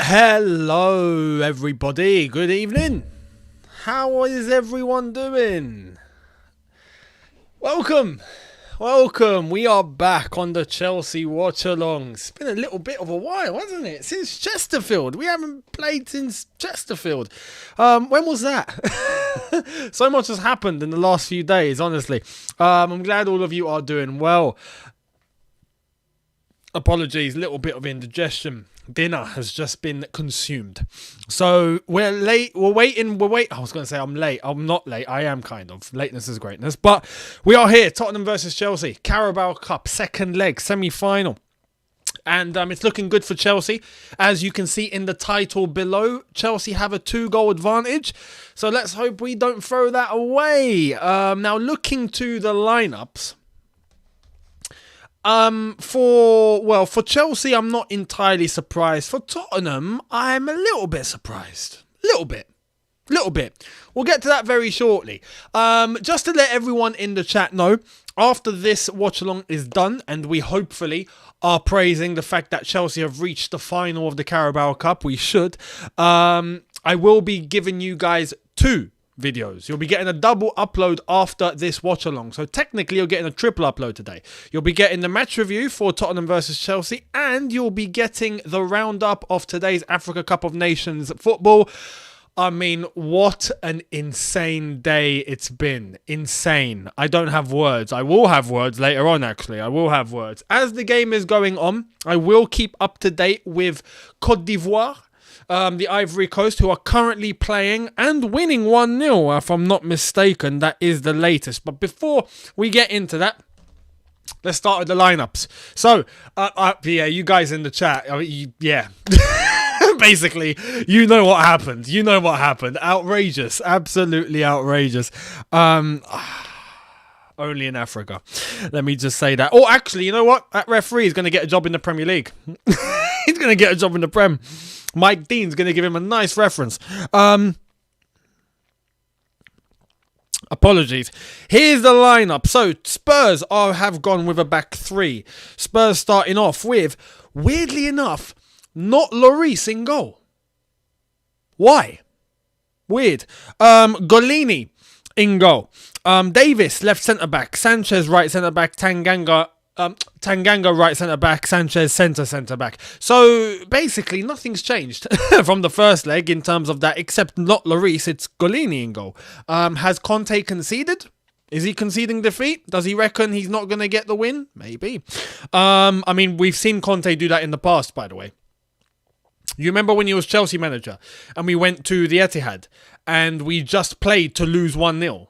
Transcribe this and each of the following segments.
Hello everybody, good evening. How is everyone doing? Welcome. We are back on the Chelsea watch-along. It's been a little bit of a while, hasn't it? Since Chesterfield. We haven't played since Chesterfield. When was that? So much has happened in the last few days, honestly. I'm glad all of you are doing well. Apologies, little bit of indigestion. Dinner has just been consumed. So we're late. We're waiting. I was going to say I'm late. I'm not late. I am kind of. Lateness is greatness. But we are here. Tottenham versus Chelsea. Carabao Cup. Second leg. Semi-final. And it's looking good for Chelsea. As you can see in the title below, Chelsea have a 2-goal advantage. So let's hope we don't throw that away. Now looking to the lineups. For Chelsea, I'm not entirely surprised. For Tottenham, I'm a little bit surprised. Little bit. We'll get to that very shortly. Just to let everyone in the chat know, after this watch-along is done, and we hopefully are praising the fact that Chelsea have reached the final of the Carabao Cup, we should, I will be giving you guys 2 videos. You'll be getting a double upload after this watch along. So technically you're getting a triple upload today. You'll be getting the match review for Tottenham versus Chelsea, and you'll be getting the roundup of today's Africa Cup of Nations football. I mean, what an insane day it's been. Insane. I don't have words. I will have words later on, actually. I will have words. As the game is going on, I will keep up to date with Côte d'Ivoire, the Ivory Coast, who are currently playing and winning 1-0, if I'm not mistaken. That is the latest. But before we get into that, let's start with the lineups. So, yeah, you guys in the chat, yeah. Basically, you know what happened. Outrageous. Absolutely outrageous. Only in Africa. Let me just say that. Oh, actually, you know what? That referee is going to get a job in the Premier League. He's going to get a job in the Prem. Mike Dean's going to give him a nice reference. Apologies. Here's the lineup. So, Spurs have gone with a back 3. Spurs starting off with, weirdly enough, not Lloris in goal. Why? Weird. Golini in goal. Davis, left centre-back. Sanchez, right centre-back. Tanganga right centre-back, Sanchez centre-back. So basically nothing's changed from the first leg in terms of that, except not Lloris, it's Golini in goal. Has Conte conceded? Is he conceding defeat? Does he reckon he's not going to get the win? Maybe. I mean, we've seen Conte do that in the past, by the way. You remember when he was Chelsea manager and we went to the Etihad and we just played to lose 1-0?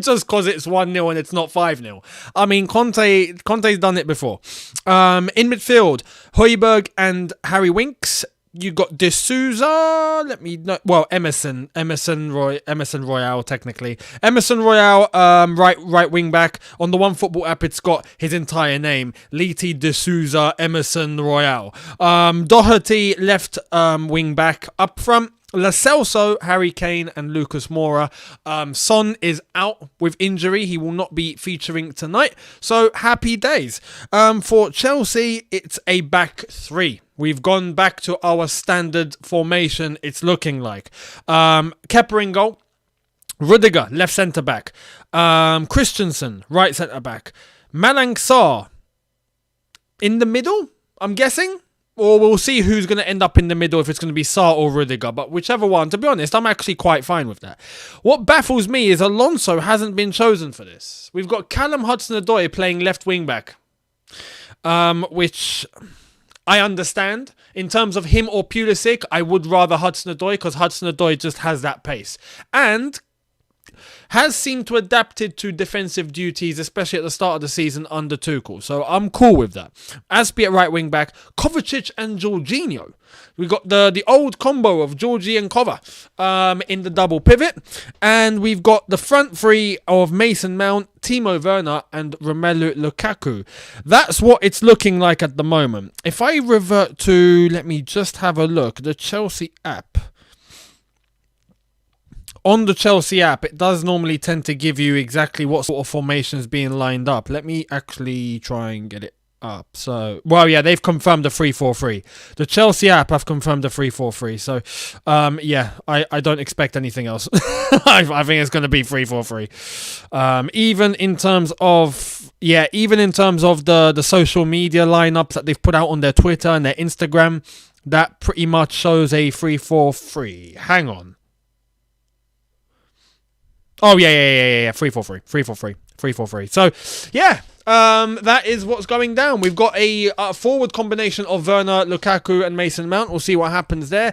Just because it's 1-0 and it's not 5-0. I mean, Conte's done it before. In midfield, Højbjerg and Harry Winks. You got De Souza. Let me know. Well, Emerson Royale, technically. Emerson Royale, right wing back. On the One Football app, it's got his entire name: Liti De Souza, Emerson Royale. Doherty, left wing back. Up front, Lo Celso, Harry Kane and Lucas Moura. Son is out with injury. He will not be featuring tonight. So happy days. For Chelsea, it's a back 3. We've gone back to our standard formation, it's looking like. Kepa in goal. Rudiger, left centre-back. Christensen, right centre-back. Malang Sarr in the middle, I'm guessing. Or we'll see who's going to end up in the middle, if it's going to be Sarr or Rudiger. But whichever one, to be honest, I'm actually quite fine with that. What baffles me is Alonso hasn't been chosen for this. We've got Callum Hudson-Odoi playing left wing-back. Which I understand. In terms of him or Pulisic, I would rather Hudson-Odoi, because Hudson-Odoi just has that pace. And has seemed to adapted to defensive duties, especially at the start of the season under Tuchel. So I'm cool with that. Aspie at right wing back, Kovacic and Jorginho. We got the old combo of Georgie and Kova in the double pivot. And we've got the front 3 of Mason Mount, Timo Werner and Romelu Lukaku. That's what it's looking like at the moment. If I revert to, let me just have a look, the Chelsea app. On the Chelsea app, it does normally tend to give you exactly what sort of formation is being lined up. Let me actually try and get it up. So, well, yeah, they've confirmed a 3-4-3. The Chelsea app have confirmed a 3-4-3. So, yeah, I don't expect anything else. I think it's going to be 3-4-3. Even in terms of the social media lineups that they've put out on their Twitter and their Instagram, that pretty much shows a 3-4-3. Hang on. Oh, yeah. 3-4-3. 3-4-3. 3-4-3. So, yeah. That is what's going down. We've got a forward combination of Werner, Lukaku and Mason Mount. We'll see what happens there.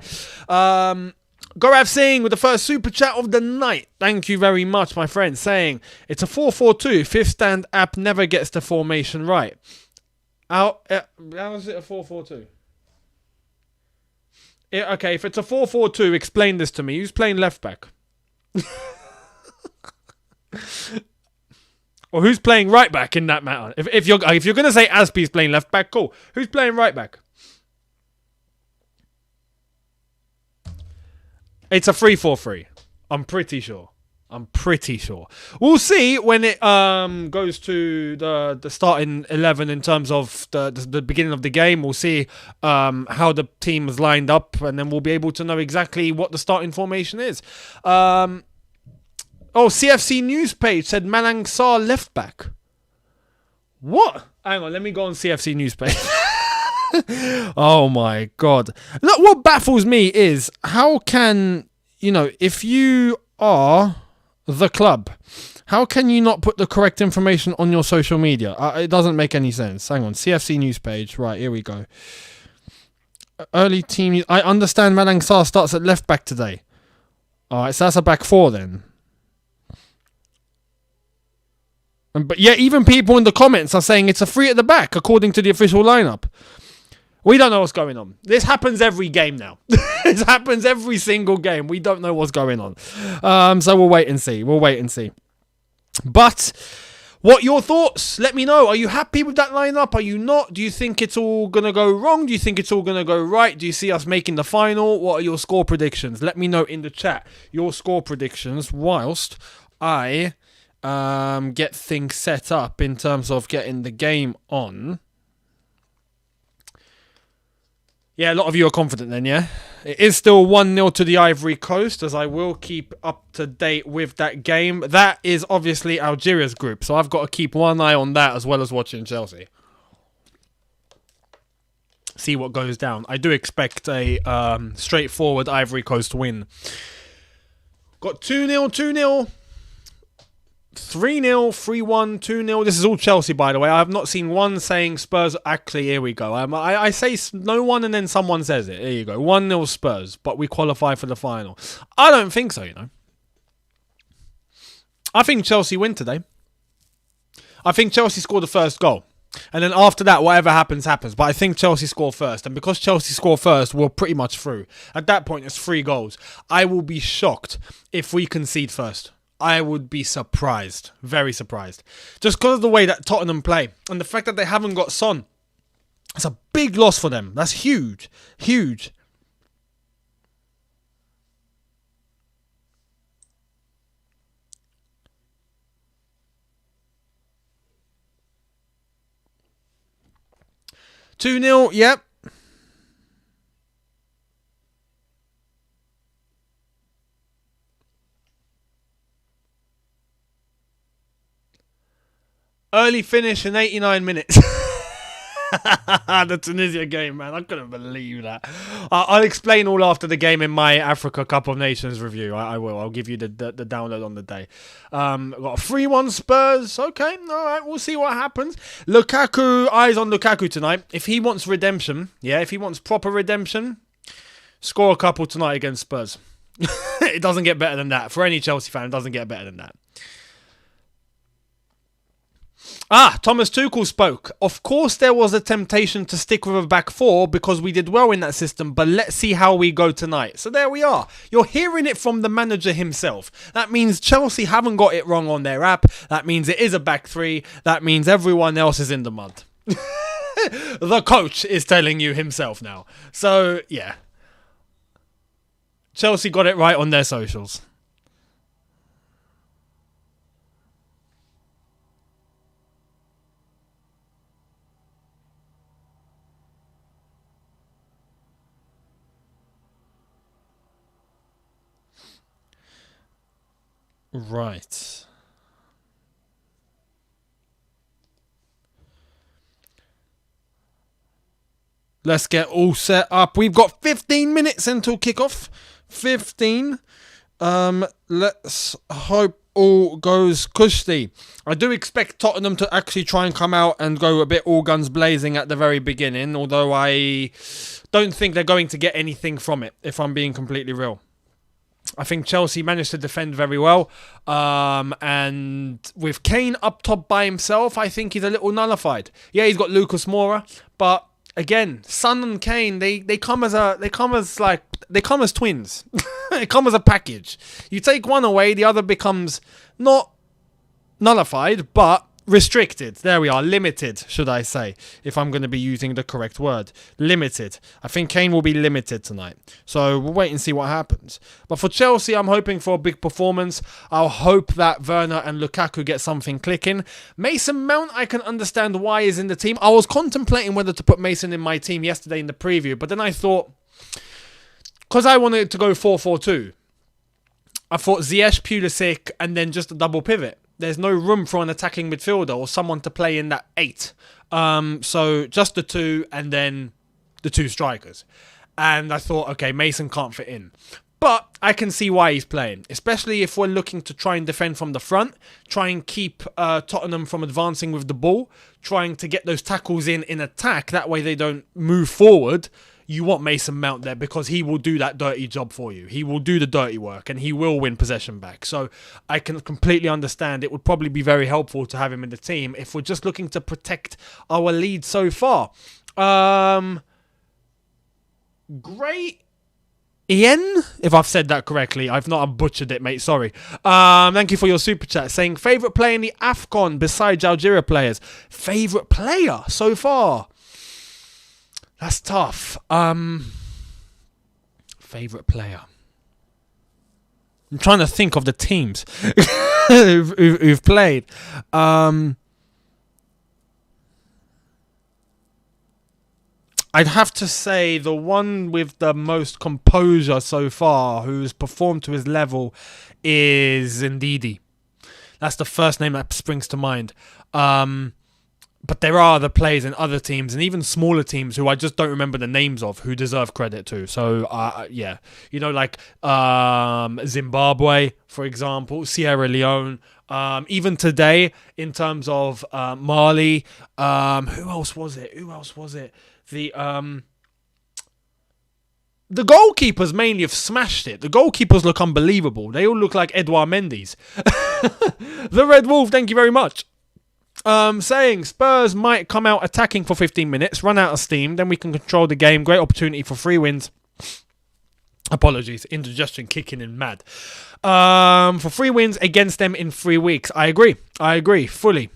Gaurav Singh with the first super chat of the night. Thank you very much, my friend, saying it's a 4-4-2. Fifth stand app never gets the formation right. How is it a 4-4-2? Okay, if it's a 4-4-2, explain this to me. Who's playing left back? Or who's playing right back in that matter? If you're going to say Aspie's playing left back, cool. Who's playing right back? It's a 3-4-3. I'm pretty sure. We'll see when it goes to the starting 11 in terms of the beginning of the game. We'll see how the team is lined up, and then we'll be able to know exactly what the starting formation is. CFC news page said Malang Sarr left back. What? Hang on, let me go on CFC news page. Oh my God. Look, what baffles me is how can, if you are the club, how can you not put the correct information on your social media? It doesn't make any sense. Hang on, CFC news page. Right, here we go. Early team. I understand Malang Sarr starts at left back today. Alright, so that's a back four then. But yeah, even people in the comments are saying it's a three at the back, according to the official lineup. We don't know what's going on. This happens every game now. This happens every single game. We don't know what's going on. So we'll wait and see. But what your thoughts? Let me know. Are you happy with that lineup? Are you not? Do you think it's all going to go wrong? Do you think it's all going to go right? Do you see us making the final? What are your score predictions? Let me know in the chat your score predictions whilst I get things set up in terms of getting the game on. Yeah, a lot of you are confident then, yeah? It is still 1-0 to the Ivory Coast, as I will keep up to date with that game. That is obviously Algeria's group, so I've got to keep one eye on that as well as watching Chelsea. See what goes down. I do expect a straightforward Ivory Coast win. Got 2-0, 2-0. 3-0, 3-1, 2-0. This is all Chelsea, by the way. I have not seen one saying Spurs. Actually, here we go. I say no one and then someone says it. Here you go. 1-0 Spurs, but we qualify for the final. I don't think so, I think Chelsea win today. I think Chelsea score the first goal. And then after that, whatever happens, happens. But I think Chelsea score first. And because Chelsea score first, we're pretty much through. At that point, it's 3 goals. I will be shocked if we concede first. I would be surprised. Very surprised. Just because of the way that Tottenham play. And the fact that they haven't got Son. It's a big loss for them. That's huge. Huge. Two-0, yep. Early finish in 89 minutes. The Tunisia game, man. I couldn't believe that. I'll explain all after the game in my Africa Cup of Nations review. I will. I'll give you the download on the day. Got a 3-1 Spurs. Okay, all right. We'll see what happens. Lukaku, eyes on Lukaku tonight. If he wants redemption, if he wants proper redemption, score a couple tonight against Spurs. It doesn't get better than that. For any Chelsea fan, it doesn't get better than that. Thomas Tuchel spoke. Of course, there was a temptation to stick with a back four because we did well in that system, but let's see how we go tonight. So there we are. You're hearing it from the manager himself. That means Chelsea haven't got it wrong on their app. That means it is a back three. That means everyone else is in the mud. The coach is telling you himself now. So, yeah. Chelsea got it right on their socials. Right. Let's get all set up. We've got 15 minutes until kickoff. 15. Let's hope all goes cushy. I do expect Tottenham to actually try and come out and go a bit all guns blazing at the very beginning, although I don't think they're going to get anything from it, if I'm being completely real. I think Chelsea managed to defend very well, and with Kane up top by himself, I think he's a little nullified. Yeah, he's got Lucas Moura, but again, Son and Kane, they come as twins. They come as a package. You take one away, the other becomes not nullified, but restricted. There we are. Limited, should I say, if I'm going to be using the correct word. Limited. I think Kane will be limited tonight. So we'll wait and see what happens. But for Chelsea, I'm hoping for a big performance. I'll hope that Werner and Lukaku get something clicking. Mason Mount, I can understand why he's in the team. I was contemplating whether to put Mason in my team yesterday in the preview, but then I thought, because I wanted to go 4-4-2, I thought Ziyech, Pulisic, and then just a double pivot. There's no room for an attacking midfielder or someone to play in that 8. So just the 2 and then the 2 strikers. And I thought, okay, Mason can't fit in. But I can see why he's playing, especially if we're looking to try and defend from the front, try and keep Tottenham from advancing with the ball, trying to get those tackles in attack. That way they don't move forward. You want Mason Mount there because he will do that dirty job for you. He will do the dirty work and he will win possession back. So I can completely understand it would probably be very helpful to have him in the team if we're just looking to protect our lead so far. Great. Ian, if I've said that correctly. I've not butchered it, mate. Sorry. Thank you for your super chat. Saying, favourite player in the AFCON besides Algeria players. Favourite player so far? That's tough. Favourite player. I'm trying to think of the teams who've played. I'd have to say the one with the most composure so far, who's performed to his level, is Ndidi. That's the first name that springs to mind. But there are other players in other teams and even smaller teams who I just don't remember the names of who deserve credit too. So, yeah. You know, like Zimbabwe, for example, Sierra Leone. Even today, in terms of Mali. Who else was it? The goalkeepers mainly have smashed it. The goalkeepers look unbelievable. They all look like Edouard Mendy's. The Red Wolf, thank you very much. Saying Spurs might come out attacking for 15 minutes, run out of steam, then we can control the game. Great opportunity for 3 wins. Apologies, indigestion kicking in mad. For 3 wins against them in 3 weeks. I agree fully.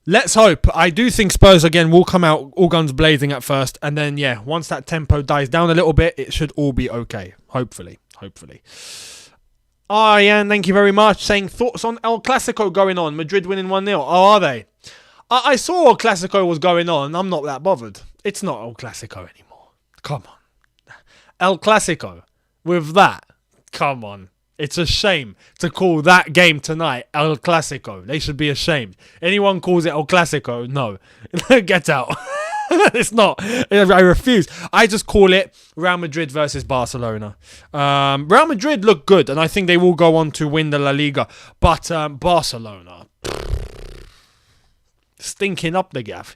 Let's hope. I do think Spurs again will come out all guns blazing at first, and then yeah, once that tempo dies down a little bit, it should all be okay. Hopefully. Ian, thank you very much. Saying thoughts on El Clasico going on. Madrid winning 1-0. Oh, are they? I saw El Clasico was going on. I'm not that bothered. It's not El Clasico anymore. Come on. El Clasico. With that. Come on. It's a shame to call that game tonight El Clasico. They should be ashamed. Anyone calls it El Clasico? No. Get out. It's not. I refuse. I just call it Real Madrid versus Barcelona. Real Madrid look good, and I think they will go on to win the La Liga. But Barcelona, stinking up the gaff.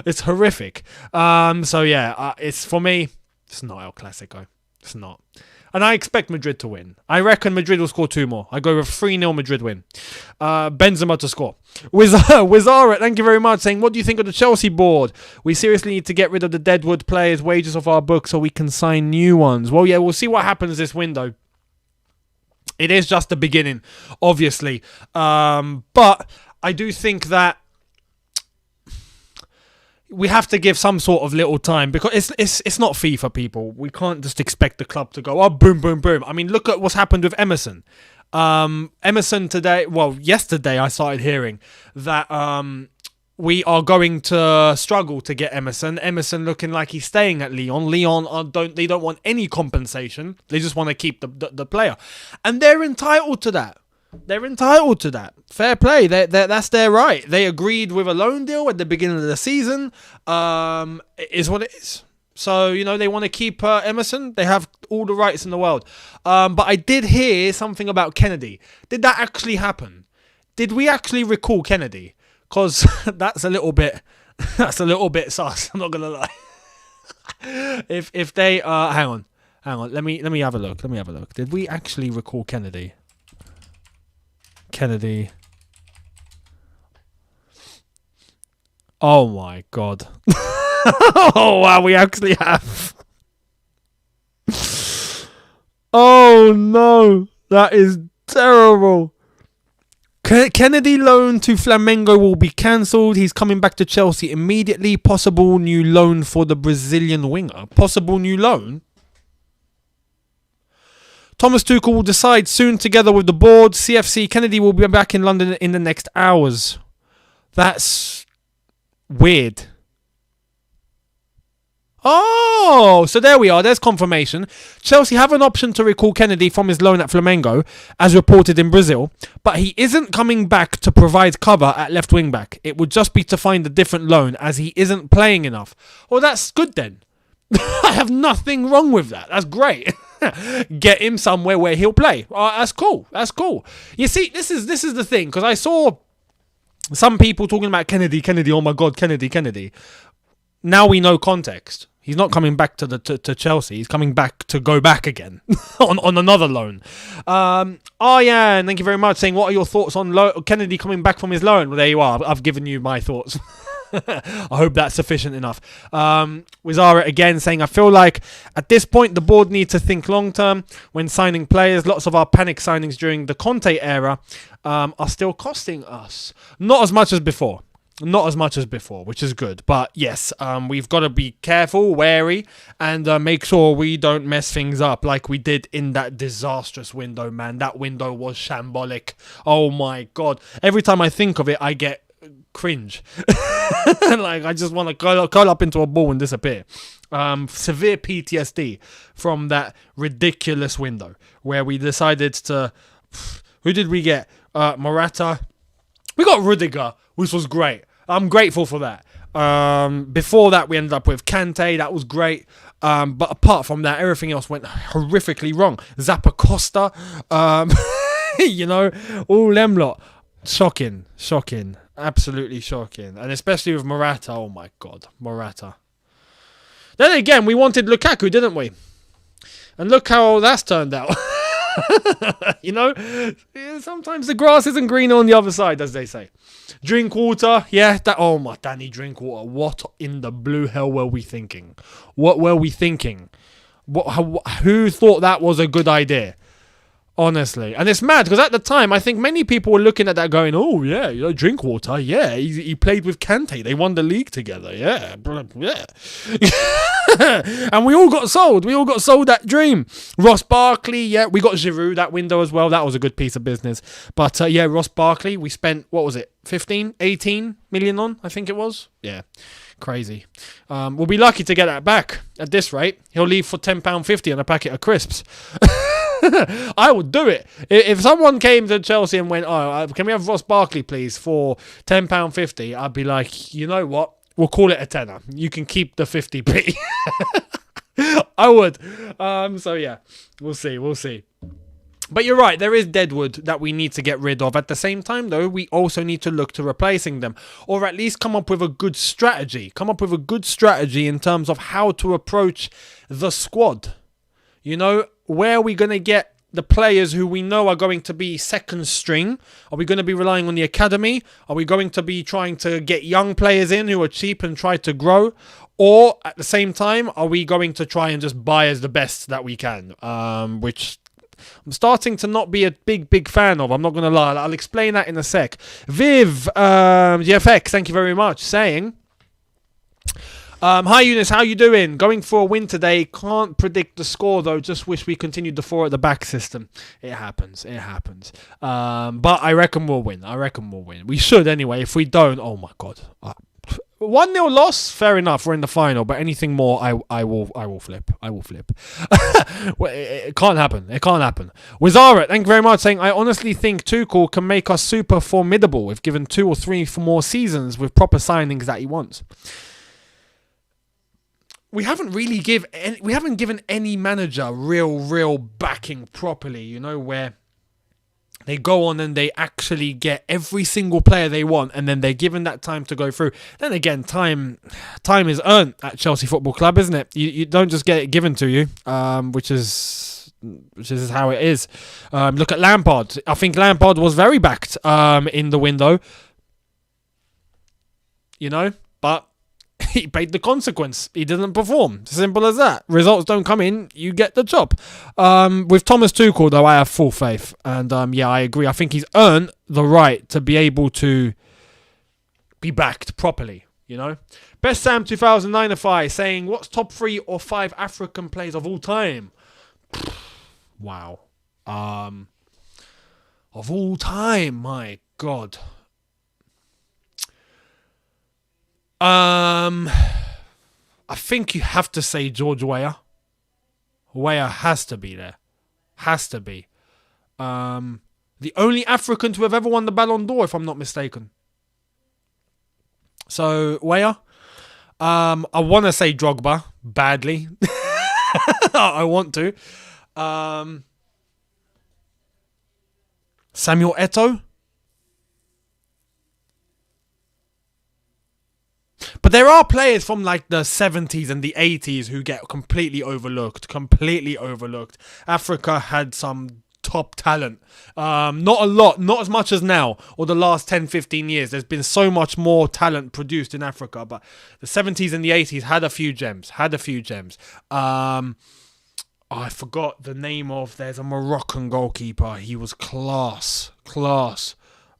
It's horrific. So yeah, it's for me. It's not El Clasico. It's not. And I expect Madrid to win. I reckon Madrid will score 2 more. I go with 3-0 Madrid win. Benzema to score. Wizara, thank you very much. Saying, what do you think of the Chelsea board? We seriously need to get rid of the deadwood players' wages off our books so we can sign new ones. Well, yeah, we'll see what happens this window. It is just the beginning, obviously. But I do think that we have to give some sort of little time because it's not FIFA, people. We can't just expect the club to go, oh, boom, boom, boom. I mean, look at what's happened with Emerson. Emerson today, well, yesterday I started hearing that we are going to struggle to get Emerson. Emerson looking like he's staying at Lyon. Lyon don't want any compensation. They just want to keep the player. And they're entitled to that. They're entitled to that. Fair play. That's their right. They agreed with a loan deal at the beginning of the season. It is what it is. So, they want to keep Emerson. They have all the rights in the world. But I did hear something about Kennedy. Did that actually happen? Did we actually recall Kennedy? Because that's a little bit sus. I'm not gonna lie. if they hang on. Let me have a look. Did we actually recall Kennedy? Oh my god. Oh wow, we actually have. Oh no, that is terrible. Kennedy loan to Flamengo will be cancelled. He's coming back to Chelsea immediately. Possible new loan for the Brazilian winger. Possible new loan? Thomas Tuchel will decide soon together with the board. CFC Kennedy will be back in London in the next hours. That's weird. Oh, so there we are. There's confirmation. Chelsea have an option to recall Kennedy from his loan at Flamengo, as reported in Brazil, but he isn't coming back to provide cover at left wing back. It would just be to find a different loan, as he isn't playing enough. Well, that's good then. I have nothing wrong with that. That's great. Get him somewhere where he'll play. That's cool. You see, this is the thing, because I saw some people talking about Kennedy. Oh my God, Kennedy. Now we know context. He's not coming back to Chelsea. He's coming back to go back again on another loan. Yeah, and thank you very much. Saying, what are your thoughts on Kennedy coming back from his loan? Well, there you are. I've given you my thoughts. I hope that's sufficient enough. Wizara again saying, I feel like at this point the board needs to think long term when signing players. Lots of our panic signings during the Conte era are still costing us. Not as much as before, which is good. But yes, we've got to be careful, wary, and make sure we don't mess things up like we did in that disastrous window, man. That window was shambolic. Oh my God. Every time I think of it, I get cringe. Like, I just want to curl up into a ball and disappear. Severe PTSD from that ridiculous window where we decided to... Who did we get? Morata. We got Rudiger, which was great. I'm grateful for that. Before that, we ended up with Kante. That was great. But apart from that, everything else went horrifically wrong. Zappa Costa. All them lot. Shocking. Absolutely shocking. And especially with Morata. Oh my God, Morata. Then again, we wanted Lukaku, didn't we? And look how that's turned out. Sometimes the grass isn't greener on the other side, as they say. Drinkwater, yeah, Danny Drinkwater. What in the blue hell were we thinking? What were we thinking? Who thought that was a good idea? Honestly. And it's mad, because at the time, I think many people were looking at that going, oh, yeah, Drinkwater, yeah, he played with Kante. They won the league together, yeah. And we all got sold. That dream. Ross Barkley, yeah, we got Giroud that window as well. That was a good piece of business. But, Ross Barkley, we spent, 15, 18 million on, I think it was. Yeah, crazy. We'll be lucky to get that back at this rate. He'll leave for £10.50 and a packet of crisps. I would do it. If someone came to Chelsea and went, can we have Ross Barkley, please, for £10.50, I'd be like, you know what? We'll call it a tenner. You can keep the 50p. I would. So, yeah, we'll see. But you're right, there is deadwood that we need to get rid of. At the same time, though, we also need to look to replacing them. Or at least come up with a good strategy. In terms of how to approach the squad. Where are we going to get the players who we know are going to be second string? Are we going to be relying on the academy? Are we going to be trying to get young players in who are cheap and try to grow? Or at the same time, are we going to try and just buy as the best that we can? Which I'm starting to not be a big fan of. I'm not going to lie. I'll explain that in a sec. Viv, GFX, thank you very much, saying... Hi Younes, how you doing? Going for a win today. Can't predict the score though. Just wish we continued the 4 at the back system. It happens. It happens. But I reckon we'll win. We should anyway. If we don't, oh my god. 1-0 loss, fair enough. We're in the final, but anything more, I will flip. It can't happen. Wizaret, thank you very much. Saying, I honestly think Tuchel can make us super formidable if given 2 or 3 more seasons with proper signings that he wants. We haven't given any manager real backing properly. You know, where they go on and they actually get every single player they want, and then they're given that time to go through. Then again, time is earned at Chelsea Football Club, isn't it? You don't just get it given to you, which is how it is. Look at Lampard. I think Lampard was very backed in the window. You know, but he paid the consequence. He didn't perform. Simple as that. Results don't come in, you get the job. With Thomas Tuchel, though, I have full faith. And yeah, I agree. I think he's earned the right to be able to be backed properly, you know. Best Sam 2009 saying, what's top 3 or 5 African players of all time? Wow. Of all time, my God. I think you have to say George Weah. Weah has to be there. Has to be. The only African to have ever won the Ballon d'Or, if I'm not mistaken. So, Weah. I want to say Drogba badly. I want to. Samuel Eto'o. But there are players from like the 70s and the 80s who get completely overlooked. Africa had some top talent. Not a lot, not as much as now, or the last 10, 15 years. There's been so much more talent produced in Africa, but the 70s and the 80s had a few gems. I forgot the name of, there's a Moroccan goalkeeper. He was class.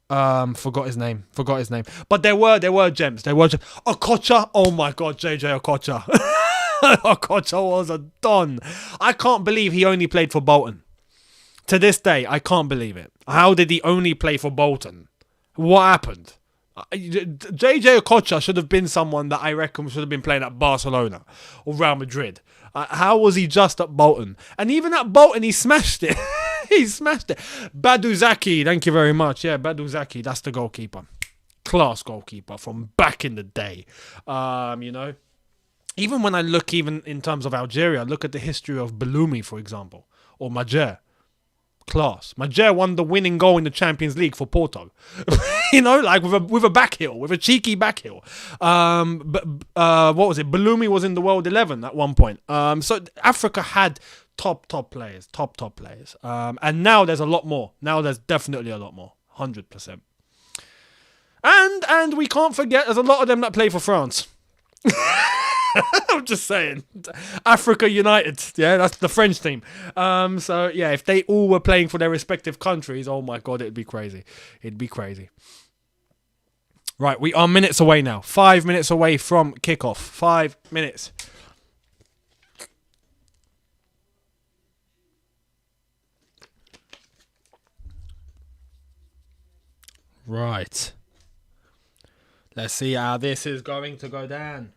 Forgot his name. But there were gems. Okocha. Oh my God, JJ Okocha. Okocha was a don. I can't believe he only played for Bolton. To this day, I can't believe it. How did he only play for Bolton? What happened? JJ Okocha should have been someone that I reckon should have been playing at Barcelona or Real Madrid. How was he just at Bolton? And even at Bolton, he smashed it. Baduzaki, thank you very much. Yeah, Baduzaki, that's the goalkeeper. Class goalkeeper from back in the day. You know, even when I look, even in terms of Algeria, look at the history of Belloumi, for example, or Majer. Class. Majer won the winning goal in the Champions League for Porto. You know, like with a back heel, with a cheeky back heel. But what was it? Belloumi was in the World 11 at one point. So Africa had top players. And now there's a lot more. Now there's definitely a lot more. 100%. And we can't forget there's a lot of them that play for France. I'm just saying. Africa United. Yeah, that's the French team. So, yeah, if they all were playing for their respective countries, oh my God, it'd be crazy. Right, we are minutes away now. 5 minutes away from kickoff. 5 minutes. Right. Let's see how this is going to go down.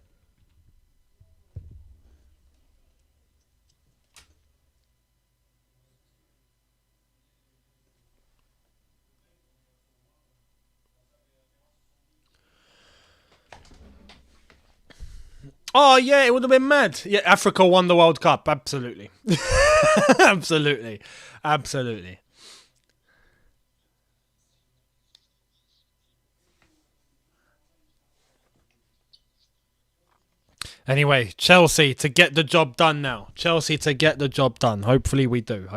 Oh, yeah, it would have been mad. Yeah, Africa won the World Cup. Absolutely. Absolutely. Anyway, Chelsea to get the job done now. Hopefully we do.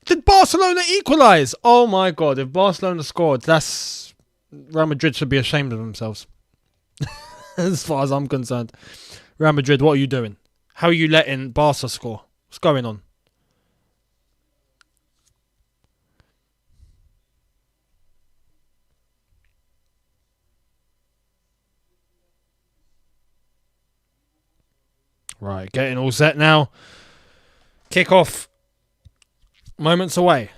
Did Barcelona equalise? Oh my God, if Barcelona scored, Real Madrid should be ashamed of themselves. As far as I'm concerned. Real Madrid, what are you doing? How are you letting Barca score? What's going on? Right, getting all set now. Kick off. Moments away.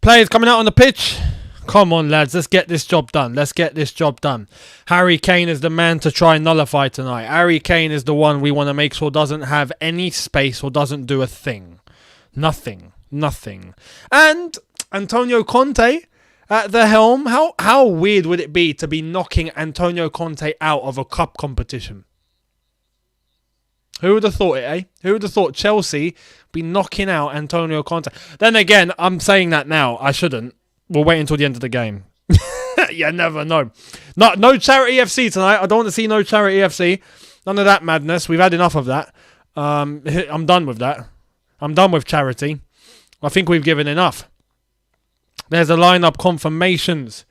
Players coming out on the pitch. Come on, lads. Let's get this job done. Let's get this job done. Harry Kane is the man to try and nullify tonight. Harry Kane is the one we want to make sure doesn't have any space or doesn't do a thing. Nothing. And Antonio Conte at the helm. How weird would it be to be knocking Antonio Conte out of a cup competition? Who would have thought it, eh? Who would have thought Chelsea be knocking out Antonio Conte? Then again, I'm saying that now. I shouldn't. We'll wait until the end of the game. You never know. No charity FC tonight. I don't want to see no charity FC. None of that madness. We've had enough of that. I'm done with that. I'm done with charity. I think we've given enough. There's the lineup confirmations.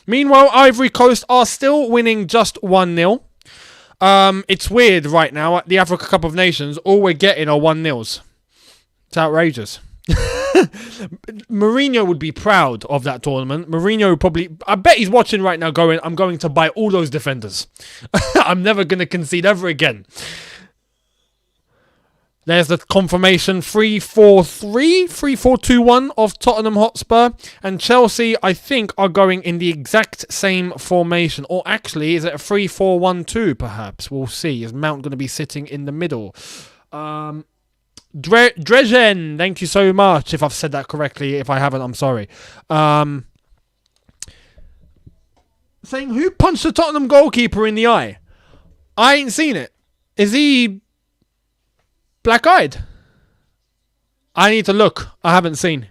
Meanwhile, Ivory Coast are still winning just 1-0. It's weird right now at the Africa Cup of Nations. All we're getting are 1-0s. It's outrageous. Mourinho would be proud of that tournament. Mourinho probably... I bet he's watching right now going, I'm going to buy all those defenders. I'm never going to concede ever again. There's the confirmation 3-4-3, 3-4-2-1 of Tottenham Hotspur. And Chelsea, I think, are going in the exact same formation. Or actually, is it a 3-4-1-2 perhaps? We'll see. Is Mount going to be sitting in the middle? Drezen, thank you so much. If I've said that correctly. If I haven't, I'm sorry. Saying, who punched the Tottenham goalkeeper in the eye? I ain't seen it. Is he... black-eyed? I need to look. I haven't seen.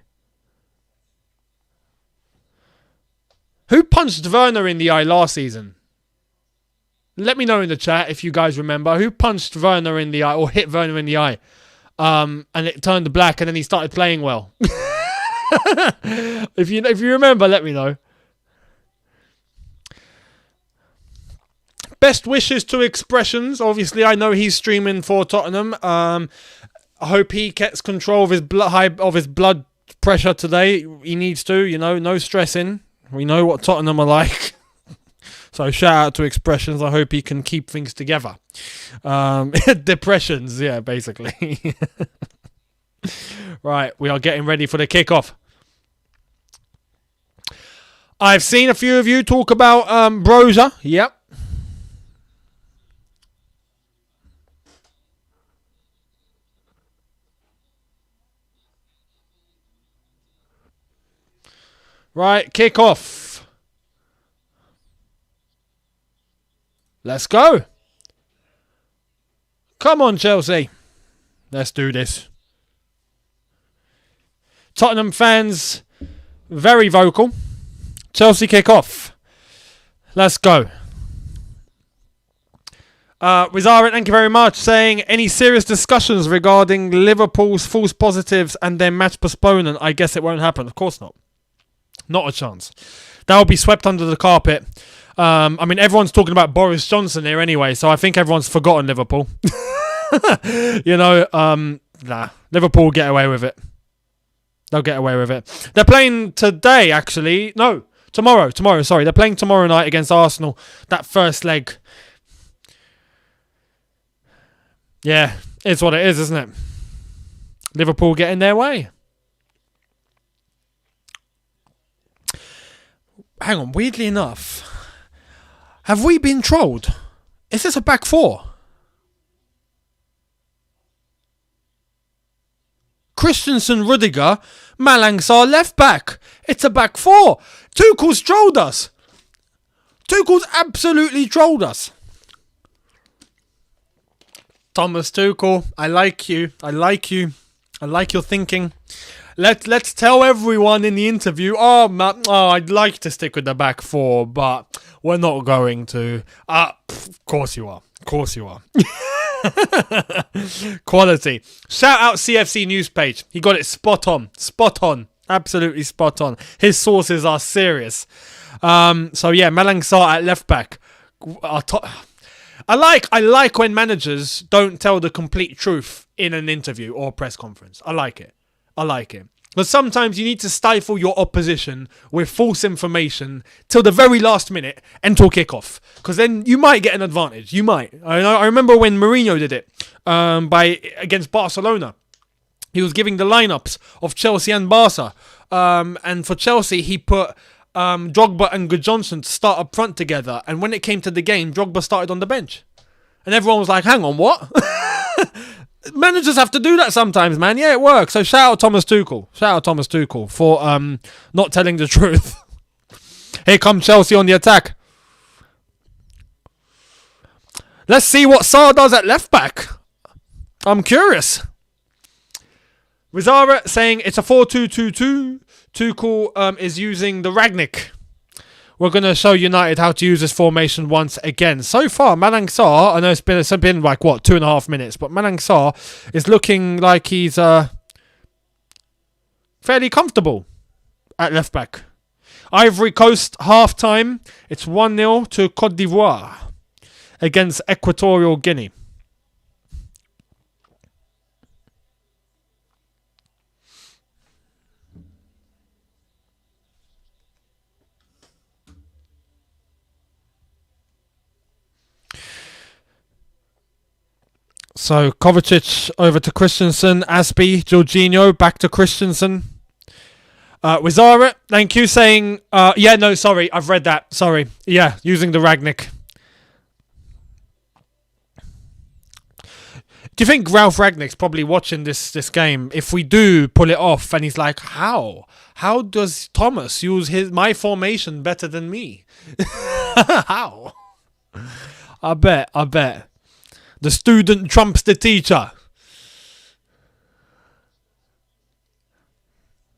Who punched Werner in the eye last season? Let me know in the chat if you guys remember. Who punched Werner in the eye or hit Werner in the eye? And it turned black and then he started playing well. If you remember, let me know. Best wishes to Expressions. Obviously, I know he's streaming for Tottenham. I hope he gets control of his blood pressure today. He needs to, no stressing. We know what Tottenham are like. So shout out to Expressions. I hope he can keep things together. Depressions, yeah, basically. Right, we are getting ready for the kickoff. I've seen a few of you talk about Broja. Yep. Right, kick off. Let's go. Come on, Chelsea. Let's do this. Tottenham fans, very vocal. Chelsea kick off. Let's go. Rizara, thank you very much. Saying, any serious discussions regarding Liverpool's false positives and their match postponement? I guess it won't happen. Of course not. Not a chance. That will be swept under the carpet. I mean, everyone's talking about Boris Johnson here anyway, so I think everyone's forgotten Liverpool. Nah. Liverpool will get away with it. They'll get away with it. They're playing today, actually. No, tomorrow. Sorry, they're playing tomorrow night against Arsenal. That first leg. Yeah, it's what it is, isn't it? Liverpool getting their way. Hang on, weirdly enough, have we been trolled? Is this a back four? Christensen, Rudiger, Malangsar left back. It's a back four. Tuchel's trolled us. Tuchel's absolutely trolled us. Thomas Tuchel, I like you. I like your thinking. Let's tell everyone in the interview, I'd like to stick with the back four, but we're not going to. Of course you are. Quality. Shout out CFC news page. He got it spot on. Spot on. Absolutely spot on. His sources are serious. So yeah, Malang Sarr at left back. I like when managers don't tell the complete truth in an interview or press conference. I like it. But sometimes you need to stifle your opposition with false information till the very last minute until kickoff. Because then you might get an advantage. You might. I remember when Mourinho did it against Barcelona. He was giving the lineups of Chelsea and Barca. And for Chelsea, he put Drogba and Johnson to start up front together. And when it came to the game, Drogba started on the bench. And everyone was like, hang on, what? Managers have to do that sometimes, man. Yeah, it works. So shout out Thomas Tuchel for not telling the truth. Here come Chelsea on the attack. Let's see what Sarr does at left back. I'm curious. Rizara saying it's a 4-2-2-2. Tuchel is using the Ragnick. We're going to show United how to use this formation once again. So far, Malang Sarr, I know it's been like, 2.5 minutes, but Malang Sarr is looking like he's fairly comfortable at left back. Ivory Coast half-time. It's 1-0 to Côte d'Ivoire against Equatorial Guinea. So, Kovacic over to Christensen, Aspi, Jorginho, back to Christensen. Wizara, thank you, saying, sorry, I've read that, sorry. Yeah, using the Ragnick. Do you think Ralph Ragnick's probably watching this game? If we do pull it off, and he's like, how? How does Thomas use my formation better than me? How? I bet. The student trumps the teacher.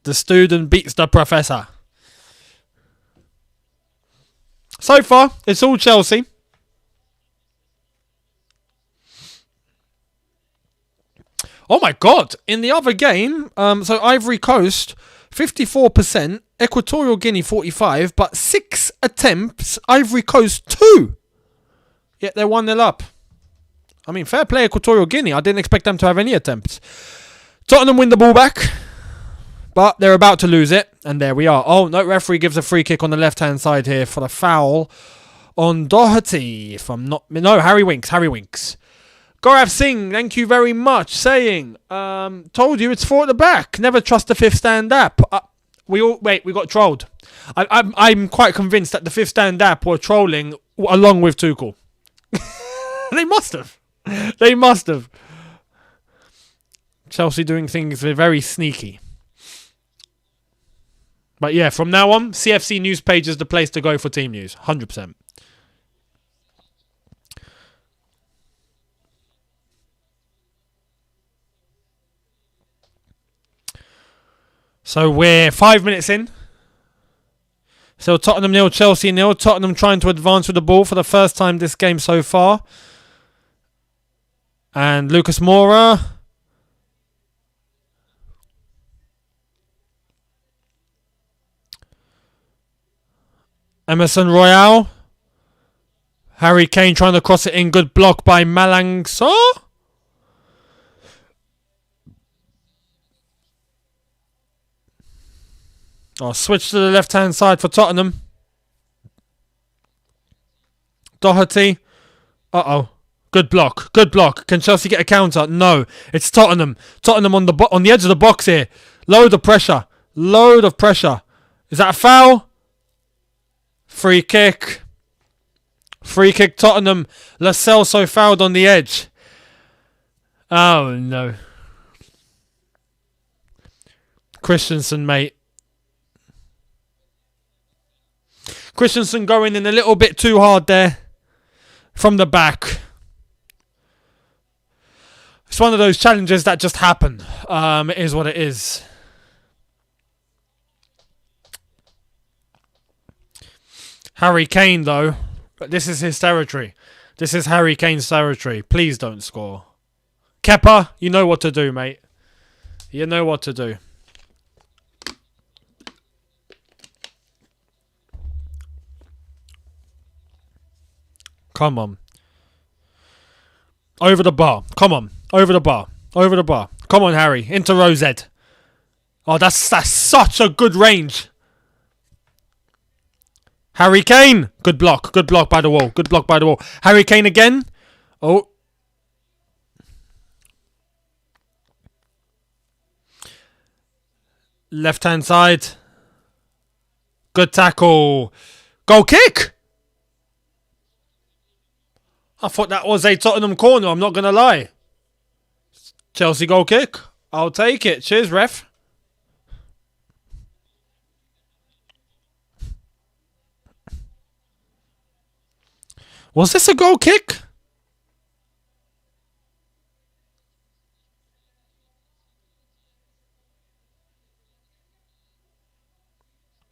The student beats the professor. So far, it's all Chelsea. Oh my God. In the other game, so Ivory Coast, 54%, Equatorial Guinea 45%, but 6 attempts, Ivory Coast 2. Yet they're 1-0 up. I mean, fair play Equatorial Guinea. I didn't expect them to have any attempts. Tottenham win the ball back, but they're about to lose it. And there we are. Oh, no, referee gives a free kick on the left-hand side here for the foul on Doherty. Harry Winks. Gaurav Singh, thank you very much, saying, told you it's 4 at the back. Never trust the fifth stand app. We got trolled. I'm quite convinced that the fifth stand app were trolling along with Tuchel. They must have. Chelsea doing things very sneaky. But yeah, from now on, CFC news page is the place to go for team news. 100%. So we're 5 minutes in. So Tottenham 0, Chelsea 0. Tottenham trying to advance with the ball for the first time this game so far. And Lucas Moura. Emerson Royale. Harry Kane trying to cross it in. Good block by Malang Sarr. Switch to the left-hand side for Tottenham. Doherty. Good block. Can Chelsea get a counter? No. It's Tottenham. Tottenham on the edge of the box here. Load of pressure. Is that a foul? Free kick. Tottenham. Lo Celso fouled on the edge. Oh, no. Christensen, mate. Christensen going in a little bit too hard there from the back. It's one of those challenges that just happen. It is what it is. Harry Kane, though, this is his territory. This is Harry Kane's territory. Please don't score. Kepa, you know what to do, mate. You know what to do. Come on. Over the bar. Come on. Over the bar. Over the bar. Come on, Harry. Into Rosette. Oh, that's such a good range. Harry Kane. Good block. Good block by the wall. Good block by the wall. Harry Kane again. Oh. Left hand side. Good tackle. Goal kick. I thought that was a Tottenham corner. I'm not going to lie. Chelsea goal kick. I'll take it. Cheers, ref. Was this a goal kick?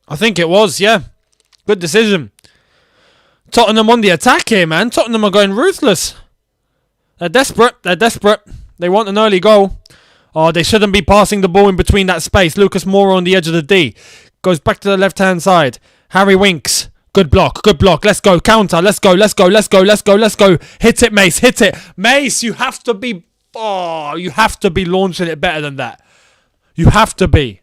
I think it was, yeah. Good decision. Tottenham on the attack here, man. Tottenham are going ruthless. They're desperate. They're desperate. They want an early goal. Oh, they shouldn't be passing the ball in between that space. Lucas Moura on the edge of the D. Goes back to the left-hand side. Harry Winks. Good block. Good block. Let's go. Counter. Let's go. Let's go. Let's go. Let's go. Let's go. Hit it, Mace. Hit it. Mace, you have to be... Oh, you have to be launching it better than that. You have to be.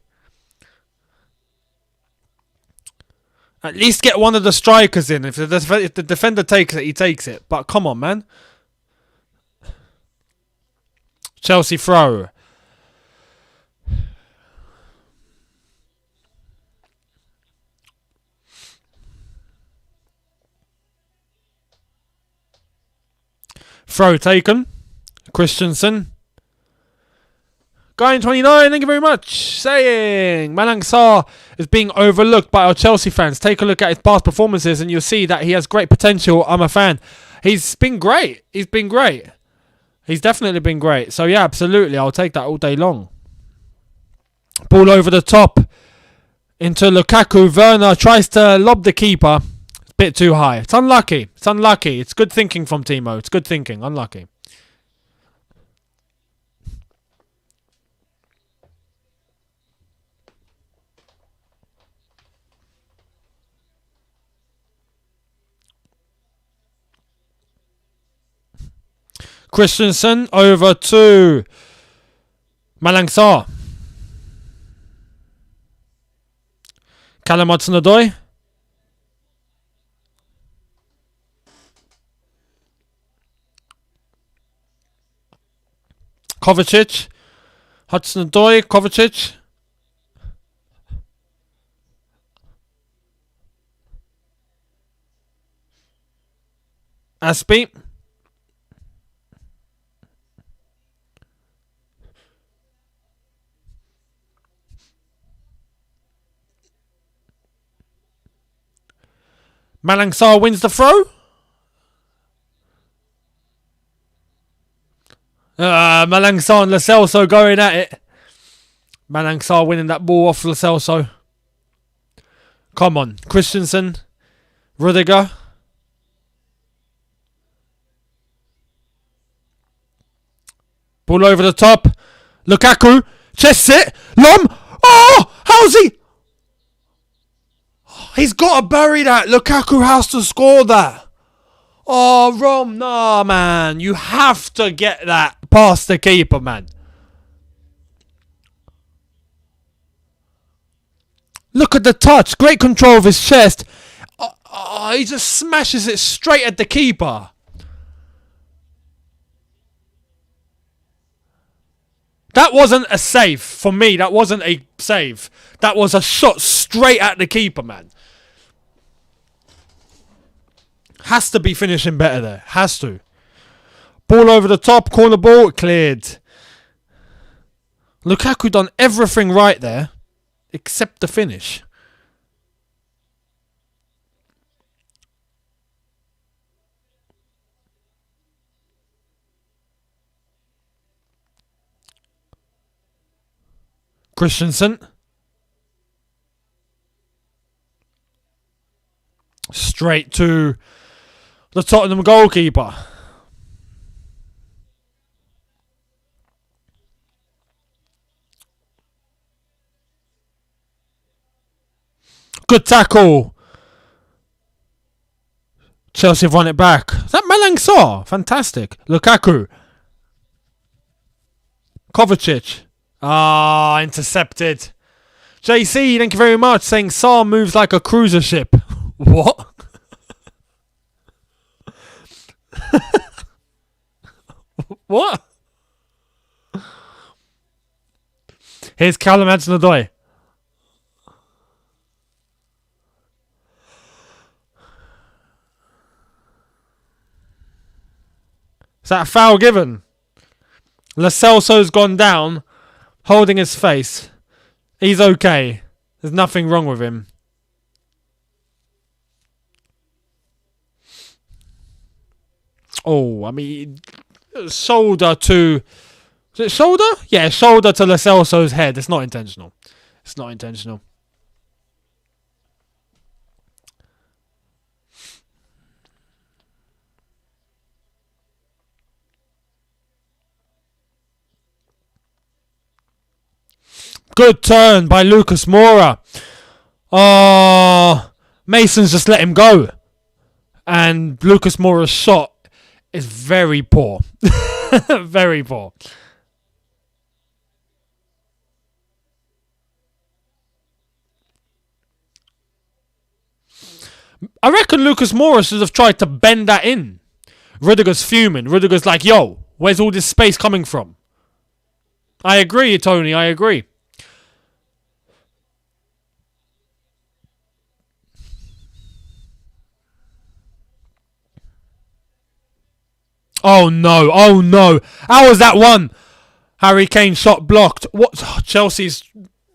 At least get one of the strikers in. If the defender takes it, he takes it. But come on, man. Chelsea throw. Throw taken. Christensen. Guy in 29, thank you very much. Saying Malang Sarr is being overlooked by our Chelsea fans. Take a look at his past performances and you'll see that he has great potential. I'm a fan. He's been great. He's been great. He's definitely been great. So yeah, absolutely. I'll take that all day long. Ball over the top into Lukaku. Werner tries to lob the keeper. It's a bit too high. It's unlucky. It's unlucky. It's good thinking from Timo. It's good thinking. Unlucky. Christensen over to Malang Sarr. Callum Hudson-Odoi. Kovacic. Hudson-Odoi. Kovacic. Aspie. Malang Sarr wins the throw. Malang Sarr and Lo Celso going at it. Malang Sarr winning that ball off Lo Celso. Come on. Christensen. Rudiger. Ball over the top. Lukaku. Chests it. Lom. Oh! How's he? He's got to bury that. Lukaku has to score that. Oh, Rom. Nah, man. You have to get that past the keeper, man. Look at the touch. Great control of his chest. He just smashes it straight at the keeper. That wasn't a save. For me, that wasn't a save. That was a shot straight at the keeper, man. Has to be finishing better there. Has to. Ball over the top. Corner ball. Cleared. Lukaku done everything right there. Except the finish. Christensen. Straight to The Tottenham goalkeeper. Good tackle. Chelsea have won it back. Is that Malang Sarr? Fantastic. Lukaku. Kovacic. Intercepted. JC, thank you very much. Saying Sarr moves like a cruiser ship. What? What? Here's Callum Hudson-Odoi. Is that a foul given? Lo Celso's gone down, holding his face. He's okay. There's nothing wrong with him. Oh, I mean, shoulder to... Is it shoulder? Yeah, shoulder to Lo Celso's head. It's not intentional. It's not intentional. Good turn by Lucas Moura. Oh, Mason's just let him go. And Lucas Moura's shot is very poor. Very poor. I reckon Lucas Moura should have tried to bend that in. Rudiger's fuming. Rudiger's like, yo, where's all this space coming from? I agree, Tony. I agree. Oh no, oh no. How was that one? Harry Kane shot blocked. What? Chelsea's,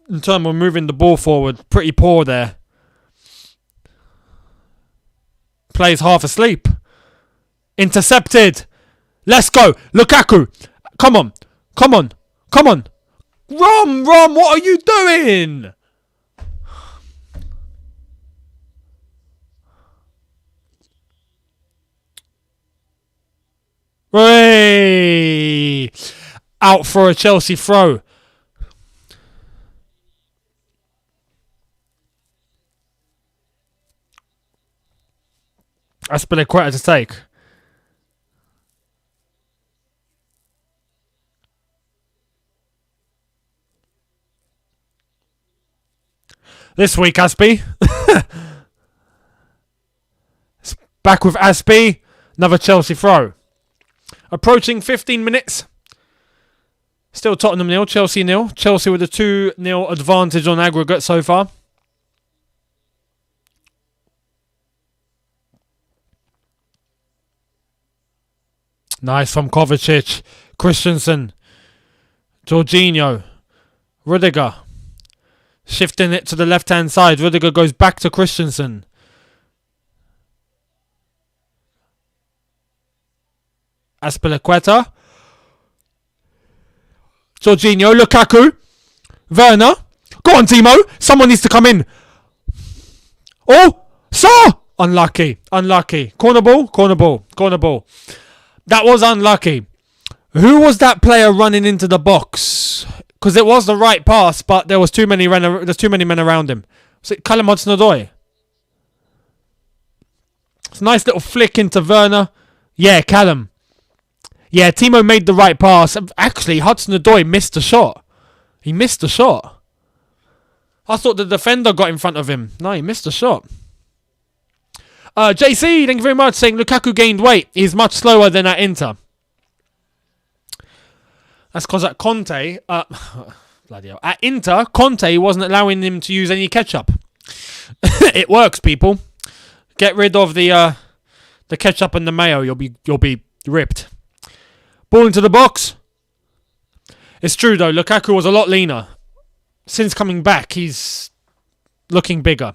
in terms of moving the ball forward, pretty poor there. Plays half asleep. Intercepted. Let's go. Lukaku. Come on. Come on. Come on. Rom, what are you doing? Hey! Out for a Chelsea throw. Aspilicueta to take. This week, Aspie. Back with Aspie. Another Chelsea throw. Approaching 15 minutes. Still Tottenham 0, Chelsea 0. Chelsea with a 2-0 advantage on aggregate so far. Nice from Kovacic. Christensen. Jorginho. Rudiger. Shifting it to the left-hand side. Rudiger goes back to Christensen. Aspilicueta. Jorginho. Lukaku. Werner. Go on, Timo. Someone needs to come in. Oh! Sarr! Unlucky. Unlucky. Corner ball. Corner ball. Corner ball. That was unlucky. Who was that player running into the box? Because it was the right pass, but there was too many men around him. Was it Callum Hudson-Odoi? It's a nice little flick into Werner. Yeah, Callum. Yeah, Timo made the right pass. Actually, Hudson-Odoi missed the shot. He missed the shot. I thought the defender got in front of him. No, he missed the shot. JC, thank you very much, saying Lukaku gained weight. He's much slower than at Inter. That's because at Conte, bloody hell, at Inter, Conte wasn't allowing him to use any ketchup. It works, people. Get rid of the ketchup and the mayo. You'll be ripped. Ball into the box. It's true though. Lukaku was a lot leaner. Since coming back, he's looking bigger.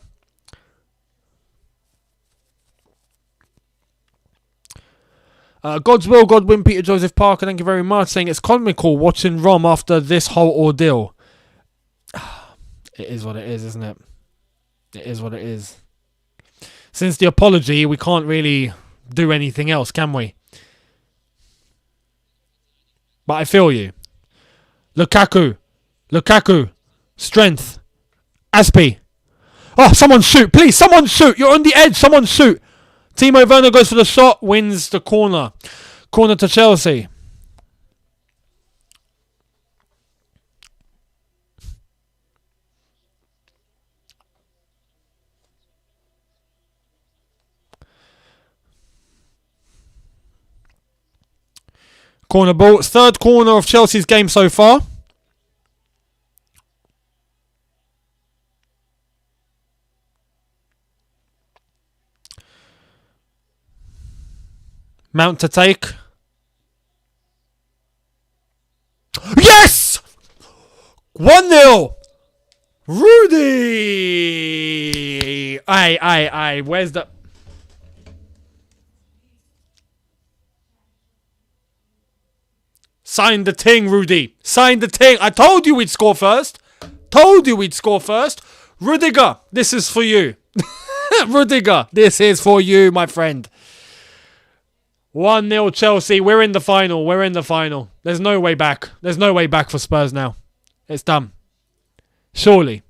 God's will, Godwin, Peter Joseph Parker, thank you very much, saying it's comical watching Rom after this whole ordeal. It is what it is, isn't it? It is what it is. Since the apology, we can't really do anything else, can we? But I feel you. Lukaku. Strength. Aspi. Oh, someone shoot. Please, someone shoot. You're on the edge. Someone shoot. Timo Werner goes for the shot. Wins the corner. Corner to Chelsea. Corner ball. Third corner of Chelsea's game so far. Mount to take. Yes! 1-0. Rudy. Aye. Where's the... Sign the ting, Rudy. Sign the ting. I told you we'd score first. Rudiger, this is for you. Rudiger, this is for you, my friend. 1-0 Chelsea. We're in the final. There's no way back. For Spurs now. It's done. Surely.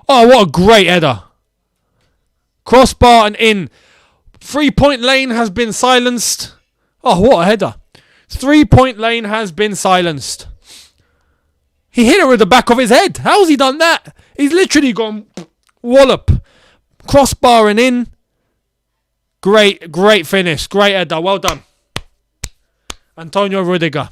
Oh, what a great header. Crossbar and in. 3-point lane has been silenced. Oh, what a header. 3-point lane has been silenced. He hit it with the back of his head. How's he done that? He's literally gone wallop. Crossbar and in. Great finish. Great header. Well done. Antonio Rudiger.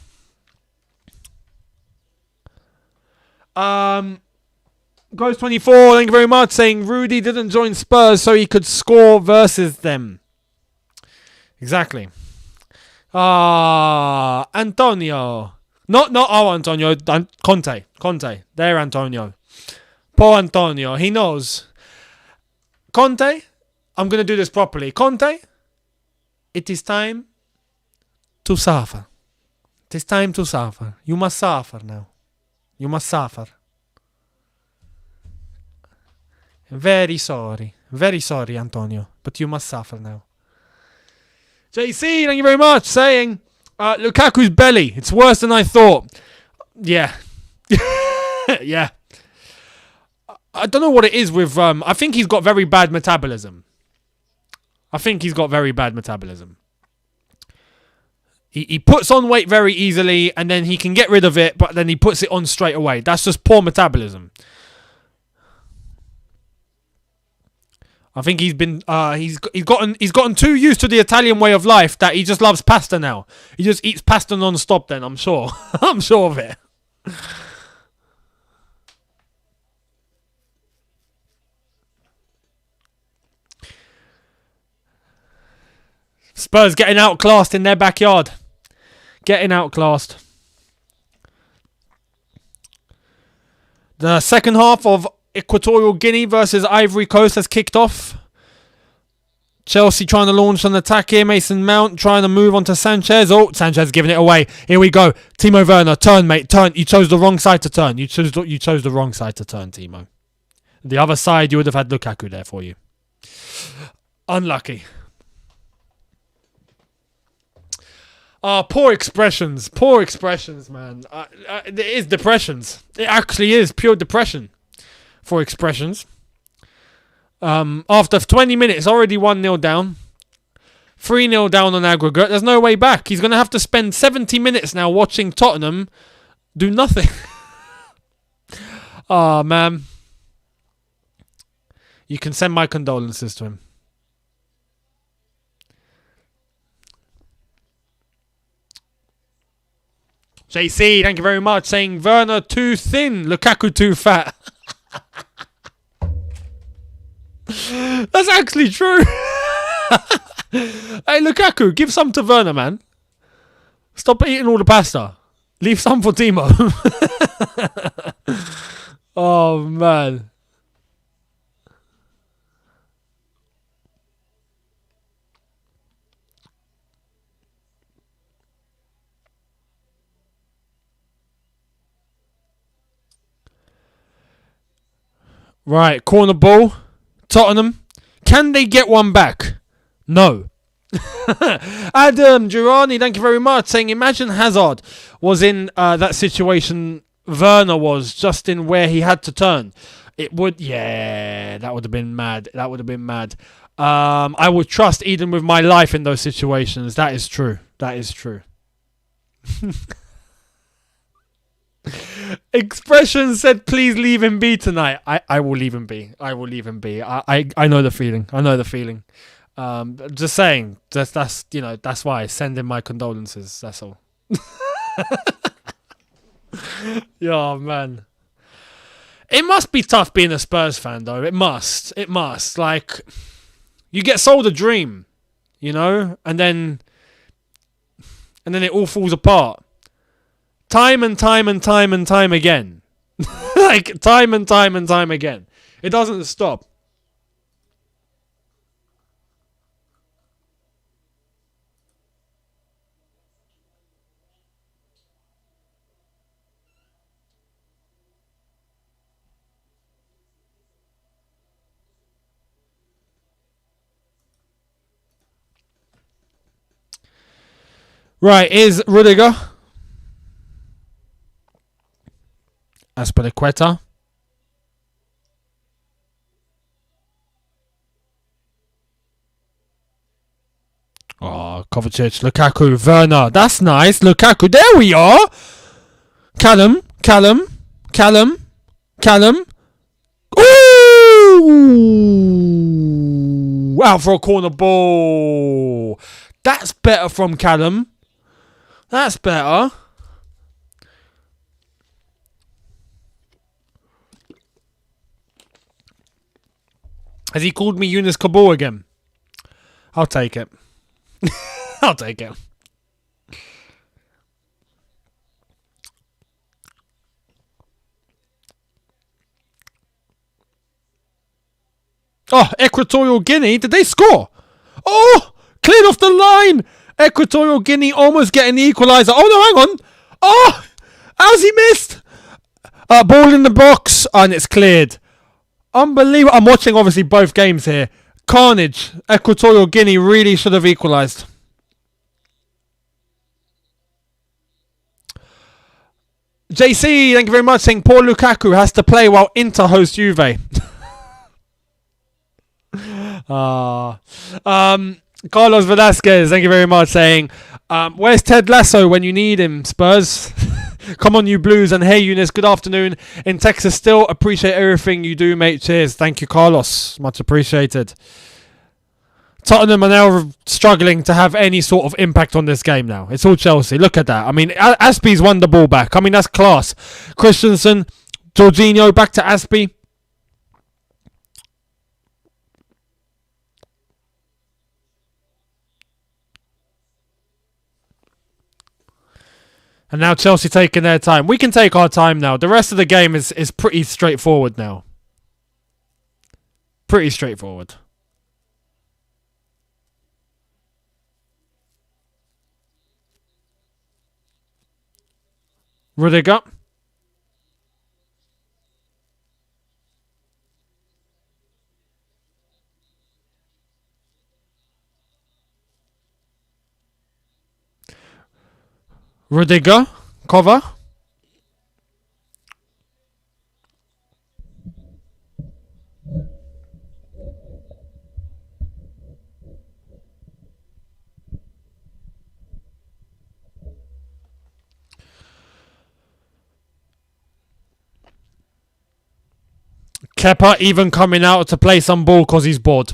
Goes 24. Thank you very much. Saying Rudy didn't join Spurs so he could score versus them. Exactly. Antonio. Not Antonio. Conte. There, Antonio. Poor Antonio. He knows. Conte, I'm going to do this properly. Conte, it is time to suffer. It is time to suffer. You must suffer now. You must suffer. Very sorry, Antonio. But you must suffer now. JC, thank you very much. Saying, Lukaku's belly. It's worse than I thought. Yeah. Yeah. I don't know what it is with... I think he's got very bad metabolism. He puts on weight very easily and then he can get rid of it, but then he puts it on straight away. That's just poor metabolism. I think he's gotten too used to the Italian way of life that he just loves pasta now. He just eats pasta non-stop then, I'm sure. I'm sure of it. Spurs getting outclassed in their backyard. Getting outclassed. The second half of Equatorial Guinea versus Ivory Coast has kicked off. Chelsea trying to launch an attack here. Mason Mount trying to move on to Sanchez. Oh, Sanchez giving it away. Here we go. Timo Werner, turn, mate, turn. You chose the wrong side to turn. You chose the wrong side to turn, Timo. The other side, you would have had Lukaku there for you. Unlucky. Poor expressions, man. It is depressions. It actually is pure depression for expressions. After 20 minutes, already 1-0 down. 3-0 down on aggregate. There's no way back. He's going to have to spend 70 minutes now watching Tottenham do nothing. Oh, man. You can send my condolences to him. JC, thank you very much. Saying Werner too thin, Lukaku too fat. That's actually true. Hey, Lukaku, give some to Werner, man. Stop eating all the pasta. Leave some for Timo. Oh, man. Right, corner ball. Tottenham. Can they get one back? No. Adam Girani, thank you very much. Saying, imagine Hazard was in that situation Werner was, just in where he had to turn. It would, yeah, that would have been mad. That would have been mad. I would trust Eden with my life in those situations. That is true. That is true. Expression said, please leave him be tonight. I will leave him be. I will leave him be. I know the feeling. I know the feeling. Just saying. That's you know, that's why. Send in my condolences. That's all. Yeah, man. It must be tough being a Spurs fan, though. It must. It must. Like, you get sold a dream, you know, and then it all falls apart. Time and time and time and time again. Like, time and time and time again. It doesn't stop. Right, is Rudiger. Aspilicueta. Oh, Kovacic, Lukaku, Werner. That's nice. Lukaku. There we are. Callum. Ooh! Out for a corner ball. That's better from Callum. That's better. Has he called me Younes Kabul again? I'll take it. I'll take it. Oh, Equatorial Guinea. Did they score? Oh, cleared off the line. Equatorial Guinea almost getting the equaliser. Oh, no, hang on. Oh, how's he missed? Ball in the box. And it's cleared. Unbelievable. I'm watching, obviously, both games here. Carnage. Equatorial Guinea really should have equalised. JC, thank you very much. Saying poor Lukaku has to play while Inter host Juve. Carlos Velasquez, thank you very much. Saying, where's Ted Lasso when you need him, Spurs? Come on, you Blues. And hey, Eunice, good afternoon. In Texas still. Appreciate everything you do, mate. Cheers. Thank you, Carlos. Much appreciated. Tottenham are now struggling to have any sort of impact on this game now. It's all Chelsea. Look at that. I mean, Aspie's won the ball back. I mean, that's class. Christensen, Jorginho, back to Aspie. And now Chelsea taking their time. We can take our time now. The rest of the game is pretty straightforward now. Pretty straightforward. Rudiger. Rudiger. Cover. Kepa even coming out to play some ball because he's bored.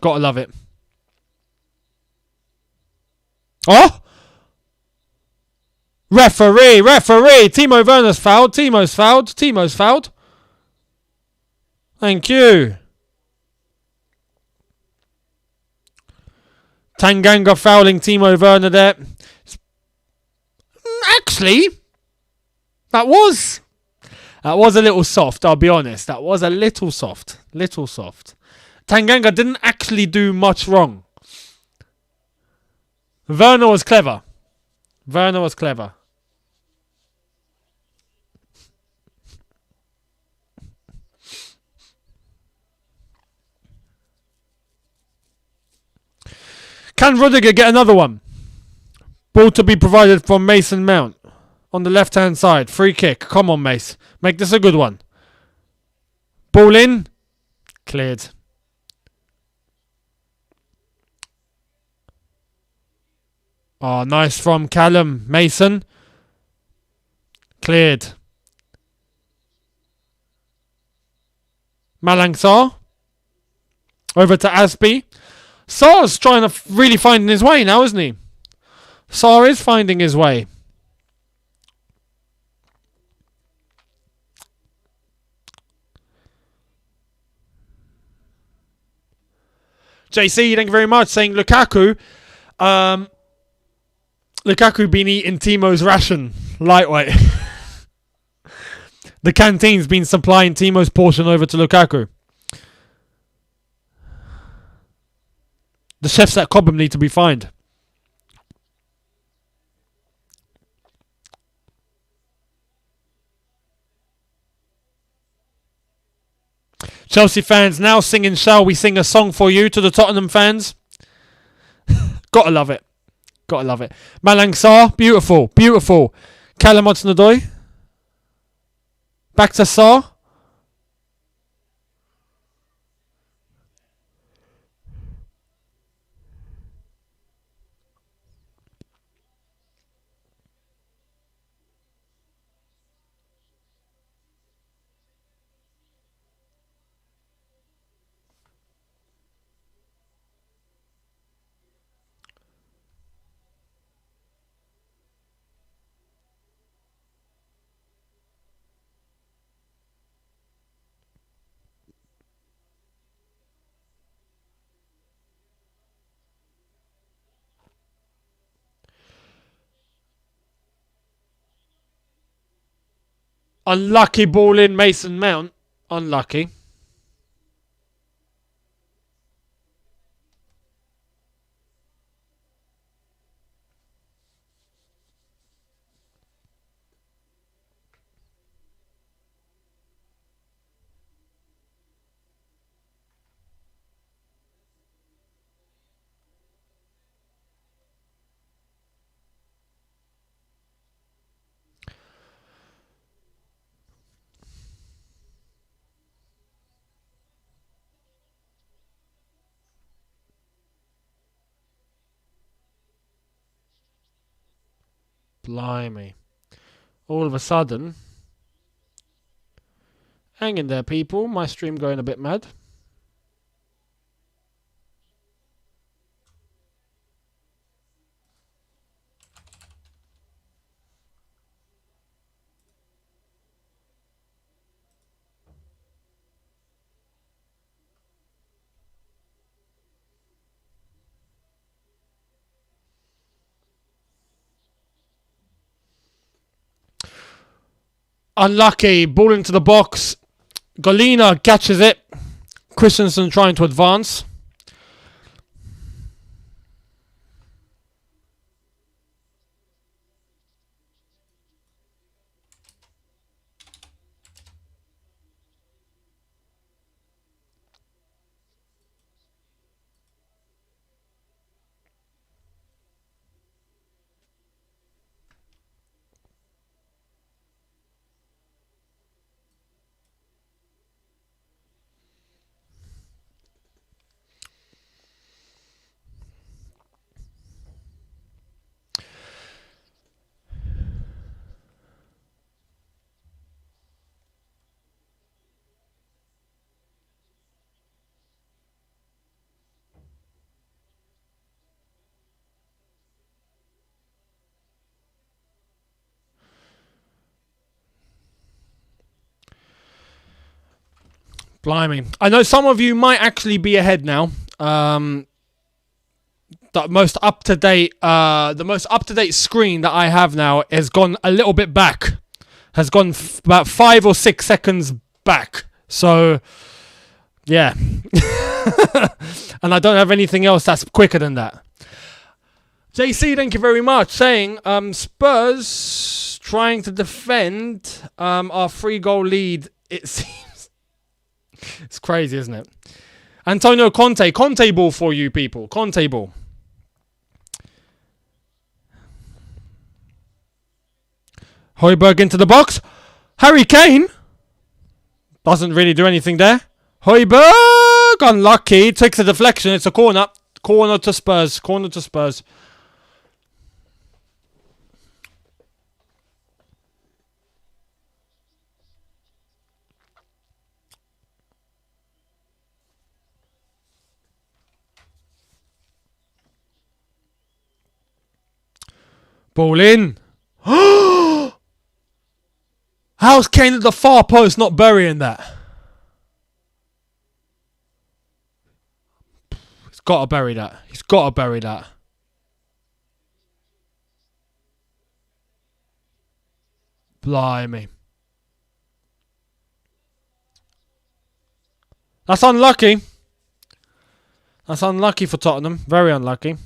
Gotta love it. Oh! Referee! Timo Werner's fouled. Timo's fouled. Thank you. Tanganga fouling Timo Werner there. Actually, that was a little soft, I'll be honest. That was a little soft. Tanganga didn't actually do much wrong. Werner was clever. Can Rudiger get another one? Ball to be provided from Mason Mount. On the left-hand side. Free kick. Come on, Mace. Make this a good one. Ball in. Cleared. Oh, nice from Callum Mason. Cleared. Malang Sarr. Over to Aspi. Sarr's trying to really finding his way now, isn't he? Sarr is finding his way. JC, thank you very much. Saying Lukaku. Lukaku been eating Timo's ration. Lightweight. The canteen's been supplying Timo's portion over to Lukaku. The chefs at Cobham need to be fined. Chelsea fans now singing Shall We Sing a Song For You to the Tottenham fans. Gotta love it. Gotta love it. Malang Sarr, beautiful, beautiful. Callum Hudson-Odoi. Back to Sarr. Unlucky ball in Mason Mount. Unlucky. Blimey. All of a sudden. Hang in there, people. My stream going a bit mad. Unlucky. Ball into the box. Golina catches it. Christensen trying to advance. Blimey. I know some of you might actually be ahead now. The most up-to-date screen that I have now has gone a little bit back. Has gone about 5 or 6 seconds back. So, yeah. And I don't have anything else that's quicker than that. JC, thank you very much. Saying, Spurs trying to defend our 3-goal lead, it seems. It's crazy, isn't it? Antonio Conte. Conte ball for you people. Conte ball. Højbjerg into the box. Harry Kane doesn't really do anything there. Højbjerg, unlucky. Takes a deflection. It's a corner. Corner to Spurs. Corner to Spurs. Ball in. How's Kane at the far post not burying that? He's got to bury that. He's got to bury that. Blimey. That's unlucky. That's unlucky for Tottenham. Very unlucky.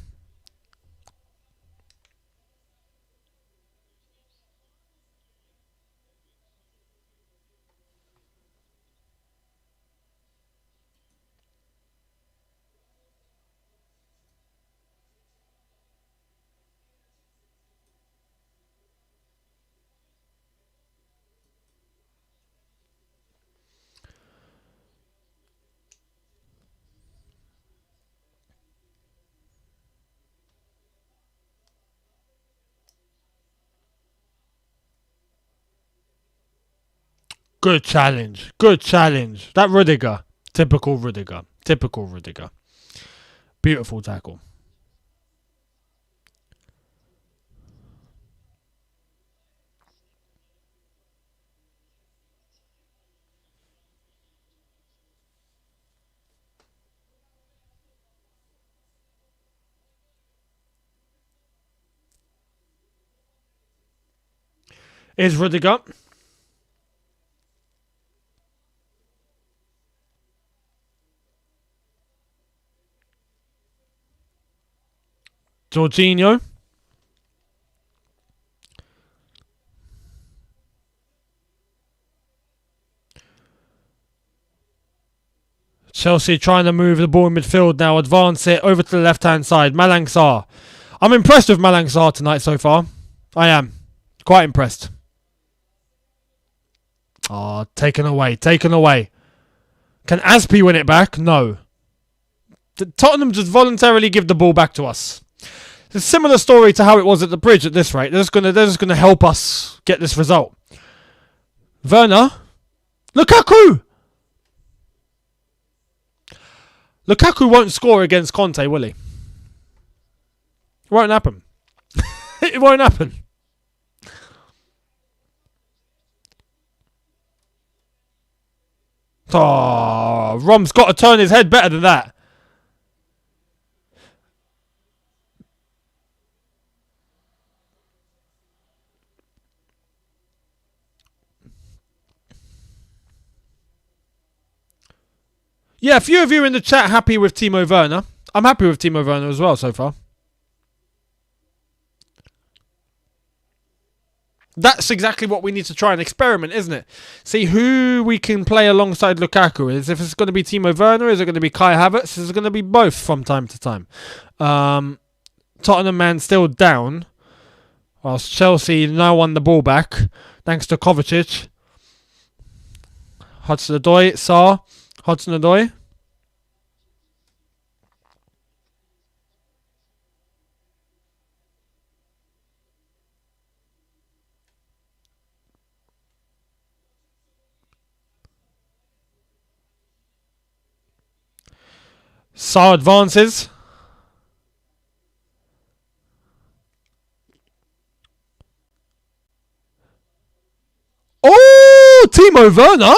Good challenge. Good challenge. That Rudiger. Typical Rudiger. Typical Rudiger. Beautiful tackle. Is Rudiger. Jorginho. Chelsea trying to move the ball in midfield now. Advance it over to the left-hand side. Malang Sarr. I'm impressed with Malang Sarr tonight so far. I am. Quite impressed. Oh, taken away. Taken away. Can Aspi win it back? No. Tottenham just voluntarily give the ball back to us. It's a similar story to how it was at the bridge at this rate. They're just gonna help us get this result. Werner. Lukaku! Lukaku won't score against Conte, will he? It won't happen. It won't happen. Oh, Rom's got to turn his head better than that. Yeah, a few of you in the chat happy with Timo Werner. I'm happy with Timo Werner as well so far. That's exactly what we need to try and experiment, isn't it? See who we can play alongside Lukaku. Is if it's going to be Timo Werner, is it going to be Kai Havertz? Is it going to be both from time to time? Tottenham man still down, whilst Chelsea now won the ball back thanks to Kovacic. Hudson-Odoi, Sarr, Hudson-Odoi. Sarr advances. Oh, Timo Werner.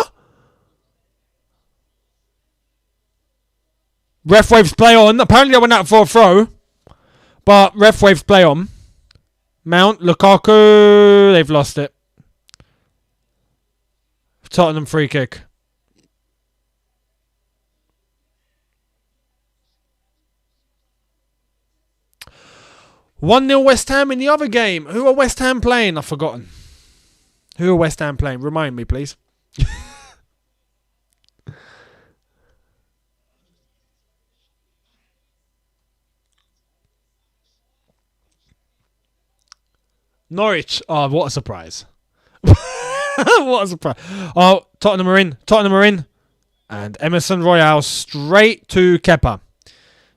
Ref waves play on. Apparently I went out for a throw. But ref waves play on. Mount, Lukaku. They've lost it. Tottenham free kick. 1-0 West Ham in the other game. Who are West Ham playing? I've forgotten. Who are West Ham playing? Remind me, please. Norwich. Oh, what a surprise. What a surprise. Oh, Tottenham are in. Tottenham are in. And Emerson Royale straight to Kepa.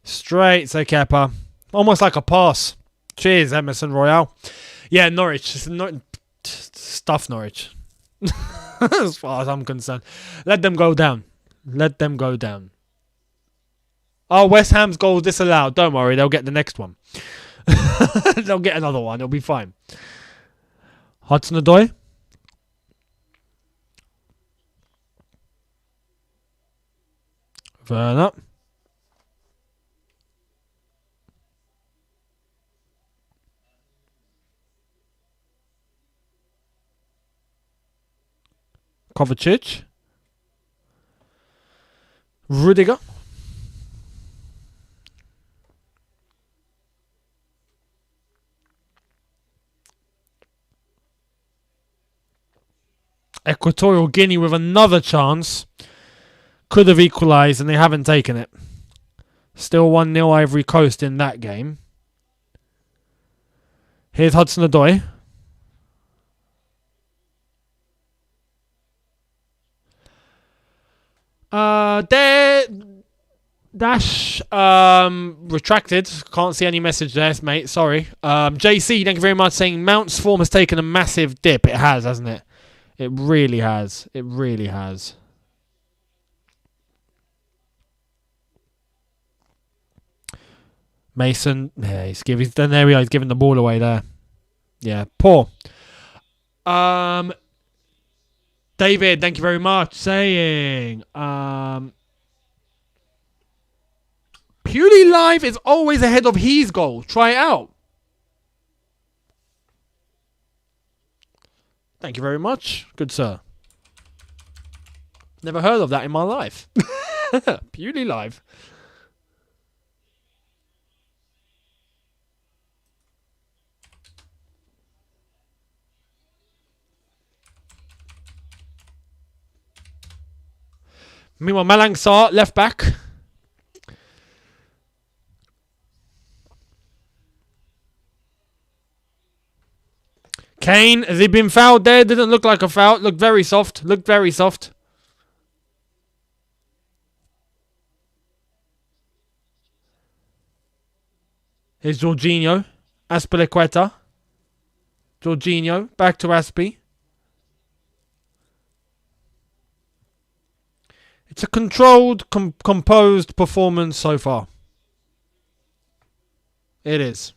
Straight to Kepa. Almost like a pass. Cheers, Emerson Royale. Yeah, Norwich. Stuff Norwich. As far as I'm concerned. Let them go down. Let them go down. Oh, West Ham's goal disallowed. Don't worry, they'll get the next one. They'll get another one. It'll be fine. Hudson-Odoi. Werner. Kovacic. Rudiger. Equatorial Guinea with another chance. Could have equalised and they haven't taken it. Still 1-0 Ivory Coast in that game. Here's Hudson-Odoi. Dash retracted. Can't see any message there, mate. Sorry. JC, thank you very much, saying Mount's form has taken a massive dip. It has, hasn't it? It really has. It really has. Mason, yeah, he's giving the ball away there. Yeah, poor. David, thank you very much, saying Purely Live is always ahead of his goal. Try it out. Thank you very much, good sir. Never heard of that in my life. Purely Live. Meanwhile, Malang Sarr, left back. Kane, has he been fouled there? Didn't look like a foul. Looked very soft. Looked very soft. Here's Jorginho. Azpilicueta. Jorginho. Back to Aspi. It's a controlled, composed performance so far. It is.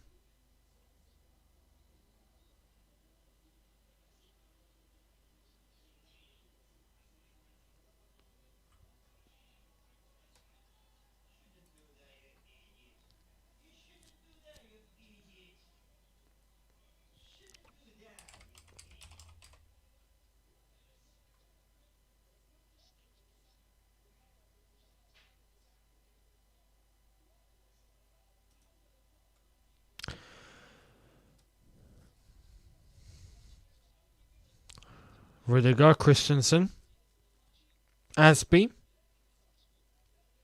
Rudiger, Christensen. Aspi.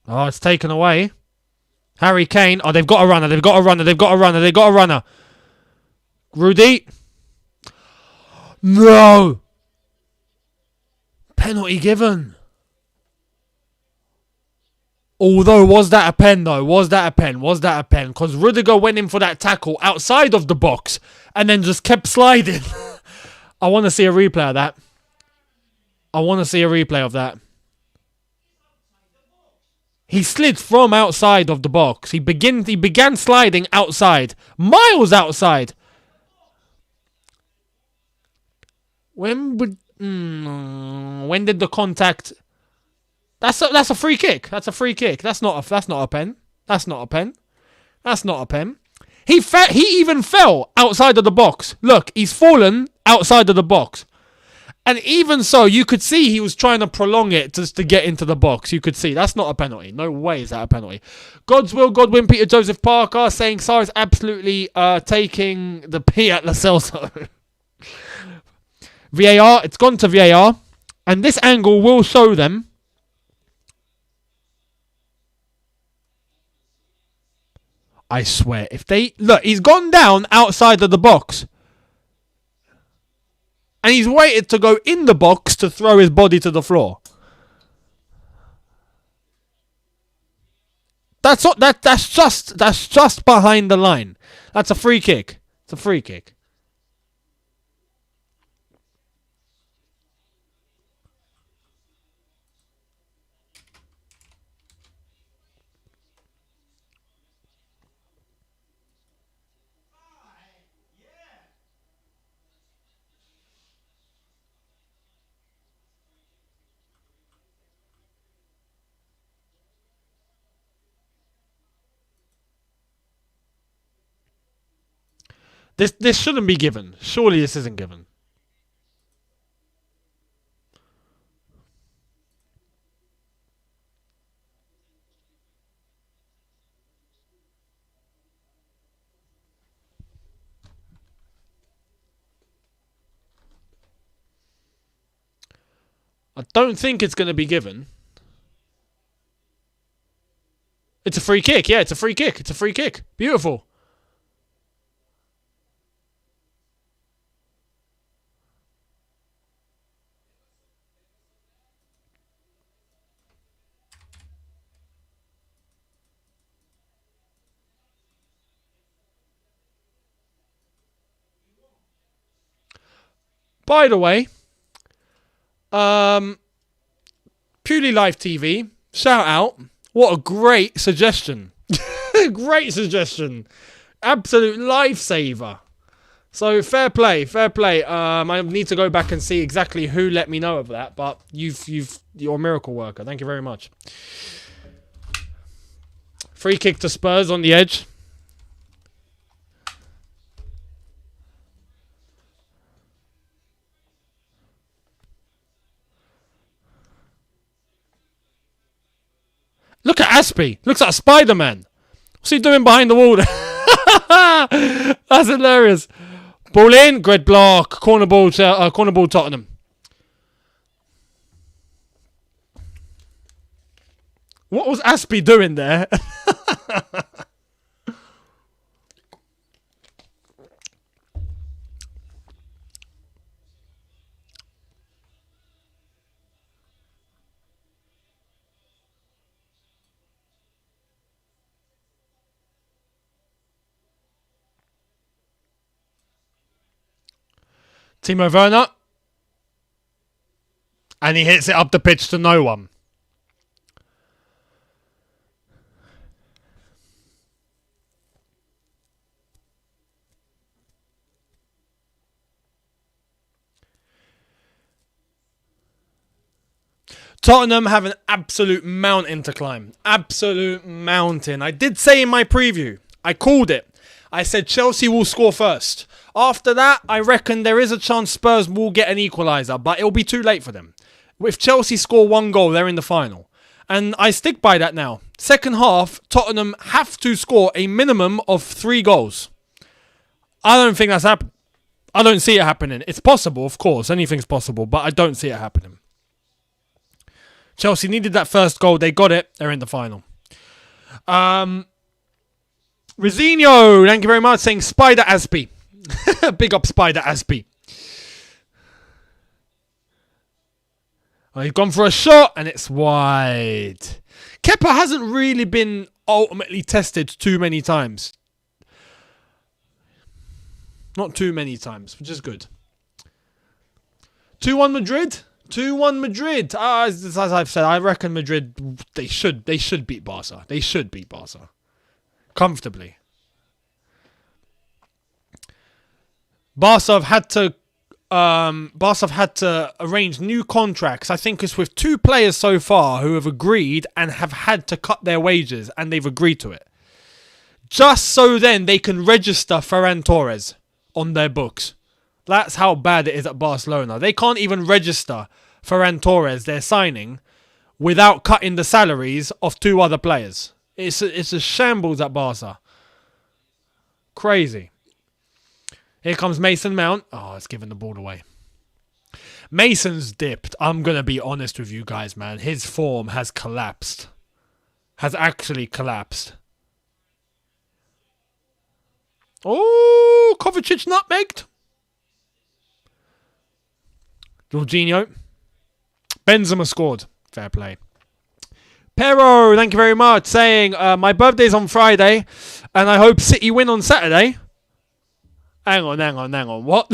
Oh, it's taken away. Harry Kane. Oh, they've got a runner. They've got a runner. They've got a runner. They've got a runner. Rudy. No. Penalty given. Although, was that a pen though? Was that a pen? Was that a pen? Because Rudiger went in for that tackle outside of the box and then just kept sliding. I want to see a replay of that. I want to see a replay of that. He slid from outside of the box. He began sliding outside. Miles outside. When did the contact... That's a free kick. That's a free kick. That's not a pen. That's not a pen. That's not a pen. He even fell outside of the box. Look, he's fallen outside of the box. And even so, you could see he was trying to prolong it just to get into the box. You could see. That's not a penalty. No way is that a penalty. God's will, Godwin, Peter Joseph Parker saying Sarr is absolutely taking the pee at Lo Celso. VAR, it's gone to VAR. And this angle will show them. I swear, if they... Look, he's gone down outside of the box. And he's waited to go in the box to throw his body to the floor. That's not that's just behind the line. That's a free kick. It's a free kick. This shouldn't be given. Surely this isn't given. I don't think it's going to be given. It's a free kick. Yeah, it's a free kick. It's a free kick. Beautiful. By the way, Purely Live TV, shout out. What a great suggestion. Great suggestion. Absolute lifesaver. So fair play, fair play. I need to go back and see exactly who let me know of that, but you're a miracle worker. Thank you very much. Free kick to Spurs on the edge. Look at Aspie. Looks like Spider-Man. What's he doing behind the wall? That's hilarious. Ball in. Great block. Corner ball Tottenham. What was Aspie doing there? Timo Werner. And he hits it up the pitch to no one. Tottenham have an absolute mountain to climb. Absolute mountain. I did say in my preview, I called it. I said Chelsea will score first. After that, I reckon there is a chance Spurs will get an equaliser, but it'll be too late for them. If Chelsea score one goal, they're in the final. And I stick by that now. Second half, Tottenham have to score a minimum of 3 goals. I don't think that's happening. I don't see it happening. It's possible, of course. Anything's possible, but I don't see it happening. Chelsea needed that first goal. They got it. They're in the final. Rizinho, thank you very much, saying Spider Aspie. Big up Spider Aspie. Oh, he's gone for a shot and it's wide. Kepa hasn't really been ultimately tested too many times. Not too many times, which is good. 2-1 Madrid. 2-1 Madrid. As I've said, I reckon Madrid, they should beat Barca. They should beat Barca. Comfortably. Barca have had to arrange new contracts. I think it's with 2 players so far who have agreed and have had to cut their wages, and they've agreed to it. Just so then they can register Ferran Torres on their books. That's how bad it is at Barcelona. They can't even register Ferran Torres, their signing, without cutting the salaries of 2 other players. It's a shambles at Barca. Crazy. Here comes Mason Mount. Oh, it's giving the ball away. Mason's dipped. I'm going to be honest with you guys, man. His form has collapsed. Has actually collapsed. Oh, Kovacic nutmegged. Jorginho. Benzema scored. Fair play. Pero, thank you very much, saying, my birthday's on Friday, and I hope City win on Saturday. Hang on. What?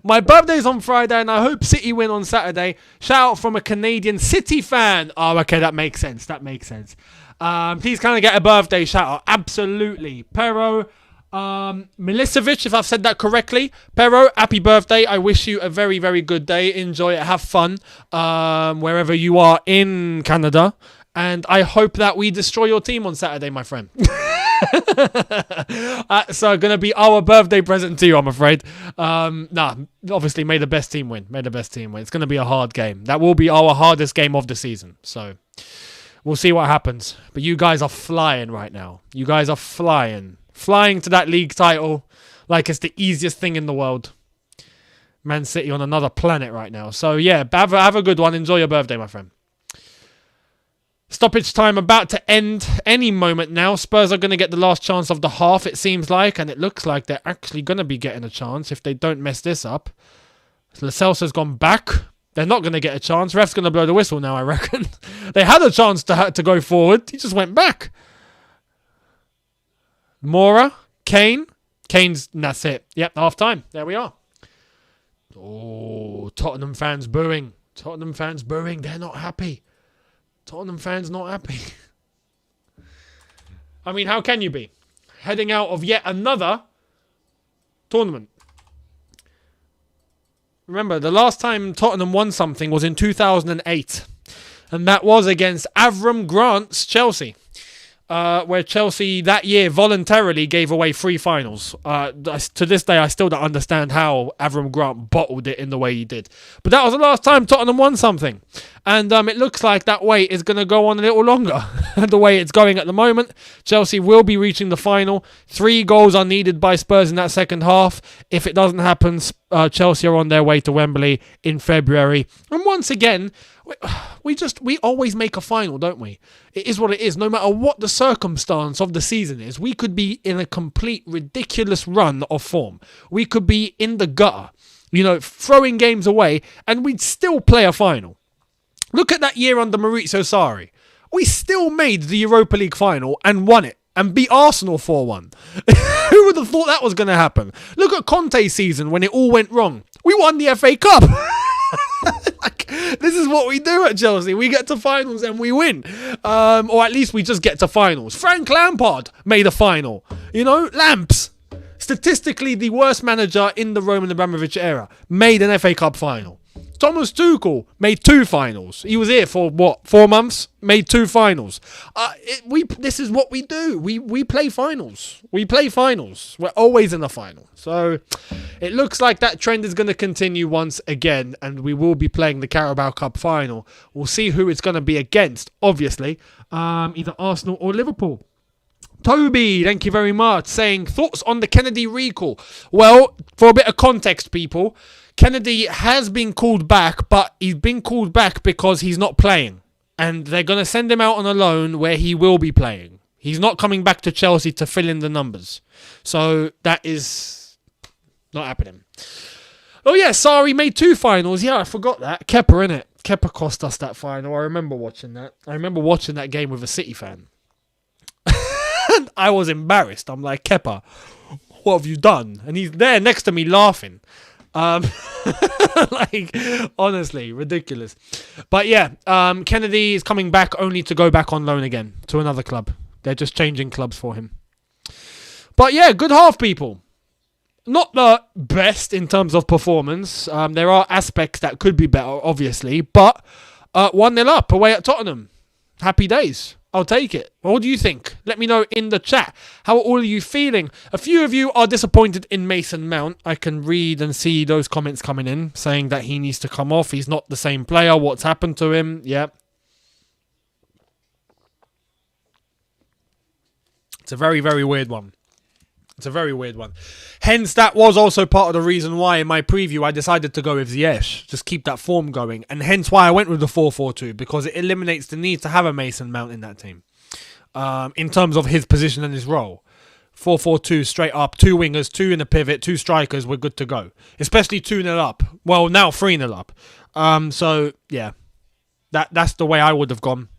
My birthday's on Friday, and I hope City win on Saturday. Shout out from a Canadian City fan. Oh, okay, that makes sense. Please can I get a birthday shout out? Absolutely. Pero, Milicevic, if I've said that correctly. Pero, happy birthday. I wish you a very, very good day. Enjoy it. Have fun wherever you are in Canada. And I hope that we destroy your team on Saturday, my friend. So going to be our birthday present to you, I'm afraid. Obviously, may the best team win. It's going to be a hard game. That will be our hardest game of the season. So we'll see what happens. But you guys are flying right now. You guys are flying. Flying to that league title like it's the easiest thing in the world. Man City on another planet right now. So yeah, have a good one. Enjoy your birthday, my friend. Stoppage time about to end any moment now. Spurs are going to get the last chance of the half, it seems like. And it looks like they're actually going to be getting a chance if they don't mess this up. Lo Celso's gone back. They're not going to get a chance. Ref's going to blow the whistle now, I reckon. They had a chance to go forward. He just went back. Mora. Kane. Kane's... That's it. Yep, half time. There we are. Oh, Tottenham fans booing. They're not happy. Tottenham fans not happy. I mean, how can you be? Heading out of yet another tournament. Remember, the last time Tottenham won something was in 2008. And that was against Avram Grant's Chelsea. Where Chelsea that year voluntarily gave away 3 finals. To this day, I still don't understand how Avram Grant bottled it in the way he did. But that was the last time Tottenham won something. And it looks like that wait is going to go on a little longer. The way it's going at the moment, Chelsea will be reaching the final. 3 goals are needed by Spurs in that second half. If it doesn't happen, Chelsea are on their way to Wembley in February. And once again... We always make a final, don't we? It is what it is. No matter what the circumstance of the season is, we could be in a complete ridiculous run of form. We could be in the gutter, throwing games away, and we'd still play a final. Look at that year under Maurizio Sarri. We still made the Europa League final and won it and beat Arsenal 4-1. Who would have thought that was going to happen? Look at Conte's season when it all went wrong. We won the FA Cup. This is what we do at Chelsea. We get to finals and we win. Or at least we just get to finals. Frank Lampard made a final. Lamps. Statistically, the worst manager in the Roman Abramovich era made an FA Cup final. Thomas Tuchel made 2 finals. He was here for, 4 months? Made 2 finals. This is what we do. We play finals. We're always in the final. So it looks like that trend is going to continue once again, and we will be playing the Carabao Cup final. We'll see who it's going to be against, obviously. Either Arsenal or Liverpool. Toby, thank you very much, saying, thoughts on the Kennedy recall? Well, for a bit of context, people, Kennedy has been called back, but he's been called back because he's not playing. And they're going to send him out on a loan where he will be playing. He's not coming back to Chelsea to fill in the numbers. So that is not happening. Oh yeah, Sarri made 2 finals. Yeah, I forgot that. Kepa, innit? Kepa cost us that final. I remember watching that. I remember watching that game with a City fan. And I was embarrassed. I'm like, Kepa, what have you done? And he's there next to me laughing. Honestly, ridiculous. But yeah, Kennedy is coming back only to go back on loan again to another club. They're just changing clubs for him. But yeah, good half, people. Not the best in terms of performance. There are aspects that could be better, obviously. But 1-0 up away at Tottenham. Happy days. I'll take it. What do you think? Let me know in the chat. How are all of you feeling? A few of you are disappointed in Mason Mount. I can read and see those comments coming in saying that he needs to come off. He's not the same player. What's happened to him? Yeah. It's a very, very weird one. Hence, that was also part of the reason why in my preview I decided to go with Ziyech. Just keep that form going. And hence why I went with the 4-4-2. Because it eliminates the need to have a Mason Mount in that team. In terms of his position and his role. 4-4-2 straight up, 2 wingers, 2 in the pivot, 2 strikers, we're good to go. Especially 2-0 up. Well, now 3-0 up. So, yeah. That's the way I would have gone.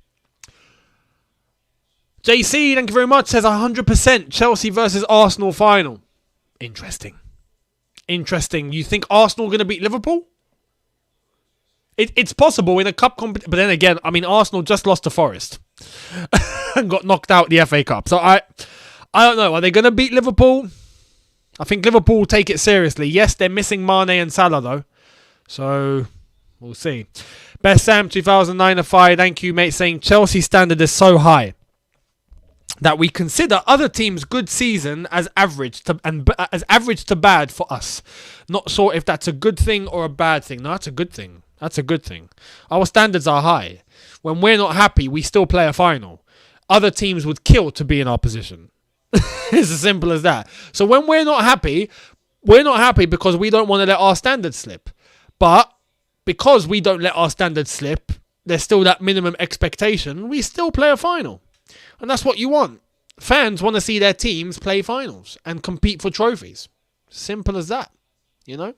JC, thank you very much, says 100% Chelsea versus Arsenal final. Interesting. You think Arsenal going to beat Liverpool? It's possible in a cup competition. But then again, I mean, Arsenal just lost to Forest. And got knocked out the FA Cup. So I don't know. Are they going to beat Liverpool? I think Liverpool will take it seriously. Yes, they're missing Mane and Salah though. So we'll see. Best Sam 2009 thank you, mate, saying Chelsea standard is so high that we consider other teams' good season as average to bad for us. Not sure if that's a good thing or a bad thing. No, that's a good thing. Our standards are high. When we're not happy, we still play a final. Other teams would kill to be in our position. It's as simple as that. So when we're not happy because we don't want to let our standards slip. But because we don't let our standards slip, there's still that minimum expectation. We still play a final. And that's what you want. Fans want to see their teams play finals and compete for trophies. Simple as that, you know?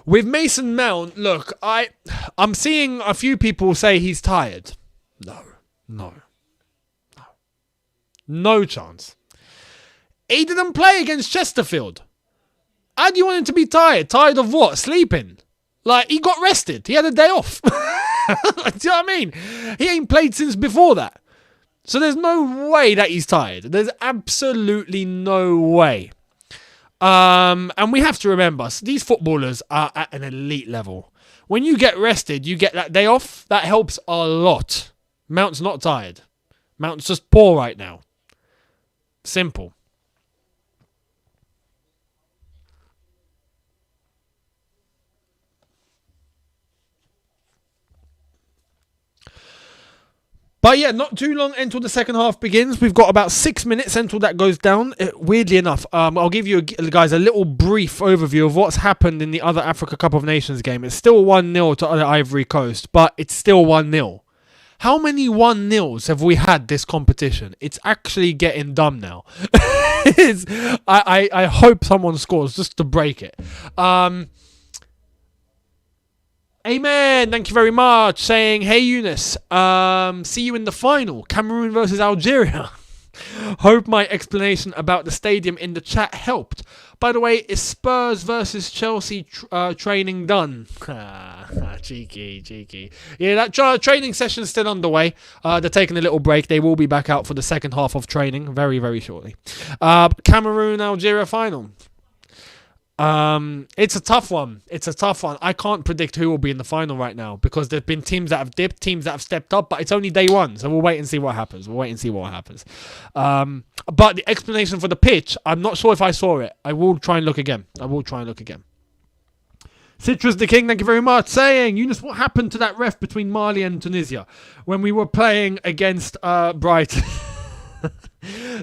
With Mason Mount, look, I'm seeing a few people say he's tired. No chance. He didn't play against Chesterfield. How do you want him to be tired? Tired of what? Sleeping? Like, he got rested. He had a day off. Do you know what I mean? He ain't played since before that. So there's no way that he's tired. There's absolutely no way. And we have to remember, these footballers are at an elite level. When you get rested, you get that day off. That helps a lot. Mount's not tired. Mount's just poor right now. Simple. But yeah, not too long until the second half begins. We've got about 6 minutes until that goes down. Weirdly enough, I'll give you guys a little brief overview of what's happened in the other Africa Cup of Nations game. It's still 1-0 to the Ivory Coast, but it's still 1-0. How many 1-0s have we had this competition? It's actually getting dumb now. I hope someone scores just to break it. Amen. Thank you very much. Saying, hey, Younes. See you in the final. Cameroon versus Algeria. Hope my explanation about the stadium in the chat helped. By the way, is Spurs versus Chelsea training done? Cheeky. Yeah, that training session's still underway. They're taking a little break. They will be back out for the second half of training very, very shortly. Cameroon, Algeria final. It's a tough one. I can't predict who will be in the final right now because there's been teams that have dipped, teams that have stepped up, but it's only day one, so we'll wait and see what happens. But the explanation for the pitch, I'm not sure if I saw it. I will try and look again. Citrus the King, thank you very much. Saying, Younes, what happened to that ref between Mali and Tunisia when we were playing against Brighton?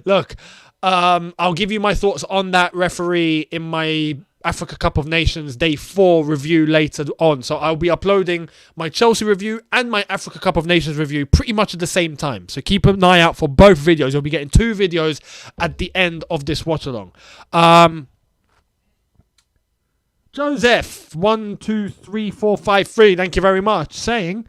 Look, I'll give you my thoughts on that referee in my Africa Cup of Nations Day 4 review later on. So I'll be uploading my Chelsea review and my Africa Cup of Nations review pretty much at the same time. So keep an eye out for both videos. You'll be getting 2 videos at the end of this watch along. Joseph 123453, thank you very much. Saying,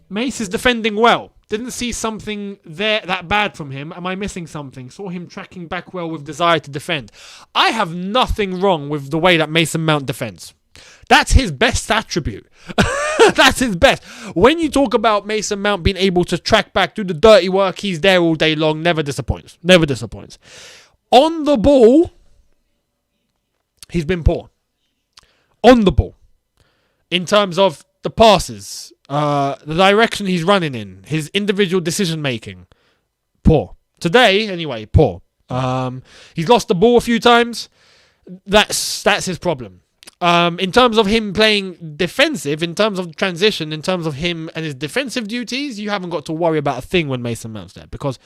Mace is defending well. Didn't see something there that bad from him. Am I missing something? Saw him tracking back well with desire to defend. I have nothing wrong with the way that Mason Mount defends. That's his best attribute. That's his best. When you talk about Mason Mount being able to track back, do the dirty work, he's there all day long. Never disappoints. On the ball, he's been poor. On the ball. In terms of the passes, the direction he's running in, his individual decision making, poor. Today, anyway, poor. He's lost the ball a few times. That's his problem. In terms of him playing defensive, in terms of transition, in terms of him and his defensive duties, you haven't got to worry about a thing when Mason Mount's there because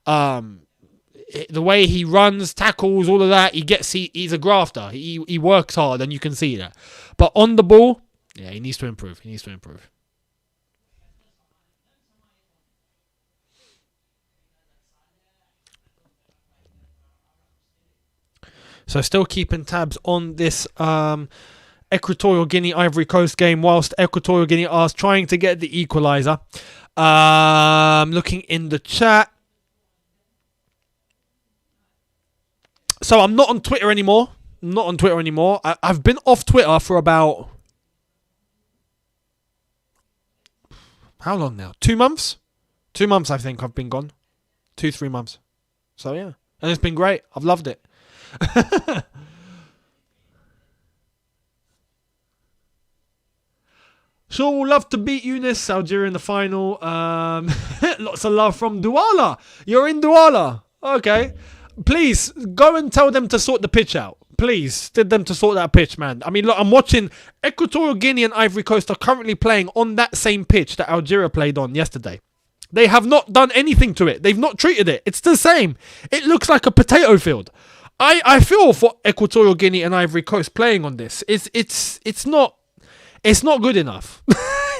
the way he runs, tackles, all of that, he's a grafter. He works hard, and you can see that. But on the ball, yeah, he needs to improve. So still keeping tabs on this Equatorial Guinea Ivory Coast game, whilst Equatorial Guinea are trying to get the equaliser. Looking in the chat. So I'm not on Twitter anymore. I've been off Twitter for about... How long now? 2 months? 2 months, I think I've been gone. 2-3 months. So, yeah. And it's been great. I've loved it. Sure, we'll love to beat Younes, Algeria in the final. Lots of love from Douala. You're in Douala. Okay. Please, go and tell them to sort the pitch out. Please, tell them to sort that pitch, man. I mean, look, I'm watching Equatorial Guinea and Ivory Coast are currently playing on that same pitch that Algeria played on yesterday. They have not done anything to it. They've not treated it. It's the same. It looks like a potato field. I feel for Equatorial Guinea and Ivory Coast playing on this. It's not good enough.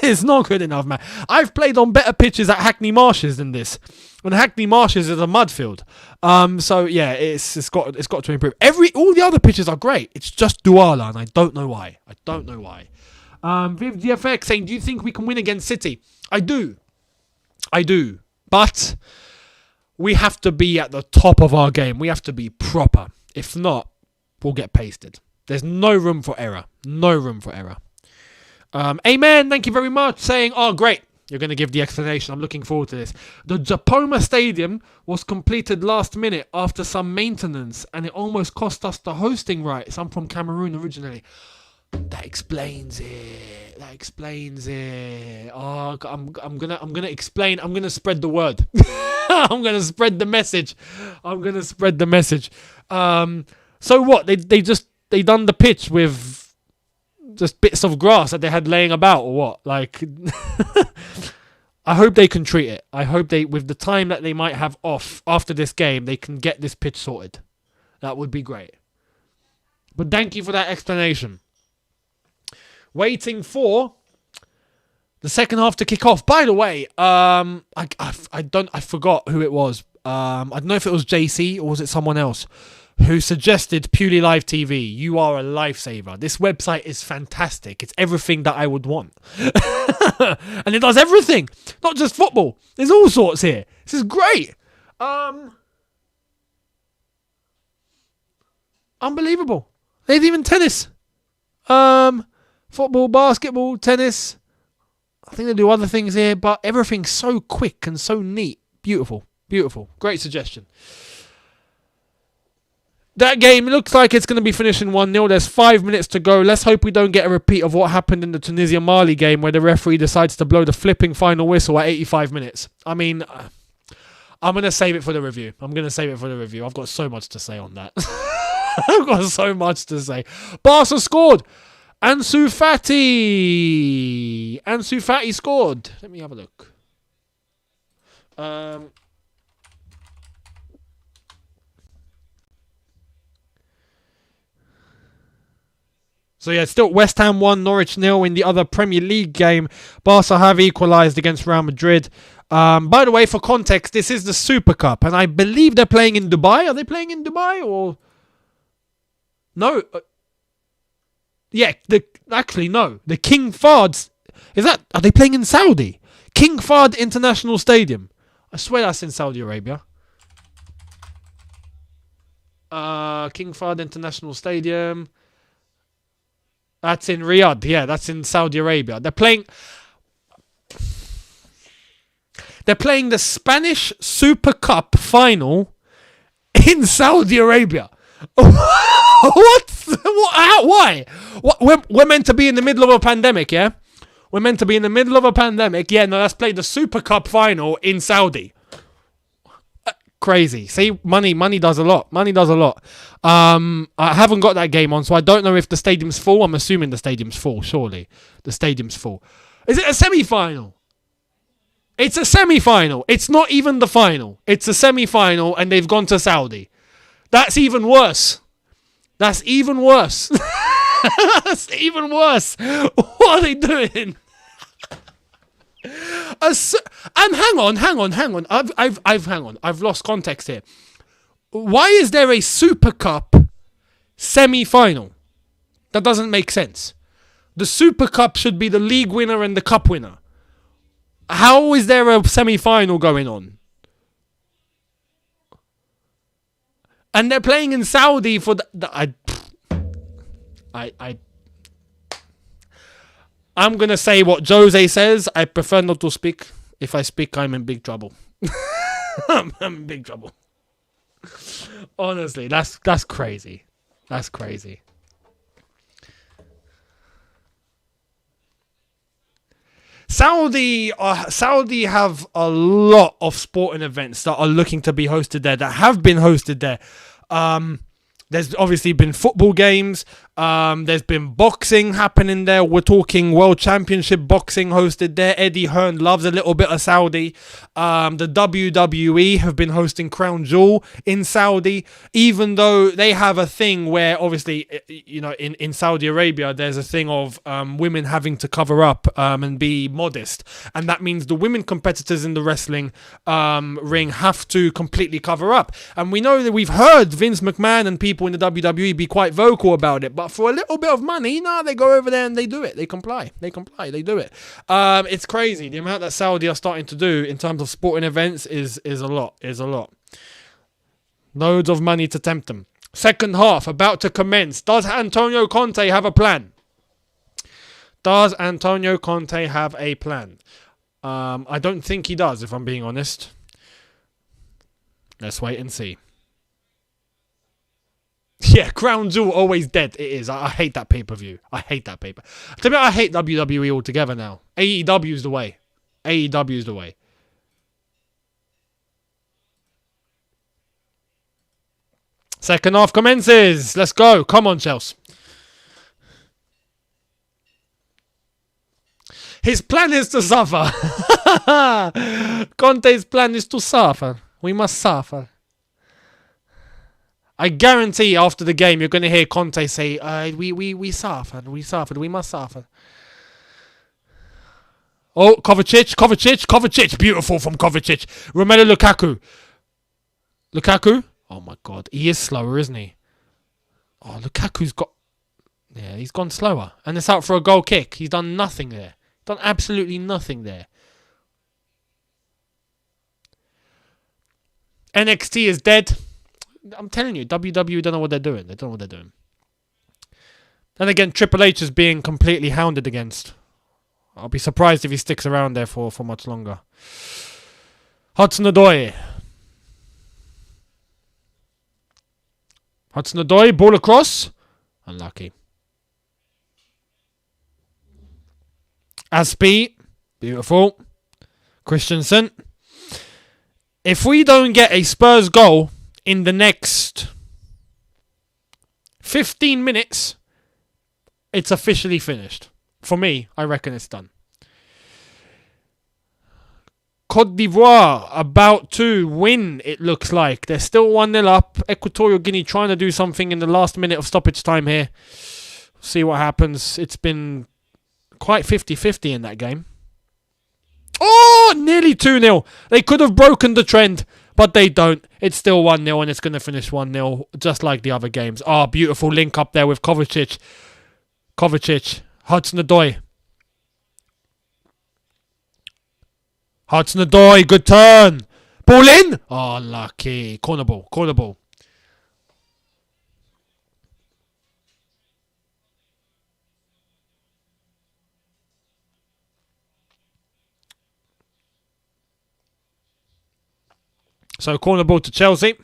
It's not good enough, man. I've played on better pitches at Hackney Marshes than this. And Hackney Marshes is a mud field. So yeah, it's got to improve. All the other pitches are great. It's just Douala, and I don't know why. Viv DFX saying, do you think we can win against City? I do. But we have to be at the top of our game. We have to be proper. If not, we'll get pasted. There's no room for error. Amen, thank you very much. Saying, oh, great. You're going to give the explanation. I'm looking forward to this. The Japoma Stadium was completed last minute after some maintenance, and it almost cost us the hosting rights. I'm from Cameroon originally. That explains it. Oh, I'm gonna explain. I'm gonna spread the word. I'm gonna spread the message. So what? They done the pitch with just bits of grass that they had laying about, or what? Like, I hope they can treat it. I hope they, with the time that they might have off after this game, they can get this pitch sorted. That would be great. But thank you for that explanation. Waiting for the second half to kick off. By the way, I forgot who it was. I don't know if it was JC or was it someone else who suggested Purely Live TV. You are a lifesaver. This website is fantastic. It's everything that I would want. And it does everything. Not just football. There's all sorts here. This is great. Unbelievable. There's even tennis. Football, basketball, tennis. I think they do other things here, but everything's so quick and so neat. Beautiful. Great suggestion. That game looks like it's going to be finishing 1-0. There's 5 minutes to go. Let's hope we don't get a repeat of what happened in the Tunisia-Mali game where the referee decides to blow the flipping final whistle at 85 minutes. I mean, I'm going to save it for the review. I've got so much to say on that. Barca scored. Ansu Fati scored. Let me have a look. So yeah, still West Ham 1, Norwich 0 in the other Premier League game. Barca have equalised against Real Madrid. By the way, for context, this is the Super Cup, and I believe they're playing in Dubai. Are they playing in Dubai or no? Yeah, no. The King Fahd. Are they playing in Saudi? King Fahd International Stadium. I swear that's in Saudi Arabia. King Fahd International Stadium. That's in Riyadh. Yeah, that's in Saudi Arabia. They're playing the Spanish Super Cup final in Saudi Arabia. What? Why? We're meant to be in the middle of a pandemic, yeah? Yeah, no, let's play the Super Cup final in Saudi. Crazy. See, money does a lot. I haven't got that game on, so I don't know if the stadium's full. I'm assuming the stadium's full, surely. The stadium's full. Is it a semi-final? It's a semi-final. It's not even the final. It's a semi-final, and they've gone to Saudi. That's even worse. What are they doing? And hang on. I've lost context here. Why is there a Super Cup Semi-final. That doesn't make sense. The Super Cup should be the league winner and the cup winner. How is there a semi-final going on? And they're playing in Saudi for I'm going to say what Jose says. I prefer not to speak. If I speak, I'm in big trouble. I'm in big trouble. Honestly, that's crazy. That's crazy. Saudi have a lot of sporting events that are looking to be hosted there, that have been hosted there. There's obviously been football games. There's been boxing happening there. We're talking World Championship boxing hosted there. Eddie Hearn loves a little bit of Saudi. The WWE have been hosting Crown Jewel in Saudi, even though they have a thing where obviously, you know, in Saudi Arabia, there's a thing of women having to cover up and be modest. And that means the women competitors in the wrestling ring have to completely cover up. And we know that we've heard Vince McMahon and people in the WWE be quite vocal about it, but for a little bit of money, they go over there and they do it. They comply. They do it. It's crazy. The amount that Saudi are starting to do in terms of sporting events is a lot. Loads of money to tempt them. Second half about to commence. Does Antonio Conte have a plan? I don't think he does, if I'm being honest. Let's wait and see. Yeah, Crown Jewel always dead. It is. I hate that pay-per-view. I hate that pay-per. To me, I hate WWE altogether now. AEW's the way. Second half commences. Let's go. Come on, Chelsea. His plan is to suffer. Conte's plan is to suffer. We must suffer. I guarantee after the game you're going to hear Conte say, we suffered, we must suffer. Oh, Kovacic, beautiful from Kovacic. Romelu Lukaku? Oh my God, he is slower, isn't he? Oh, he's gone slower. And it's out for a goal kick. He's done nothing there. Done absolutely nothing there. NXT is dead. I'm telling you, WWE don't know what they're doing. And again, Triple H is being completely hounded against. I'll be surprised if he sticks around there for much longer. Hudson-Odoi, ball across. Unlucky. Aspie, beautiful. Christensen. If we don't get a Spurs goal in the next 15 minutes, it's officially finished. For me, I reckon it's done. Côte d'Ivoire about to win, it looks like. They're still 1-0 up. Equatorial Guinea trying to do something in the last minute of stoppage time here. See what happens. It's been quite 50-50 in that game. Oh, nearly 2-0. They could have broken the trend, but they don't. It's still 1-0 and it's going to finish 1-0, just like the other games. Oh, beautiful link up there with Kovacic. Hudson-Odoi. Hudson-Odoi, good turn. Ball in. Oh, lucky. Corner ball. So, corner ball to Chelsea.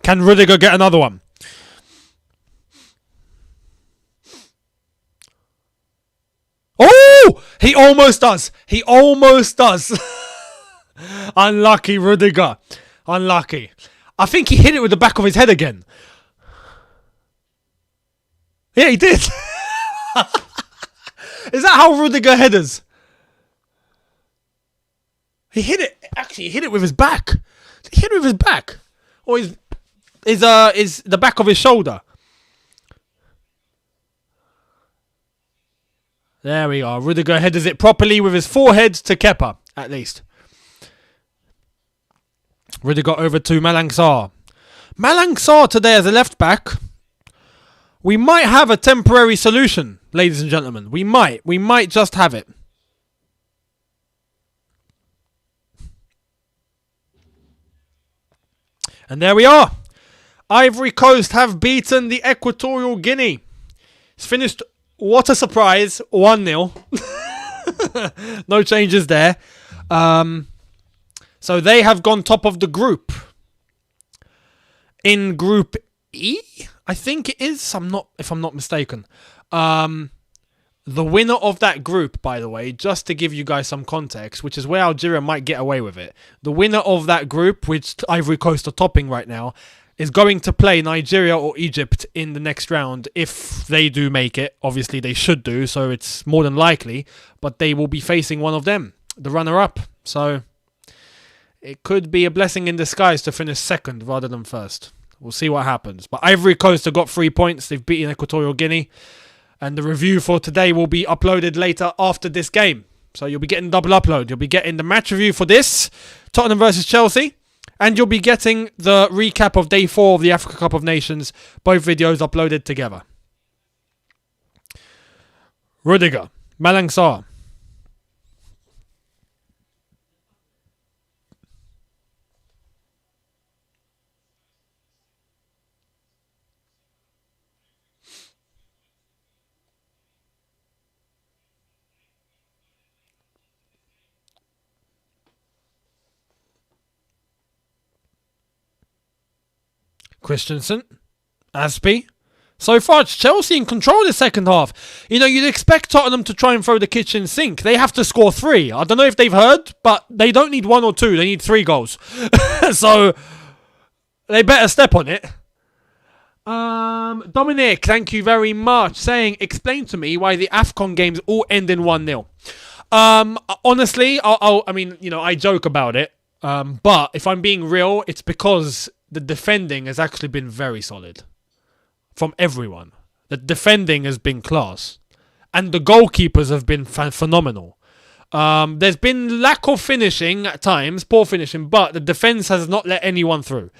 Can Rudiger get another one? Oh! He almost does. Unlucky, Rudiger. Unlucky. I think he hit it with the back of his head again. Yeah, he did. Is that how Rudiger headers? He hit it. Actually, he hit it with his back. He hit it with his back. Or is the back of his shoulder. There we are. Rudiger headers it properly with his forehead to Kepa, at least. Rudiger over to Malang Sarr. Malang Sarr today as a left back. We might have a temporary solution, ladies and gentlemen. We might. We might just have it. And there we are. Ivory Coast have beaten the Equatorial Guinea. It's finished, what a surprise, 1-0. No changes there. So they have gone top of the group. In Group E, I think it is. If I'm not mistaken. The winner of that group, by the way, just to give you guys some context, which is where Algeria might get away with it. The winner of that group, which Ivory Coast are topping right now, is going to play Nigeria or Egypt in the next round if they do make it. Obviously, they should do, so it's more than likely. But they will be facing one of them, the runner-up. So it could be a blessing in disguise to finish second rather than first. We'll see what happens. But Ivory Coast have got 3 points. They've beaten Equatorial Guinea. And the review for today will be uploaded later after this game. So you'll be getting double upload. You'll be getting the match review for this, Tottenham versus Chelsea. And you'll be getting the recap of Day 4 of the Africa Cup of Nations. Both videos uploaded together. Rudiger. Malang Sarr. Christensen, Aspie. So far, it's Chelsea in control the second half. You know, you'd expect Tottenham to try and throw the kitchen sink. They have to score 3. I don't know if they've heard, but they don't need 1 or 2. They need 3 goals. So, they better step on it. Dominic, thank you very much. Saying, explain to me why the AFCON games all end in 1-0. Honestly, I mean, you know, I joke about it. But if I'm being real, it's because the defending has actually been very solid from everyone. The defending has been class. And the goalkeepers have been phenomenal. There's been lack of finishing at times, poor finishing, but the defence has not let anyone through.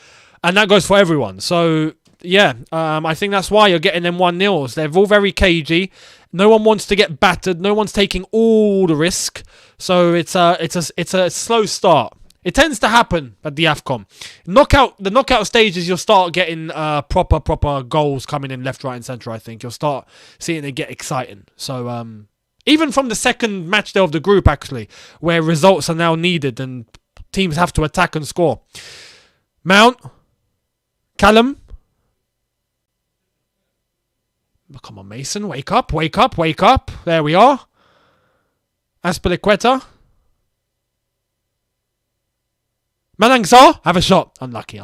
And that goes for everyone. So, yeah, I think that's why you're getting them 1-0s. They're all very cagey. No one wants to get battered. No one's taking all the risk. So it's a slow start. It tends to happen at the AFCON. The knockout stages, you'll start getting proper goals coming in left, right, and centre, I think. You'll start seeing it get exciting. So, even from the second match day of the group, actually, where results are now needed and teams have to attack and score. Mount. Callum. Come on, Mason. Wake up. There we are. Aspilicueta. Malang Sarr, have a shot. Unlucky.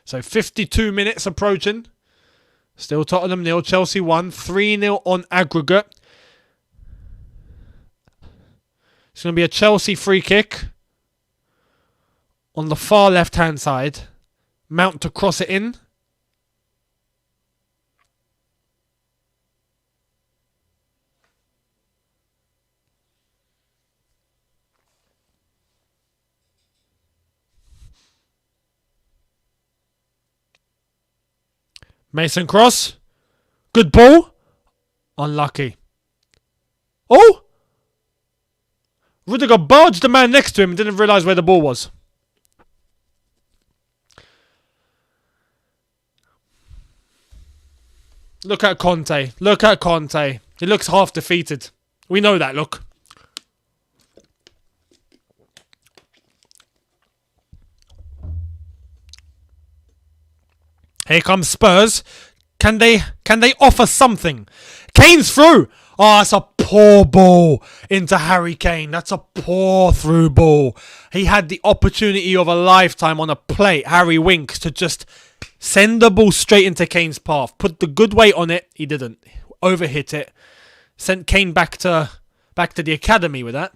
So 52 minutes approaching. Still Tottenham 0, Chelsea 1, 3-0 on aggregate. It's going to be a Chelsea free kick. On the far left-hand side. Mount to cross it in. Mason cross. Good ball. Unlucky. Oh! Rudiger barged the man next to him and didn't realise where the ball was. Look at Conte. He looks half defeated. We know that, look. Here comes Spurs. Can they offer something? Kane's through. Oh, that's a poor ball into Harry Kane. That's a poor through ball. He had the opportunity of a lifetime on a plate. Harry Winks to just send the ball straight into Kane's path. Put the good weight on it. He didn't. Overhit it. Sent Kane back to the academy with that.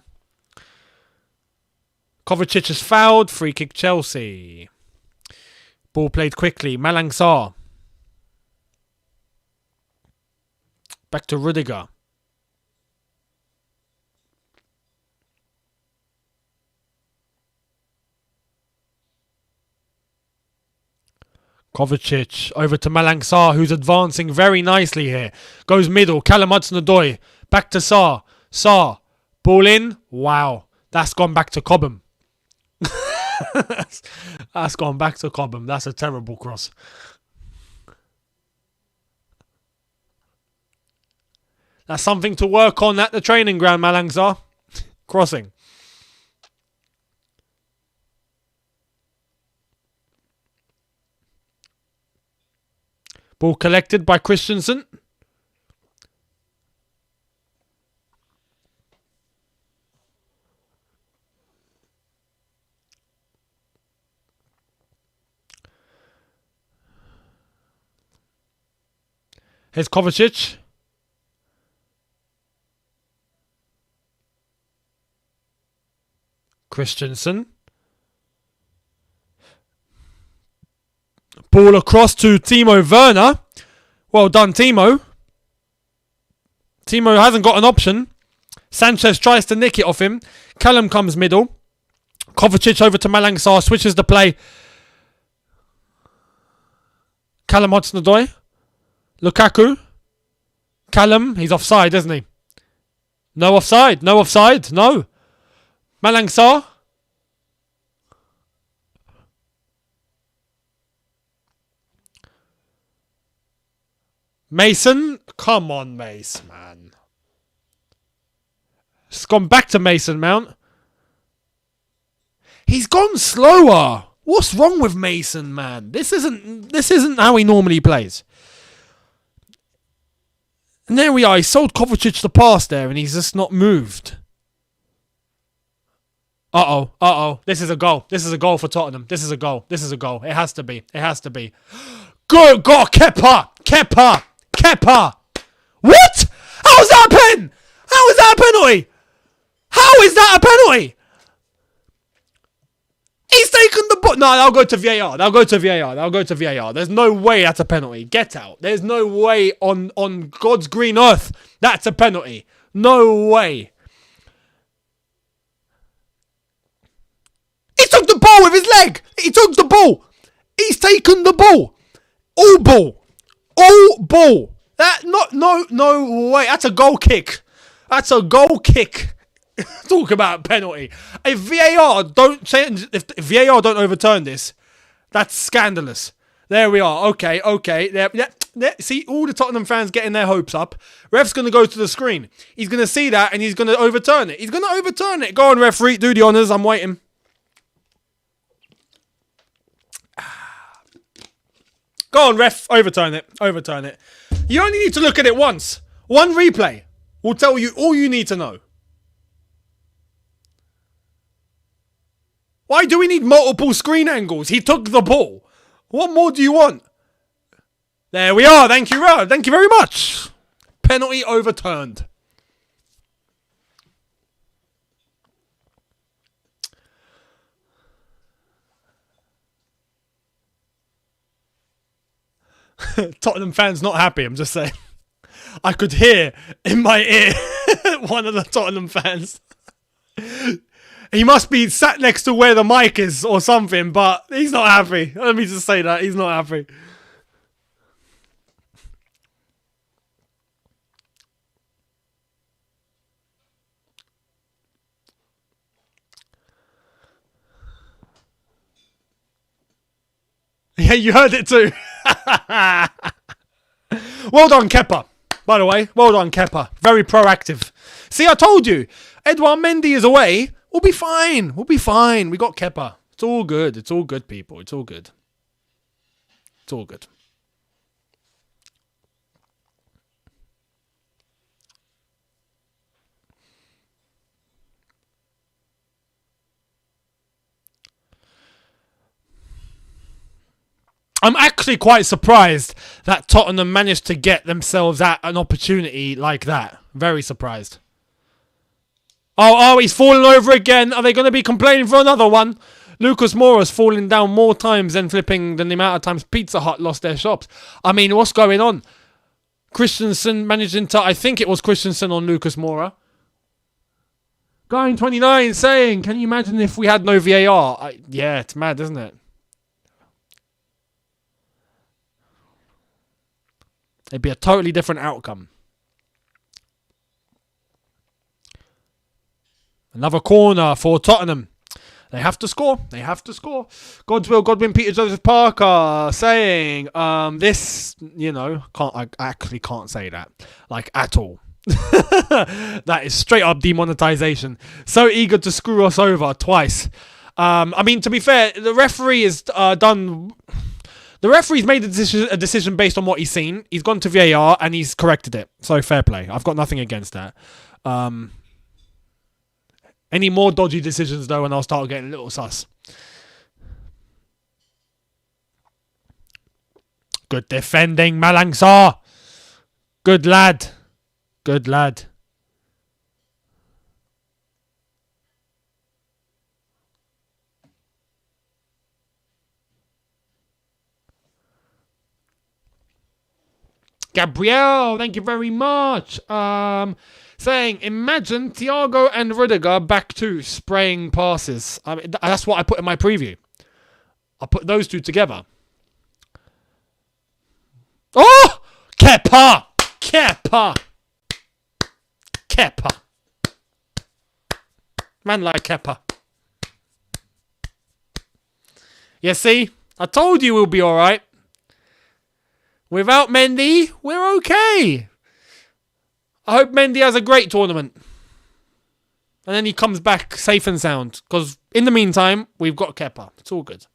Kovacic has fouled. Free kick Chelsea. Ball played quickly. Malang Sarr. Back to Rudiger. Kovacic over to Malang Sarr, who's advancing very nicely here. Goes middle. Callum Hudson-Odoi. Back to Sarr. Sarr. Ball in. Wow. That's gone back to Cobham. That's gone back to Cobham. That's a terrible cross. That's something to work on at the training ground, Malang Sarr. Crossing. Ball collected by Christensen. Here's Kovacic. Christensen. Ball across to Timo Werner. Well done, Timo. Timo hasn't got an option. Sanchez tries to nick it off him. Callum comes middle. Kovacic over to Malang Sarr. Switches the play. Callum Hudson-Odoi. Lukaku. Callum. He's offside, isn't he? No offside. No offside. No. Malang Sarr. Mason. Come on, Mace, man. It's gone back to Mason Mount. He's gone slower. What's wrong with Mason, man? This isn't how he normally plays. And there we are. He sold Kovacic the pass there, and he's just not moved. Uh-oh. This is a goal. This is a goal for Tottenham. This is a goal. It has to be. Good God, Kepa. What? How is that a pen? How is that a penalty? He's taken the ball. No, they'll go to VAR. There's no way that's a penalty. Get out. There's no way on God's green earth that's a penalty. No way. He took the ball with his leg. He took the ball. He's taken the ball. All ball. No way. That's a goal kick. Talk about penalty. If VAR don't change, if VAR don't overturn this, that's scandalous. There we are. Okay. There. See, all the Tottenham fans getting their hopes up. Ref's going to go to the screen. He's going to see that and he's going to overturn it. Go on, referee. Do the honours. I'm waiting. Go on, ref. Overturn it. You only need to look at it once. One replay will tell you all you need to know. Why do we need multiple screen angles? He took the ball. What more do you want? There we are. Thank you very much. Penalty overturned. Tottenham fans not happy, I'm just saying. I could hear in my ear one of the Tottenham fans. He must be sat next to where the mic is or something, but he's not happy. Let me just say that. He's not happy. Yeah, you heard it too. Well done, Kepa. By the way, well done, Kepa. Very proactive. See, I told you. Edouard Mendy is away. We'll be fine. We got Kepa. It's all good, people. It's all good. I'm actually quite surprised that Tottenham managed to get themselves at an opportunity like that. Very surprised. Oh, he's falling over again. Are they going to be complaining for another one? Lucas Moura's falling down more times than the amount of times Pizza Hut lost their shops. I mean, what's going on? Christensen managing to... I think it was Christensen on Lucas Moura. Guy29 saying, can you imagine if we had no VAR? Yeah, it's mad, isn't it? It'd be a totally different outcome. Another corner for Tottenham. They have to score. They have to score. Godswill, Godwin, Peter Joseph Parker saying, this, I actually can't say that. Like, at all. That is straight up demonetization. So eager to screw us over twice. I mean, to be fair, the referee has done... The referee's made a decision based on what he's seen. He's gone to VAR and he's corrected it. So fair play. I've got nothing against that. Any more dodgy decisions, though, and I'll start getting a little sus. Good defending, Malangsar. Good lad. Good lad. Gabriel, thank you very much. Saying, imagine Thiago and Rudiger back to spraying passes. I mean, that's what I put in my preview. I put those two together. Oh! Kepa! Kepa! Kepa. Man like Kepa. You see? I told you we'll be alright. Without Mendy, we're okay. I hope Mendy has a great tournament. And then he comes back safe and sound. Because in the meantime, we've got Kepa. It's all good.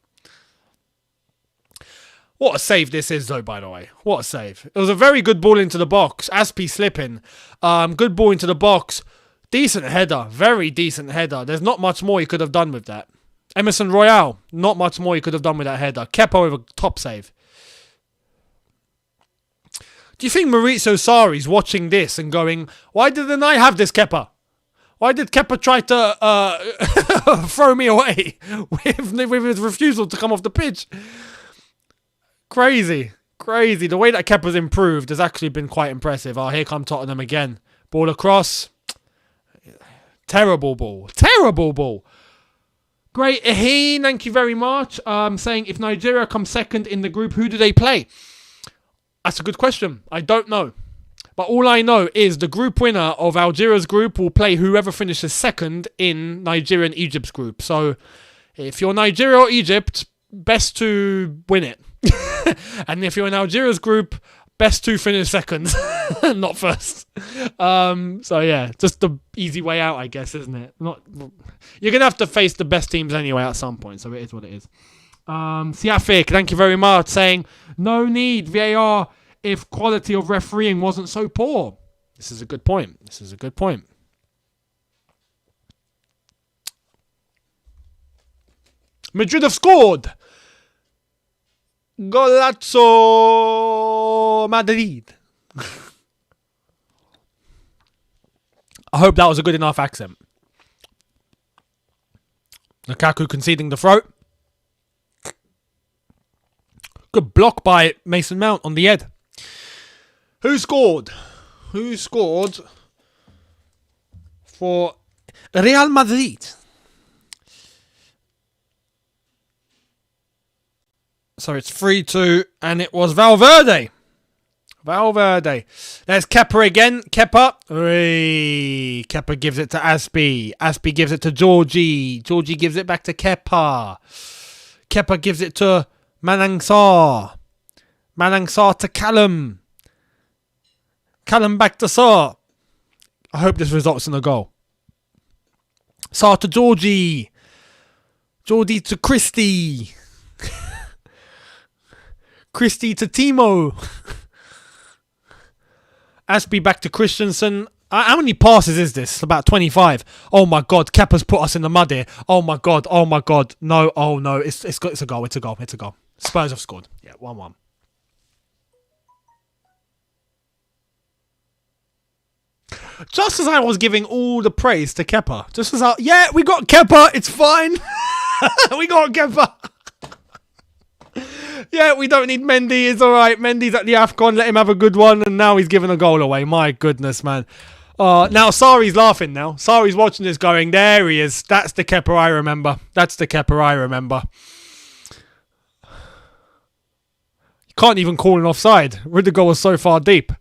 What a save this is, though, by the way. What a save. It was a very good ball into the box. Aspie slipping. Good ball into the box. Decent header. Very decent header. There's not much more he could have done with that. Emerson Royale. Not much more he could have done with that header. Kepa with a top save. Do you think Maurizio Sarri's watching this and going, why didn't I have this Kepa? Why did Kepa try to throw me away with his refusal to come off the pitch? Crazy. Crazy. The way that Kepa's improved has actually been quite impressive. Oh, here come Tottenham again. Ball across. Terrible ball. Terrible ball. Great. Aheen, thank you very much. Saying, if Nigeria comes second in the group, who do they play? That's a good question. I don't know. But all I know is the group winner of Algeria's group will play whoever finishes second in Nigeria and Egypt's group. So if you're Nigeria or Egypt, best to win it. And if you're in Algeria's group, best to finish second, not first. So yeah, just the easy way out, I guess, isn't it? You're going to have to face the best teams anyway at some point. So it is what it is. Siafik, thank you very much, saying no need VAR if quality of refereeing wasn't so poor. This is a good point. This is a good point. Madrid have scored. Golazzo Madrid. I hope that was a good enough accent. Lukaku conceding the throw. Good block by Mason Mount on the head. Who scored? Who scored for Real Madrid? So it's 3-2, and it was Valverde. Valverde. There's Kepa again. Kepa. Oy. Kepa gives it to Aspie. Aspie gives it to Georgie. Georgie gives it back to Kepa. Kepa gives it to Malangsar. Malangsar to Callum. Callum back to Sarr. I hope this results in a goal. Sarr to Georgie. Georgie to Christie. Christie to Timo. Aspie back to Christensen. How many passes is this? About 25. Oh my God, Kepa's put us in the mud here. Oh my God, oh my God. No, oh no, it's a goal, it's a goal, it's a goal. Spurs have scored. Yeah, 1-1. Just as I was giving all the praise to Kepa. Just as yeah, we got Kepa. It's fine. We got Kepa. Yeah, we don't need Mendy. It's all right. Mendy's at the AFCON. Let him have a good one. And now he's giving a goal away. My goodness, man. Now Sari's laughing now. Sari's watching this going, there he is. That's the Kepa I remember. That's the Kepa I remember. You can't even call an offside. Rudiger was so far deep.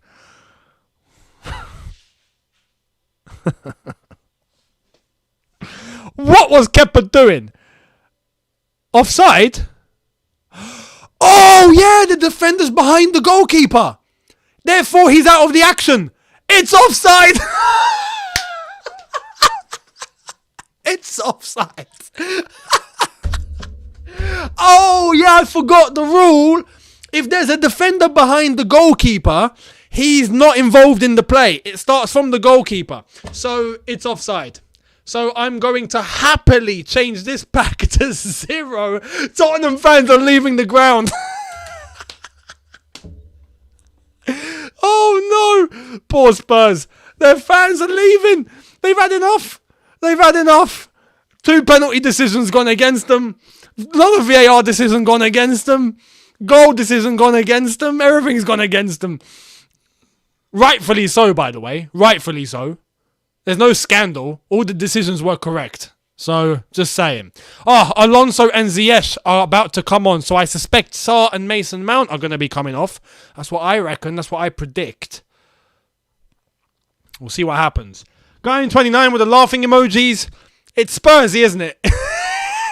What was Kepa doing? Offside? Oh, yeah, the defender's behind the goalkeeper. Therefore, he's out of the action. It's offside. It's offside. Oh, yeah, I forgot the rule. If there's a defender behind the goalkeeper, he's not involved in the play. It starts from the goalkeeper. So it's offside. So I'm going to happily change this back to 0. Tottenham fans are leaving the ground. Oh no! Poor Spurs. Their fans are leaving. They've had enough. They've had enough. 2 penalty decisions gone against them. Another VAR decision gone against them. Goal decision gone against them. Everything's gone against them. Rightfully so, by the way. Rightfully so. There's no scandal. All the decisions were correct. So, just saying. Alonso and Ziyech are about to come on. So, I suspect Sarr and Mason Mount are going to be coming off. That's what I reckon. That's what I predict. We'll see what happens. Guy in 29 with the laughing emojis. It's Spursy, isn't it?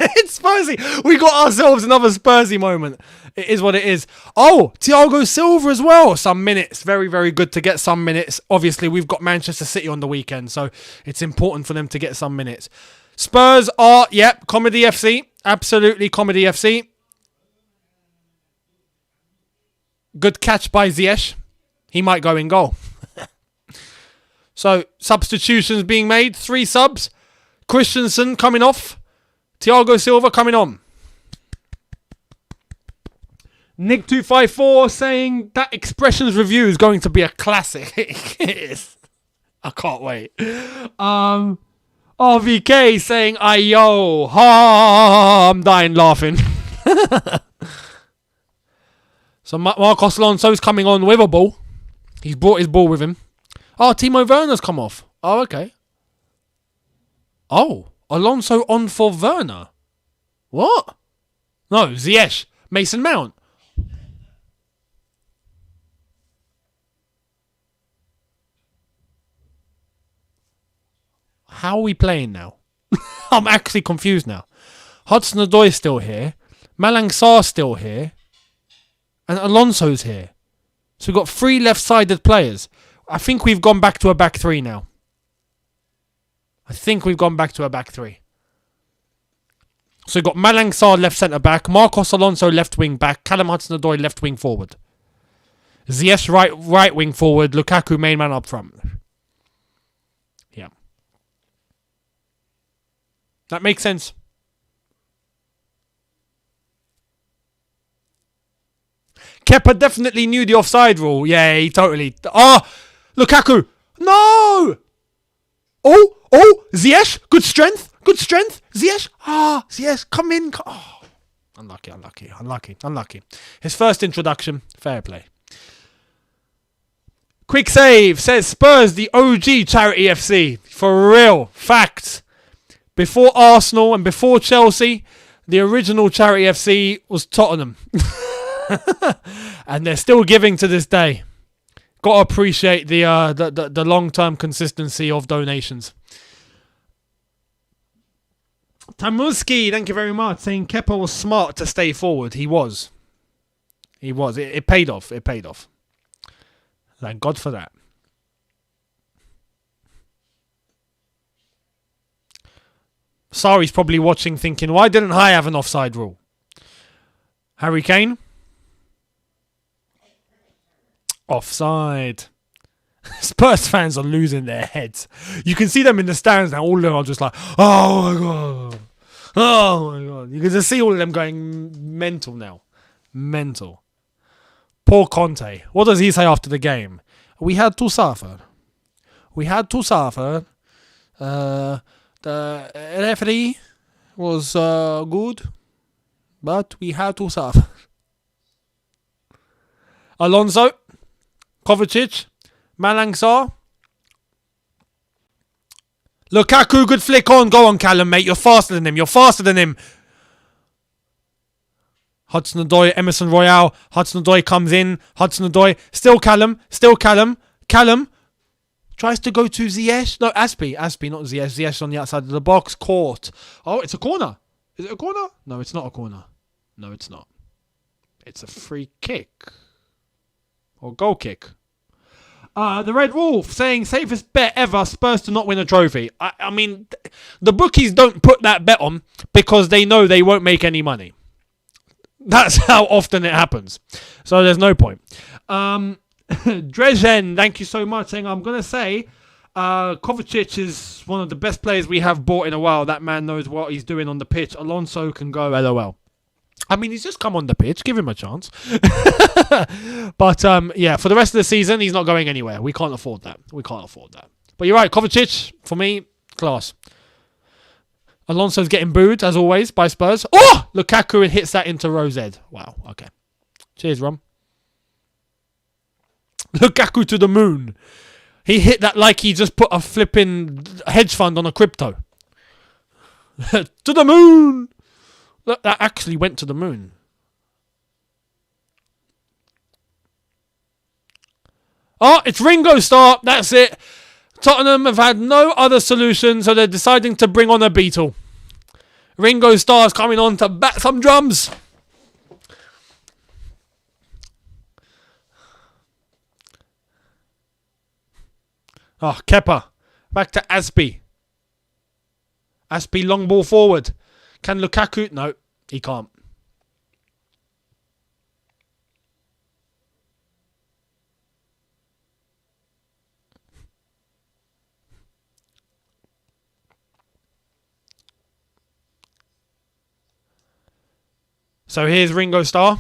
It's Spursy. We got ourselves another Spursy moment. It is what it is. Oh, Thiago Silva as well. Some minutes. Very, very good to get some minutes. Obviously, we've got Manchester City on the weekend, so it's important for them to get some minutes. Spurs are, Comedy FC. Absolutely Comedy FC. Good catch by Ziyech. He might go in goal. So, substitutions being made. 3 subs. Christensen coming off. Thiago Silva coming on. Nick254 saying that Expressions review is going to be a classic. It is. I can't wait. RVK saying, ayo, I'm dying laughing. So Marcos Alonso's coming on with a ball. He's brought his ball with him. Oh, Timo Werner's come off. Oh, okay. Oh, Alonso on for Werner. What? No, Ziyech. Mason Mount. How are we playing now? I'm actually confused now. Hudson-Odoi still here. Malang Sarr's still here. And Alonso's here. So we've got 3 left-sided players. I think we've gone back to a back 3 now. So we've got Malang Sarr left centre-back. Marcos Alonso left wing-back. Callum Hudson-Odoi left wing-forward. Ziyech right wing-forward. Lukaku main man up front. Yeah. That makes sense. Kepa definitely knew the offside rule. Yeah, he totally... Lukaku! No! Oh! Ziyech! Good strength! Ziyech! Ziyech, come in! Unlucky. His first introduction. Fair play. Quick save says Spurs, the OG charity FC. For real. Facts. Before Arsenal and before Chelsea, the original charity FC was Tottenham. And they're still giving to this day. Got to appreciate the long-term consistency of donations. Tamuski, thank you very much, saying Kepa was smart to stay forward. He was. It paid off. Thank God for that. Sari's probably watching thinking, why didn't I have an offside rule? Harry Kane? Offside. Spurs fans are losing their heads. You can see them in the stands now. All of them are just like, oh my God. You can just see all of them going mental now. Mental. Poor Conte. What does he say after the game? We had to suffer. We had to suffer. The referee was good, but we had to suffer. Alonso, Kovacic, Malang Sarr. Lukaku, good flick on. Go on, Callum, mate. You're faster than him. Hudson-Odoi, Emerson Royale. Hudson-Odoi comes in. Hudson-Odoi. Still Callum. Callum tries to go to Ziyech. No, Aspie, not Ziyech. Ziyech on the outside of the box. Caught. Oh, it's a corner. Is it a corner? No, it's not a corner. No, it's not. It's a free kick. Or goal kick. The Red Wolf saying safest bet ever, Spurs to not win a trophy. I mean, the bookies don't put that bet on because they know they won't make any money. That's how often it happens. So there's no point. Drezen, thank you so much, saying I'm going to say Kovacic is one of the best players we have bought in a while. That man knows what he's doing on the pitch. Alonso can go LOL. I mean, he's just come on the pitch. Give him a chance. But, yeah, for the rest of the season, he's not going anywhere. We can't afford that. But you're right, Kovacic, for me, class. Alonso's getting booed, as always, by Spurs. Oh! Lukaku hits that into row Z. Wow, okay. Cheers, Rom. Lukaku to the moon. He hit that like he just put a flipping hedge fund on a crypto. To the moon! Look, that actually went to the moon. Oh, it's Ringo Starr. That's it. Tottenham have had no other solution, so they're deciding to bring on a Beatle. Ringo Starr's coming on to bat some drums. Oh, Kepa. Back to Aspie. Aspie long ball forward. Can Lukaku? No, he can't. So here's Ringo Starr.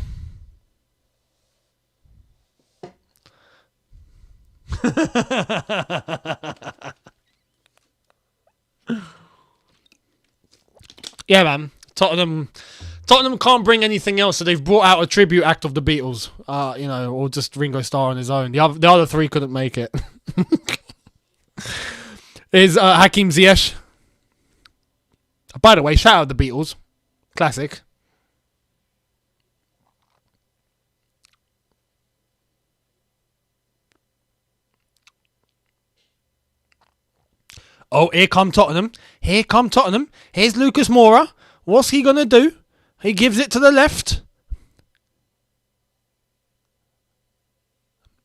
Yeah, man. Tottenham can't bring anything else, so they've brought out a tribute act of the Beatles. Or just Ringo Starr on his own. The other three couldn't make it. Is Hakim Ziyech. By the way, shout out the Beatles. Classic. Oh, here come Tottenham. Here's Lucas Moura. What's he going to do? He gives it to the left.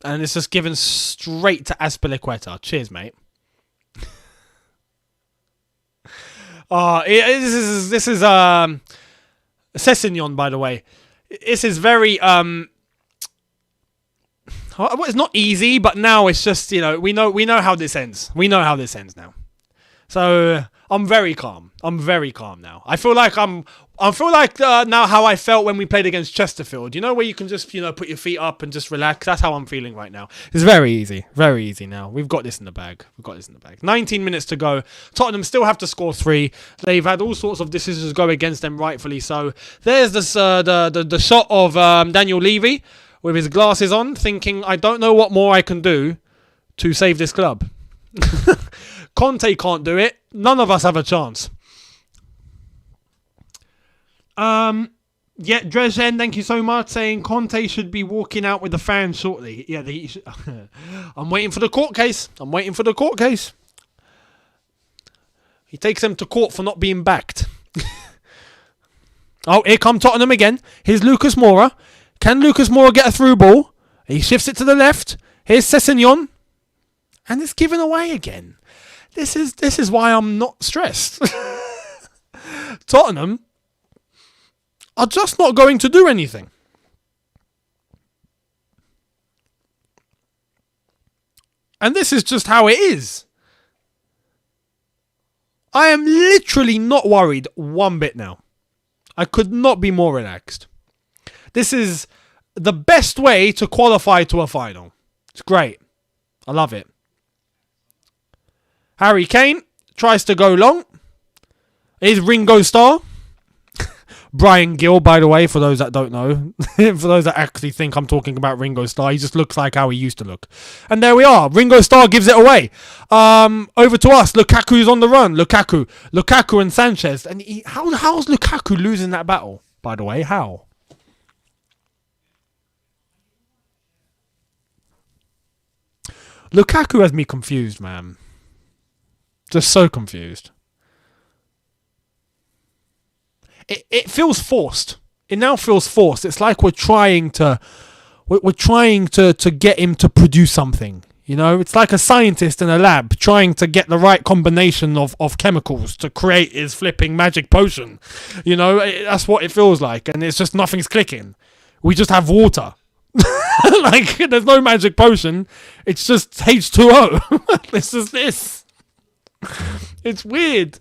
And it's just given straight to Azpilicueta. Cheers, mate. This is Sessegnon, by the way. This is very well, it's not easy, but now it's just, we know how this ends. We know how this ends now. So I'm very calm. Now. I feel like now how I felt when we played against Chesterfield. Where you can just put your feet up and just relax. That's how I'm feeling right now. It's very easy now. We've got this in the bag. 19 minutes to go. Tottenham still have to score 3. They've had all sorts of decisions go against them, rightfully so. There's this the shot of Daniel Levy with his glasses on, thinking, I don't know what more I can do to save this club. Conte can't do it. None of us have a chance. Yeah, Drezen, thank you so much, saying Conte should be walking out with the fans shortly. Yeah, I'm waiting for the court case. He takes them to court for not being backed. Oh, here come Tottenham again. Here's Lucas Moura. Can Lucas Moura get a through ball? He shifts it to the left. Here's Sessegnon. And it's given away again. This is why I'm not stressed. Tottenham are just not going to do anything. And this is just how it is. I am literally not worried one bit now. I could not be more relaxed. This is the best way to qualify to a final. It's great. I love it. Harry Kane tries to go long. Is Ringo Starr. Brian Gill, by the way, for those that don't know. For those that actually think I'm talking about Ringo Starr, he just looks like how he used to look. And there we are. Ringo Starr gives it away. Over to us. Lukaku's on the run. Lukaku and Sanchez. And how's Lukaku losing that battle, by the way? How? Lukaku has me confused, man. Just so confused. It feels forced. It now feels forced. It's like we're trying to get him to produce something. You know, it's like a scientist in a lab trying to get the right combination of chemicals to create his flipping magic potion. You know, that's what it feels like, and it's just nothing's clicking. We just have water. Like, there's no magic potion. It's just H2O. This is this. It's weird.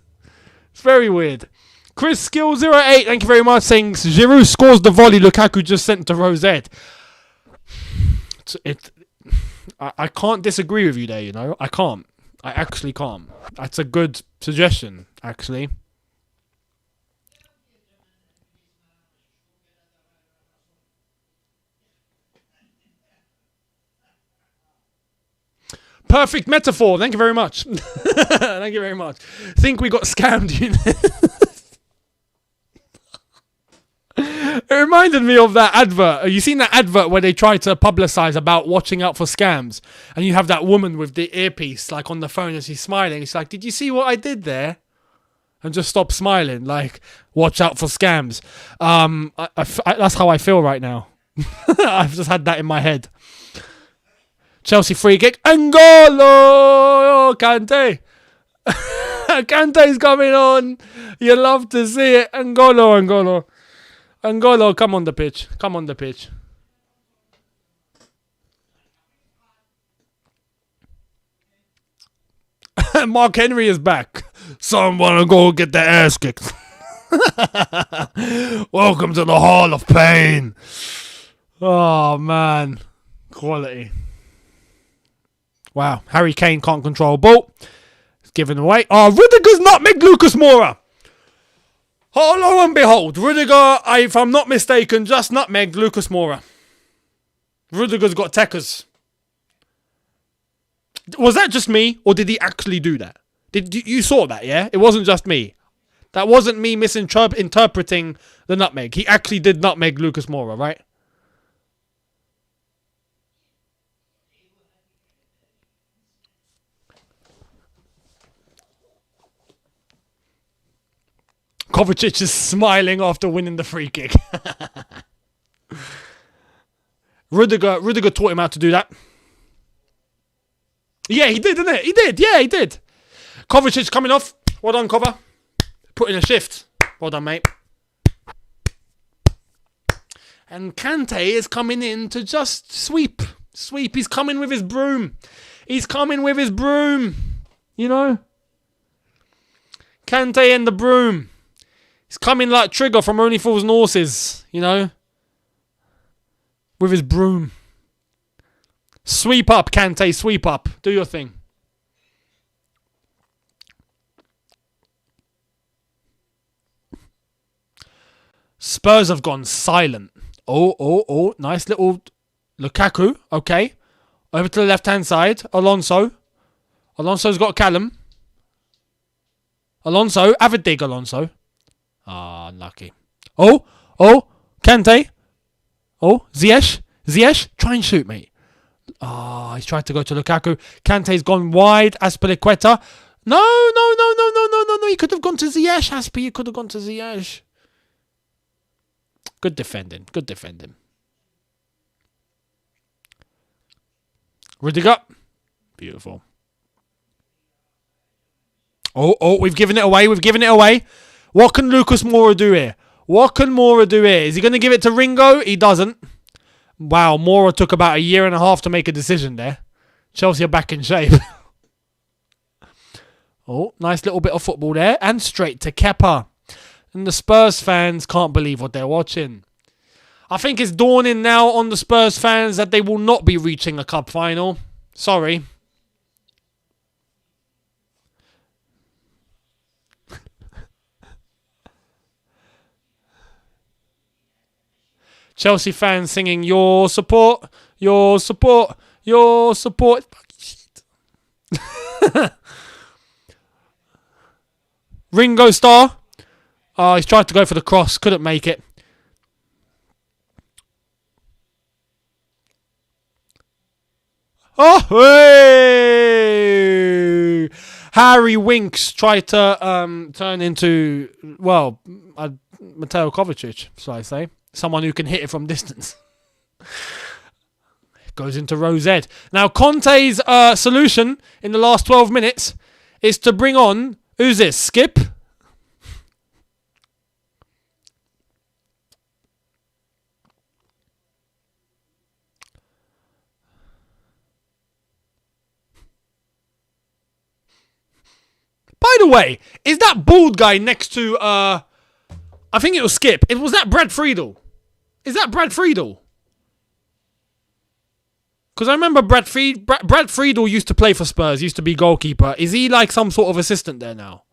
It's very weird. Chris Skill 08, thank you very much, saying Giroud scores the volley Lukaku just sent to Rosette. I can't disagree with you there, you know. I can't. I actually can't. That's a good suggestion, actually. Perfect metaphor. Thank you very much. Thank you very much. Think we got scammed, you know? It reminded me of that advert. You seen that advert where they try to publicise about watching out for scams? And you have that woman with the earpiece like on the phone and she's smiling. It's like, did you see what I did there? And just stop smiling. Like, watch out for scams. That's how I feel right now. I've just had that in my head. Chelsea free kick. N'Golo Kante. Kante's coming on. You love to see it. N'Golo, come on the pitch. Come on the pitch. Mark Henry is back. Someone go get their ass kicked. Welcome to the Hall of Pain. Oh, man. Quality. Wow. Harry Kane can't control ball. It's given away. Oh, Rudiger's nutmeg Lucas Moura. Oh, lo and behold, Rudiger, if I'm not mistaken, just nutmegged Lucas Moura. Rudiger's got techers. Was that just me, or did he actually do that? You saw that, yeah? It wasn't just me. That wasn't me misinterpreting the nutmeg. He actually did nutmeg Lucas Moura, right? Kovacic is smiling after winning the free kick. Rudiger taught him how to do that. Yeah, he did, didn't it? He did. Yeah, he did. Kovacic coming off. Well done, Kova. Put in a shift. Well done, mate. And Kante is coming in to just sweep. Sweep. He's coming with his broom. He's coming with his broom. You know? Kante and the broom. He's coming like Trigger from Only Fools and Horses, you know? With his broom. Sweep up, Kante, sweep up. Do your thing. Spurs have gone silent. Oh. Nice little Lukaku. Okay. Over to the left-hand side. Alonso. Alonso's got Callum. Alonso. Have a dig, Alonso. Ah, unlucky. Oh, Kante. Oh, Ziyech, try and shoot, mate. Ah, he's tried to go to Lukaku. Kante's gone wide. Aspilicueta. No. He could have gone to Ziyech, Aspi. He could have gone to Ziyech. Good defending. Rudiger. Beautiful. Oh, we've given it away. What can Lucas Moura do here? Is he going to give it to Ringo? He doesn't. Wow, Moura took about a year and a half to make a decision there. Chelsea are back in shape. Oh, nice little bit of football there. And straight to Kepa. And the Spurs fans can't believe what they're watching. I think it's dawning now on the Spurs fans that they will not be reaching a cup final. Sorry. Chelsea fans singing your support, your support, your support. Ringo Starr. Oh, he's tried to go for the cross. Couldn't make it. Oh, hey! Harry Winks tried to turn into, well, Mateo Kovacic, shall I say. Someone who can hit it from distance. Goes into Rose Ed. Now, Conte's solution in the last 12 minutes is to bring on, who's this, Skip? By the way, is that bald guy next to, I think it was Skip. Was that Brad Friedel? Is that Brad Friedel? Because I remember Brad Friedel used to play for Spurs, used to be goalkeeper. Is he like some sort of assistant there now?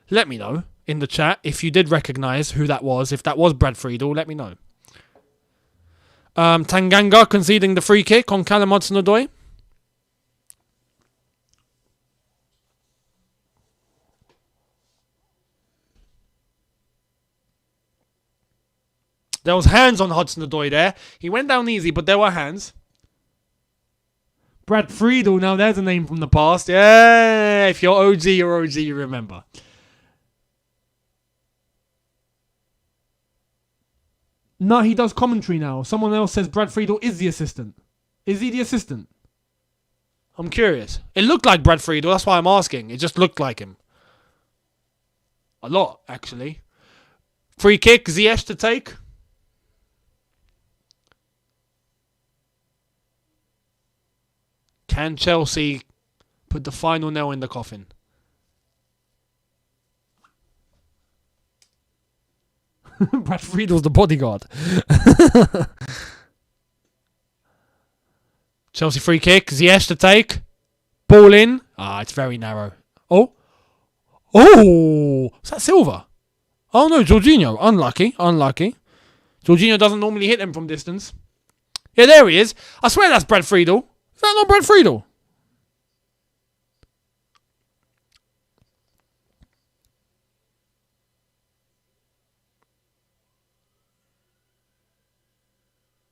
Let me know in the chat if you did recognise who that was. If that was Brad Friedel, let me know. Tanganga conceding the free kick on Callum Hudson-Odoi. There was hands on Hudson-Odoi there. He went down easy, but there were hands. Brad Friedel, now there's a name from the past. Yeah, if you're OG, you're OG, you remember. No, he does commentary now. Someone else says Brad Friedel is the assistant. Is he the assistant? I'm curious. It looked like Brad Friedel, that's why I'm asking. It just looked like him. A lot, actually. Free kick, Ziyech to take. Can Chelsea put the final nail in the coffin? Brad Friedel's the bodyguard. Chelsea free kick. Ziyech to take. Ball in. It's very narrow. Oh. Is that Silva? Oh no, Jorginho. Unlucky. Jorginho doesn't normally hit them from distance. Yeah, there he is. I swear that's Brad Friedel. Is that not Brad Friedel?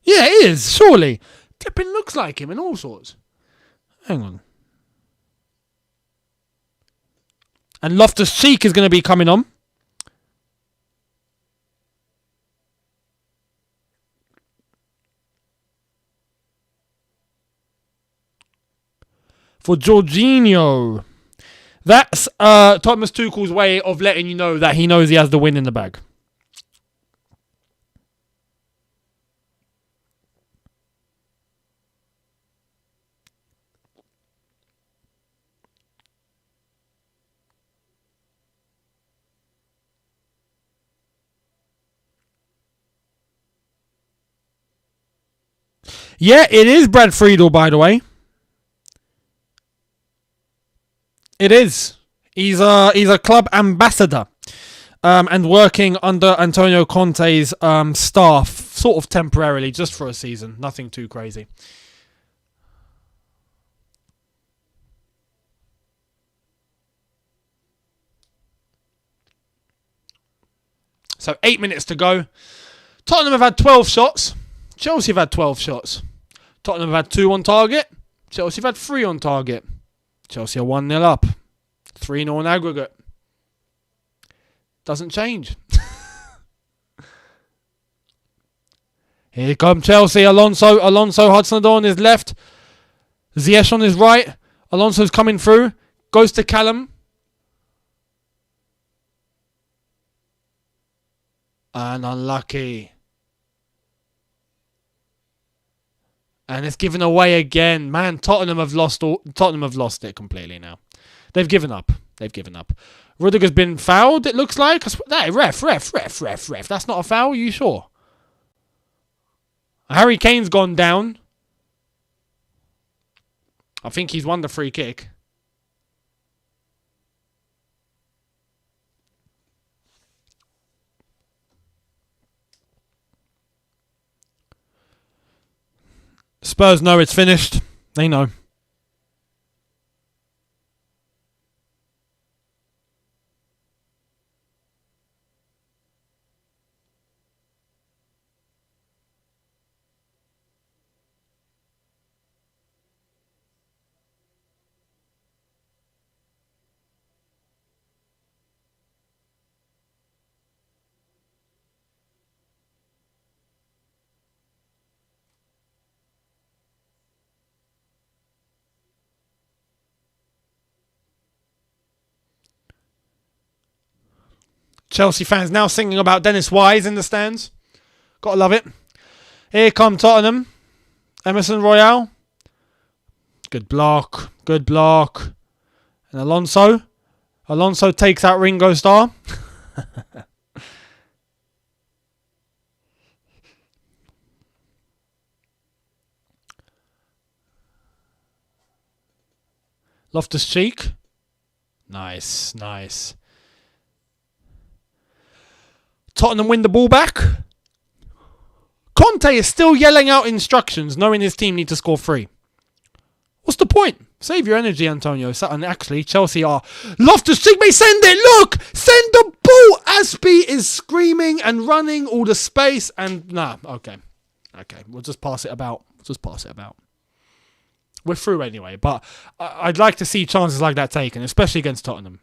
Yeah, it is, surely. Tippin looks like him and all sorts. Hang on. And Loftus-Cheek is going to be coming on. For Jorginho. That's Thomas Tuchel's way of letting you know that he knows he has the win in the bag. Yeah, it is Brad Friedel, by the way. It is. He's a club ambassador, and working under Antonio Conte's staff, sort of temporarily, just for a season. Nothing too crazy. So 8 minutes to go. Tottenham have had 12 shots. Chelsea have had 12 shots. Tottenham have had 2 on target. Chelsea have had 3 on target. Chelsea are 1-0 up. 3-0 in aggregate. Doesn't change. Here come Chelsea. Alonso Hudson-Odoi on his left. Ziyech on his right. Alonso's coming through. Goes to Callum. And unlucky. And it's given away again. Man, Tottenham have lost it completely now. They've given up. Rudiger's been fouled, it looks like. Ref. That's not a foul, are you sure? Harry Kane's gone down. I think he's won the free kick. Spurs know it's finished. They know. Chelsea fans now singing about Dennis Wise in the stands. Gotta love it. Here come Tottenham. Emerson Royale. Good block. Good block. And Alonso. Alonso takes out Ringo Starr. Loftus-Cheek. Nice, nice. Tottenham win the ball back. Conte is still yelling out instructions, knowing his team need to score 3. What's the point? Save your energy, Antonio. And actually, Chelsea are... Loftus-Cheek may send it. Look! Send the ball! Aspie is screaming and running all the space. And nah, okay. Okay, we'll just pass it about. We're through anyway, but I'd like to see chances like that taken, especially against Tottenham.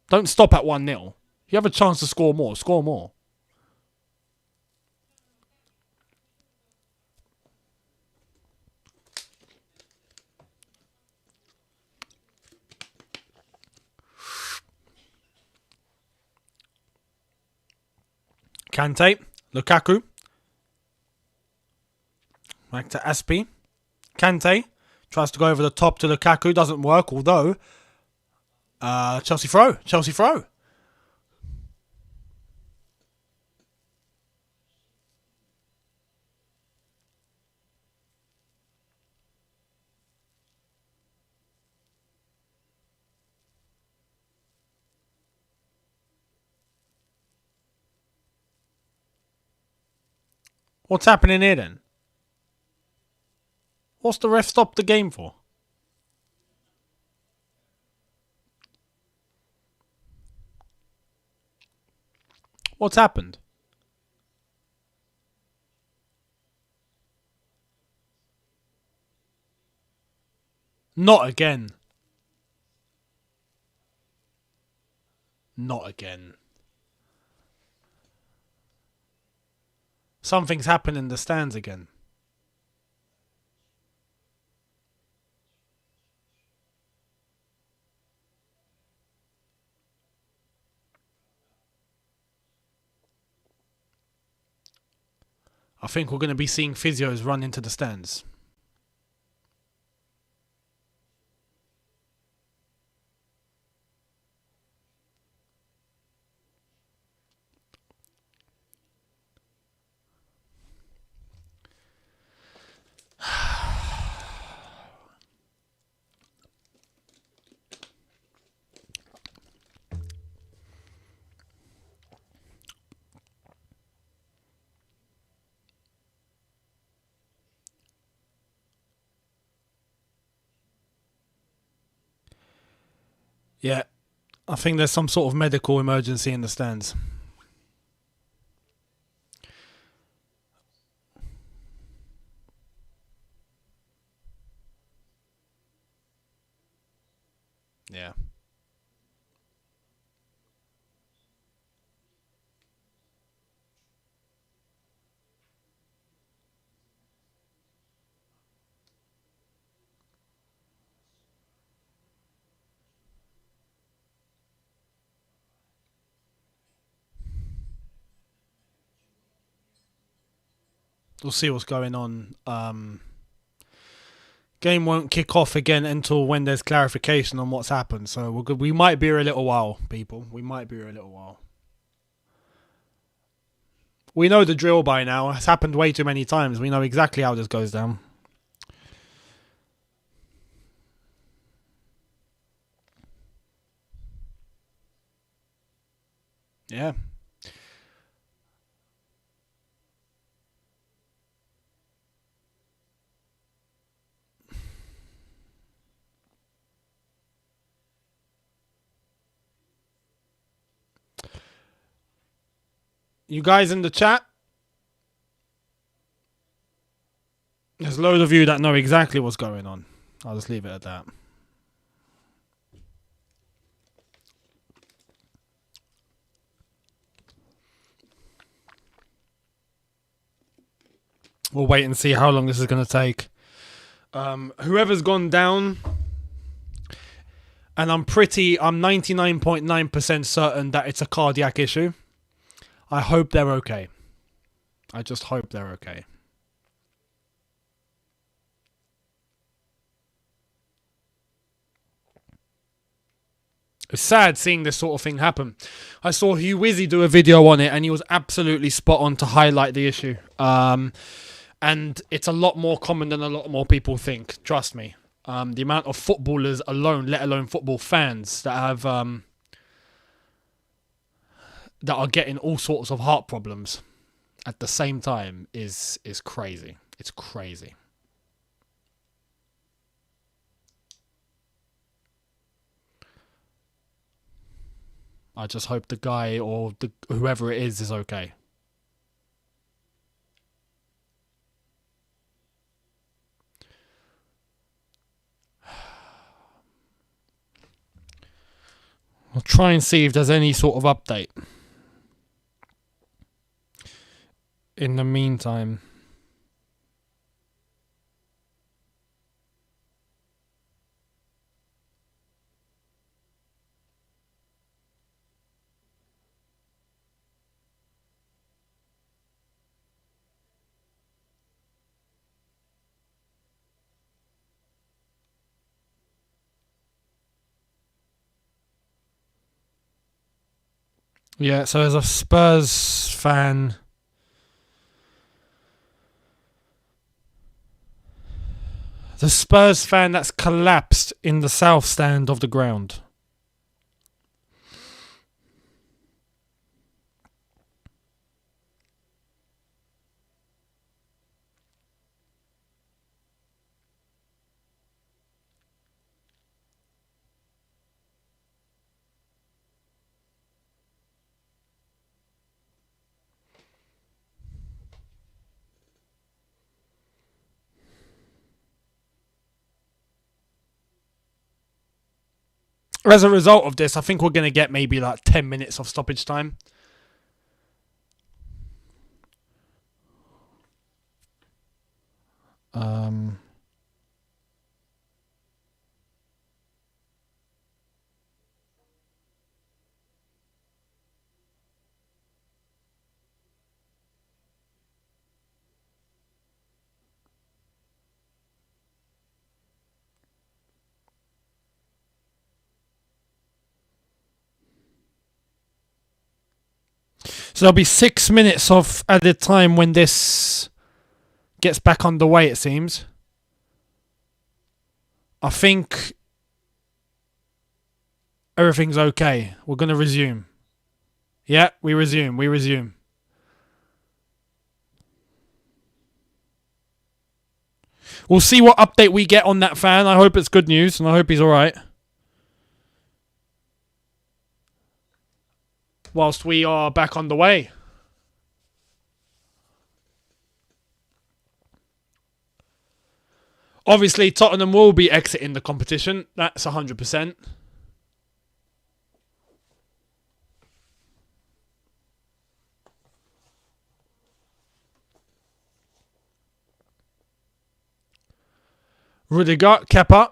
Don't stop at 1-0. You have a chance to score more. Score more. Kante, Lukaku. Back to Aspie. Kante tries to go over the top to Lukaku. Doesn't work, although... Chelsea throw. Chelsea throw. What's happening here then? What's the ref stopped the game for? What's happened? Not again. Not again. Something's happened in the stands again. I think we're going to be seeing physios run into the stands. Yeah, I think there's some sort of medical emergency in the stands. Yeah. We'll see what's going on. Game won't kick off again until when there's clarification on what's happened. So we're good. We might be here a little while, people. We might be here a little while. We know the drill by now. It's happened way too many times. We know exactly how this goes down. Yeah. You guys in the chat? There's loads of you that know exactly what's going on. I'll just leave it at that. We'll wait and see how long this is going to take. Whoever's gone down, and I'm 99.9% certain that it's a cardiac issue. I hope they're okay. I just hope they're okay. It's sad seeing this sort of thing happen. I saw Hugh Wizzy do a video on it, and he was absolutely spot on to highlight the issue. And it's a lot more common than a lot more people think. Trust me. The amount of footballers alone, let alone football fans, that have that are getting all sorts of heart problems at the same time is crazy. It's crazy. I just hope the guy or whoever it is okay. I'll try and see if there's any sort of update. In the meantime. Yeah, so as a Spurs fan, the Spurs fan that's collapsed in the south stand of the ground. As a result of this, I think we're going to get maybe like 10 minutes of stoppage time. So there'll be 6 minutes of added time when this gets back underway, it seems. I think everything's okay. We're going to resume. Yeah, we resume. We'll see what update we get on that fan. I hope it's good news, and I hope he's alright. Whilst we are back on the way. Obviously, Tottenham will be exiting the competition. That's 100%. Rudiger, Kepa.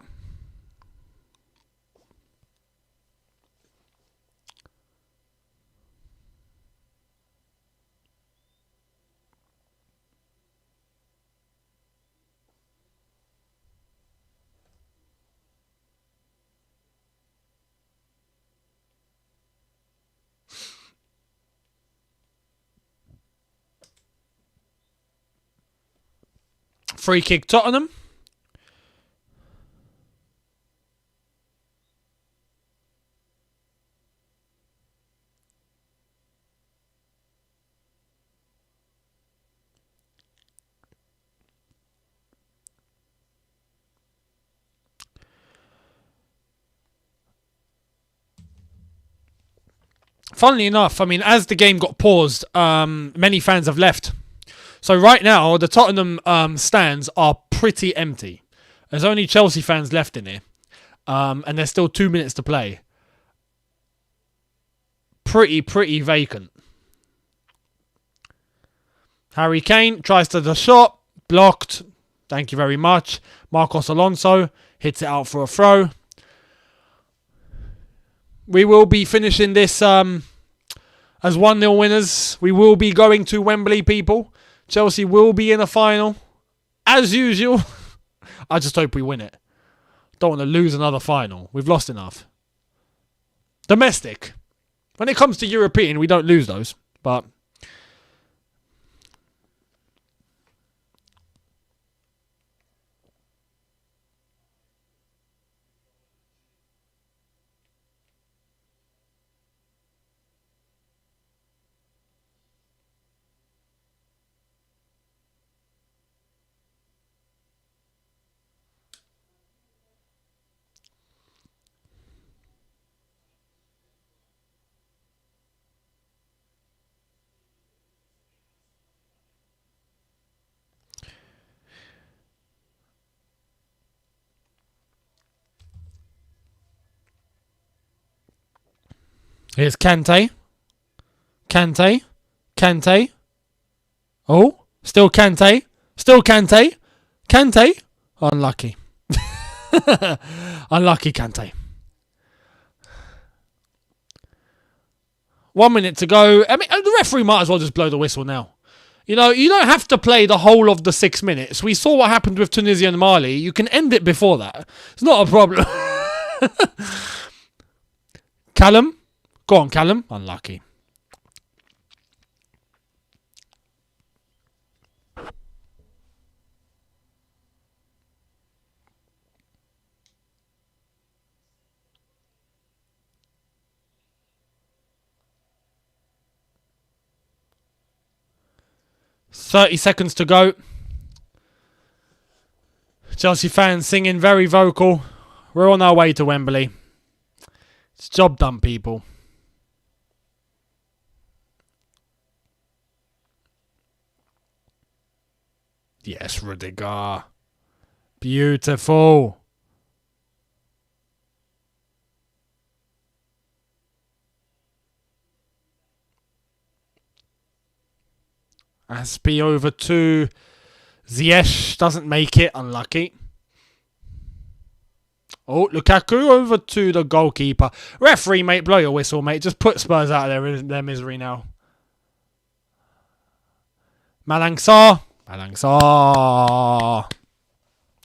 Free kick Tottenham. funnily enough, I mean, as the game got paused, many fans have left. So right now, the Tottenham stands are pretty empty. There's only Chelsea fans left in here. And there's still 2 minutes to play. Pretty vacant. Harry Kane tries to the shot. Blocked. Thank you very much. Marcos Alonso hits it out for a throw. We will be finishing this as 1-0 winners. We will be going to Wembley, people. Chelsea will be in a final. As usual. I just hope we win it. Don't want to lose another final. We've lost enough. Domestic. When it comes to European, we don't lose those. But here's Kante. Kante. Kante. Oh, still Kante. Still Kante. Kante. Unlucky. Unlucky Kante. 1 minute to go. I mean, the referee might as well just blow the whistle now. You know, you don't have to play the whole of the 6 minutes. We saw what happened with Tunisia and Mali. You can end it before that. It's not a problem. Callum. Go on, Callum. Unlucky. $30 to go. Chelsea fans singing very vocal. We're on our way to Wembley. It's job done, people. Yes, Rudiger. Beautiful. Aspie over to Ziyech. Doesn't make it. Unlucky. Oh, Lukaku over to the goalkeeper. Referee, mate, blow your whistle, mate. Just put Spurs out of their misery now. Malang Sarr. Malang Sarr.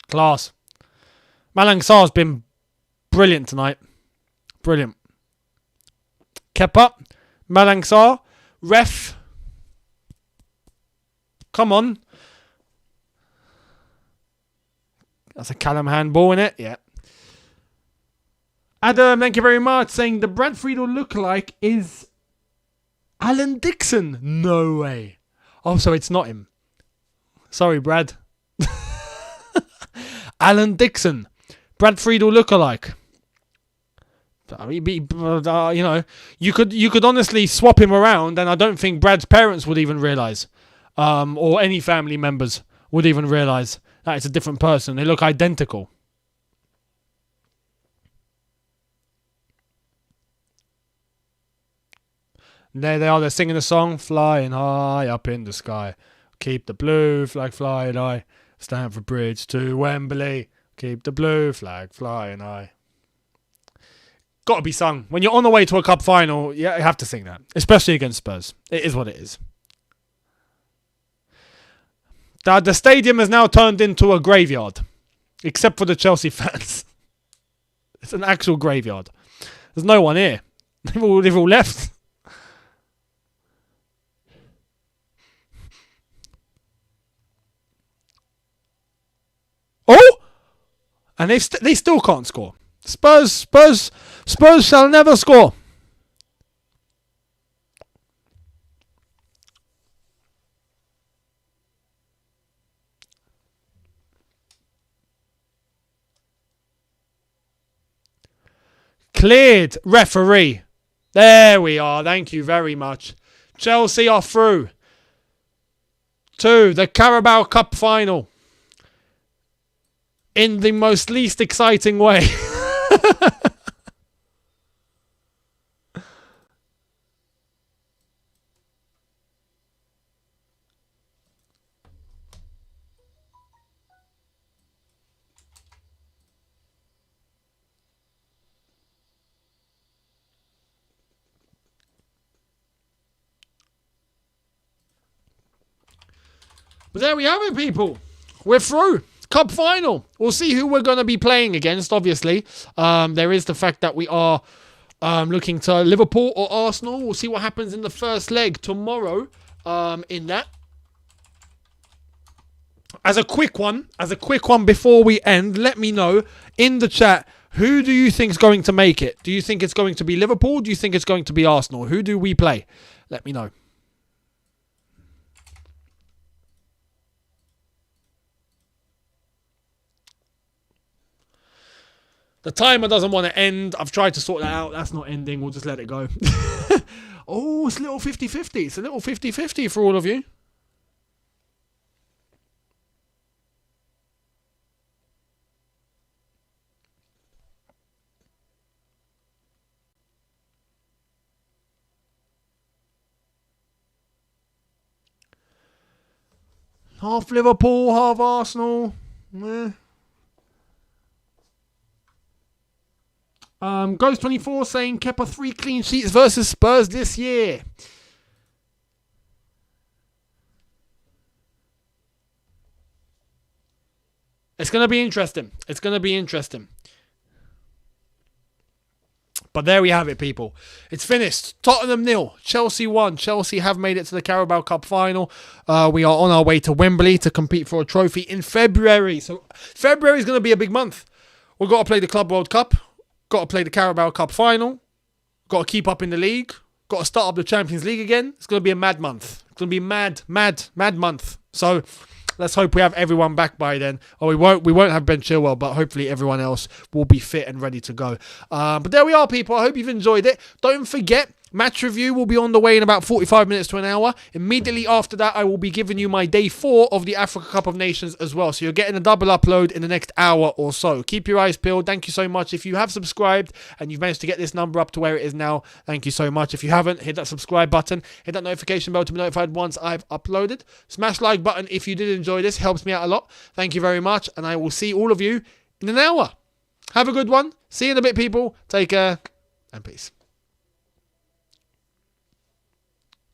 Class. Malang Sarr's been brilliant tonight. Brilliant. Kepa. Malang Sarr. Ref. Come on. That's a Callum handball in it. Yeah. Adam, thank you very much. Saying the Brad Friedel lookalike is Alan Dixon. No way. Oh, so it's not him. Sorry, Brad. Alan Dixon. Brad Friedel lookalike. You know, you could honestly swap him around, and I don't think Brad's parents would even realise, or any family members would even realise that it's a different person. They look identical. There they are. They're singing the song, "Flying high up in the sky, keep the blue flag flying high, Stamford Bridge to Wembley, keep the blue flag flying high." Got to be sung. When you're on the way to a cup final, you have to sing that. Especially against Spurs. It is what it is. The stadium has now turned into a graveyard. Except for the Chelsea fans. It's an actual graveyard. There's no one here. They've all left. Oh! And they still can't score. Spurs shall never score. Cleared, referee. There we are. Thank you very much. Chelsea are through to the Carabao Cup final in the most least exciting way. But there we have it, people. We're through. Cup final. We'll see who we're going to be playing against, obviously. There is the fact that we are looking to Liverpool or Arsenal. We'll see what happens in the first leg tomorrow in that. As a quick one before we end, let me know in the chat, who do you think is going to make it? Do you think it's going to be Liverpool? Do you think it's going to be Arsenal? Who do we play? Let me know. The timer doesn't want to end. I've tried to sort that out. That's not ending. We'll just let it go. Oh, it's a little 50-50. It's a little 50-50 for all of you. Half Liverpool, half Arsenal. Ghost24 saying Kepa 3 clean sheets versus Spurs this year. It's going to be interesting. It's going to be interesting. But there we have it, people. It's finished. Tottenham 0, Chelsea 1. Chelsea have made it to the Carabao Cup final. We are on our way to Wembley to compete for a trophy in February. So February is going to be a big month. We've got to play the Club World Cup. Got to play the Carabao Cup final. Got to keep up in the league. Got to start up the Champions League again. It's going to be a mad month. It's going to be mad month. So let's hope we have everyone back by then. Or we won't have Ben Chilwell, but hopefully everyone else will be fit and ready to go. But there we are, people. I hope you've enjoyed it. Don't forget, match review will be on the way in about 45 minutes to an hour. Immediately after that, I will be giving you my day 4 of the Africa Cup of Nations as well. So you're getting a double upload in the next hour or so. Keep your eyes peeled. Thank you so much. If you have subscribed and you've managed to get this number up to where it is now, thank you so much. If you haven't, hit that subscribe button. Hit that notification bell to be notified once I've uploaded. Smash like button if you did enjoy this. Helps me out a lot. Thank you very much. And I will see all of you in an hour. Have a good one. See you in a bit, people. Take care and peace.